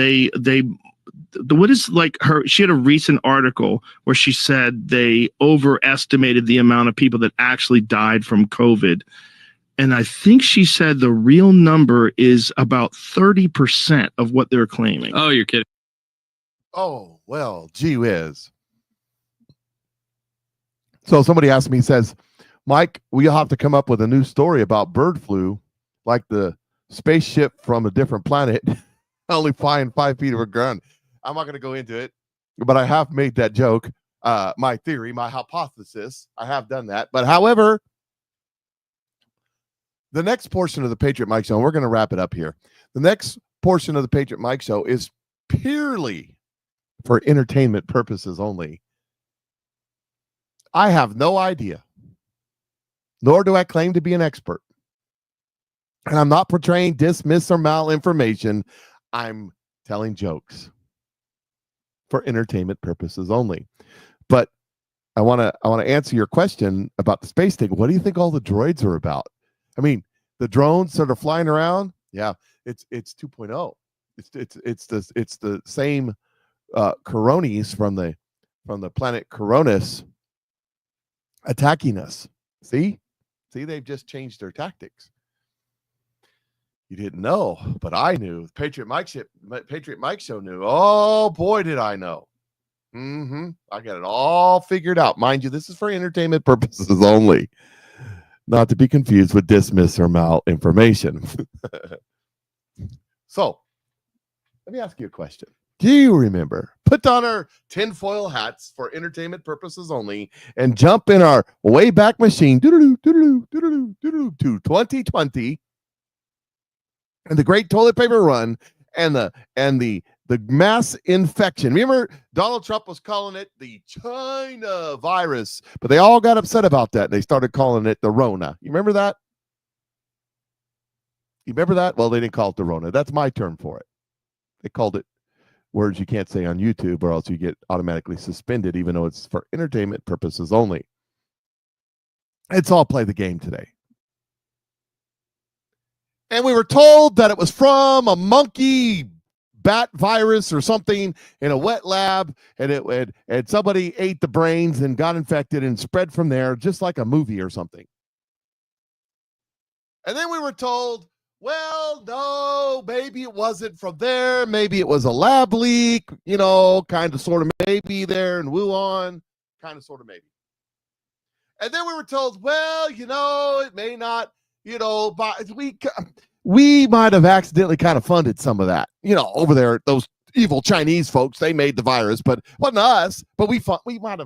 she had a recent article where she said they overestimated the amount of people that actually died from COVID. And I think she said the real number is about 30% of what they're claiming. Oh, you're kidding. Oh, well, gee whiz. So somebody asked me, says, Mike, we'll have to come up with a new story about bird flu, like the spaceship from a different planet, only flying 5 feet over ground. I'm not going to go into it, but I have made that joke. My theory, my hypothesis, I have done that. But however, the next portion of the Patriot Mike Show, and we're going to wrap it up here. The next portion of the Patriot Mike Show is purely for entertainment purposes only. I have no idea, nor do I claim to be an expert. And I'm not portraying dismiss or malinformation. I'm telling jokes for entertainment purposes only. But I want to answer your question about the space thing. What do you think all the droids are about? I mean, the drones that are flying around, yeah, it's 2.0. It's the same Coronis from the planet Coronis attacking us. See, they've just changed their tactics. You didn't know, but I knew. Patriot Mike Show knew. Oh boy, did I know. I got it all figured out. Mind you, this is for entertainment purposes only, not to be confused with dismiss or malinformation. So, let me ask you a question. Do you remember? Put on our tinfoil hats for entertainment purposes only and jump in our Wayback Machine to 2020 and the Great Toilet Paper Run and the mass infection. Remember, Donald Trump was calling it the China virus, but they all got upset about that. They started calling it the Rona. You remember that? You remember that? Well, they didn't call it the Rona. That's my term for it. They called it words you can't say on YouTube or else you get automatically suspended, even though it's for entertainment purposes only. It's all play the game today. And we were told that it was from a monkey bat virus or something in a wet lab, and somebody ate the brains and got infected and spread from there, just like a movie or something. And then we were told, well, no, maybe it wasn't from there. Maybe it was a lab leak, kind of, sort of, maybe there in Wuhan, kind of, sort of, maybe. And then we were told, well, it may not, but we might have accidentally kind of funded some of that, over there, those evil Chinese folks, they made the virus, but it wasn't us, but we might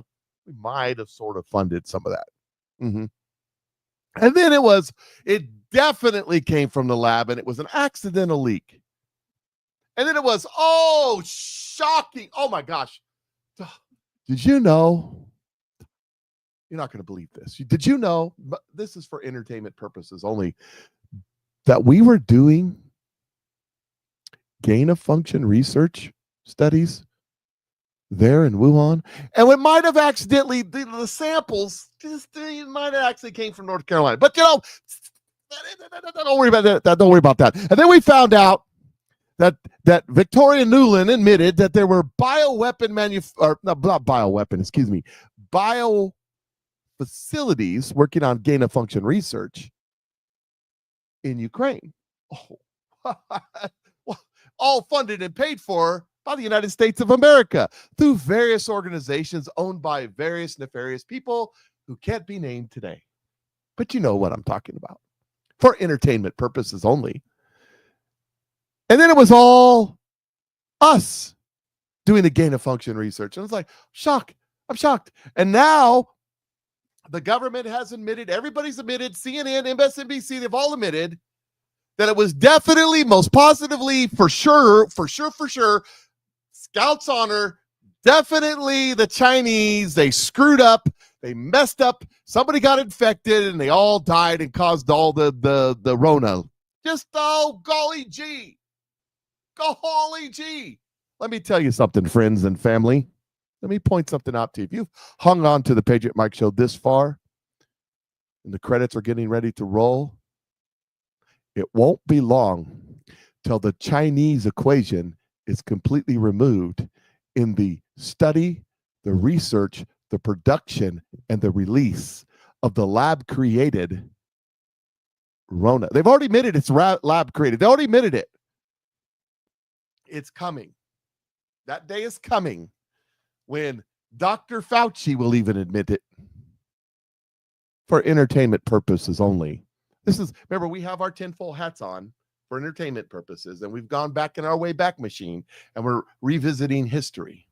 have sort of funded some of that. And then it definitely came from the lab, and it was an accidental leak. And then it was, shocking. Oh my gosh. Did you know? You're not going to believe this. Did you know? But this is for entertainment purposes only, that we were doing gain of function research studies there in Wuhan, and we might have accidentally the samples might have actually came from North Carolina. But don't worry about that. Don't worry about that. And then we found out that Victoria Nuland admitted that there were bio facilities working on gain of function research in Ukraine. All funded and paid for by the United States of America through various organizations owned by various nefarious people who can't be named today. But you know what I'm talking about. For entertainment purposes only. And then it was all us doing the gain of function research. And I was like, I'm shocked. And now the government has admitted, everybody's admitted, CNN, MSNBC, they've all admitted that it was definitely, most positively, for sure, Scout's honor, definitely the Chinese. They screwed up, they messed up, somebody got infected, and they all died and caused all the Rona. Just, golly gee. Let me tell you something, friends and family. Let me point something out to you. If you've hung on to the Patriot Mike Show this far, and the credits are getting ready to roll, it won't be long till the Chinese equation is completely removed in the study, the research, the production, and the release of the lab-created Rona. They've already admitted it's lab-created. They already admitted it. It's coming. That day is coming when Dr. Fauci will even admit it. for entertainment purposes only. Remember, we have our tinfoil hats on for entertainment purposes, and we've gone back in our way back machine, and we're revisiting history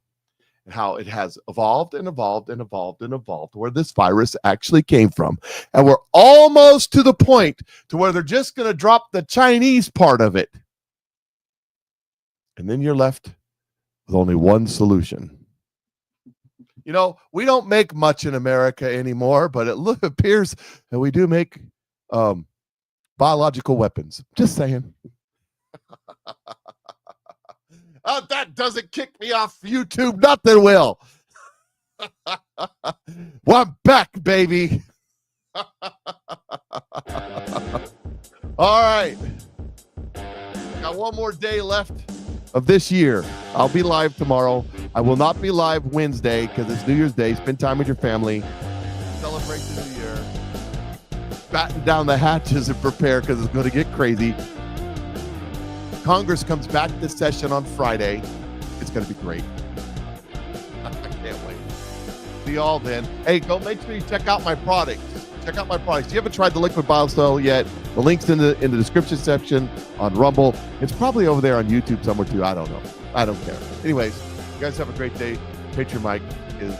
and how it has evolved and evolved and evolved and evolved, where this virus actually came from. And we're almost to the point to where they're just going to drop the Chinese part of it. And then you're left with only one solution. You know, we don't make much in America anymore, but it appears that we do make biological weapons. Just saying. That doesn't kick me off YouTube. Nothing will. Well, I'm back, baby. All right. Got one more day left of this year. I'll be live tomorrow. I will not be live Wednesday because it's New Year's Day. Spend time with your family. Celebrate the new year. Batten down the hatches and prepare because it's going to get crazy. Congress comes back this session on Friday. It's going to be great. I can't wait. See y'all then. Hey, go make sure you check out my products. Check out my products. You haven't tried the Liquid BioSteel yet? The link's in the description section on Rumble. It's probably over there on YouTube somewhere too. I don't know. I don't care. Anyways, you guys have a great day. Patriot Mike is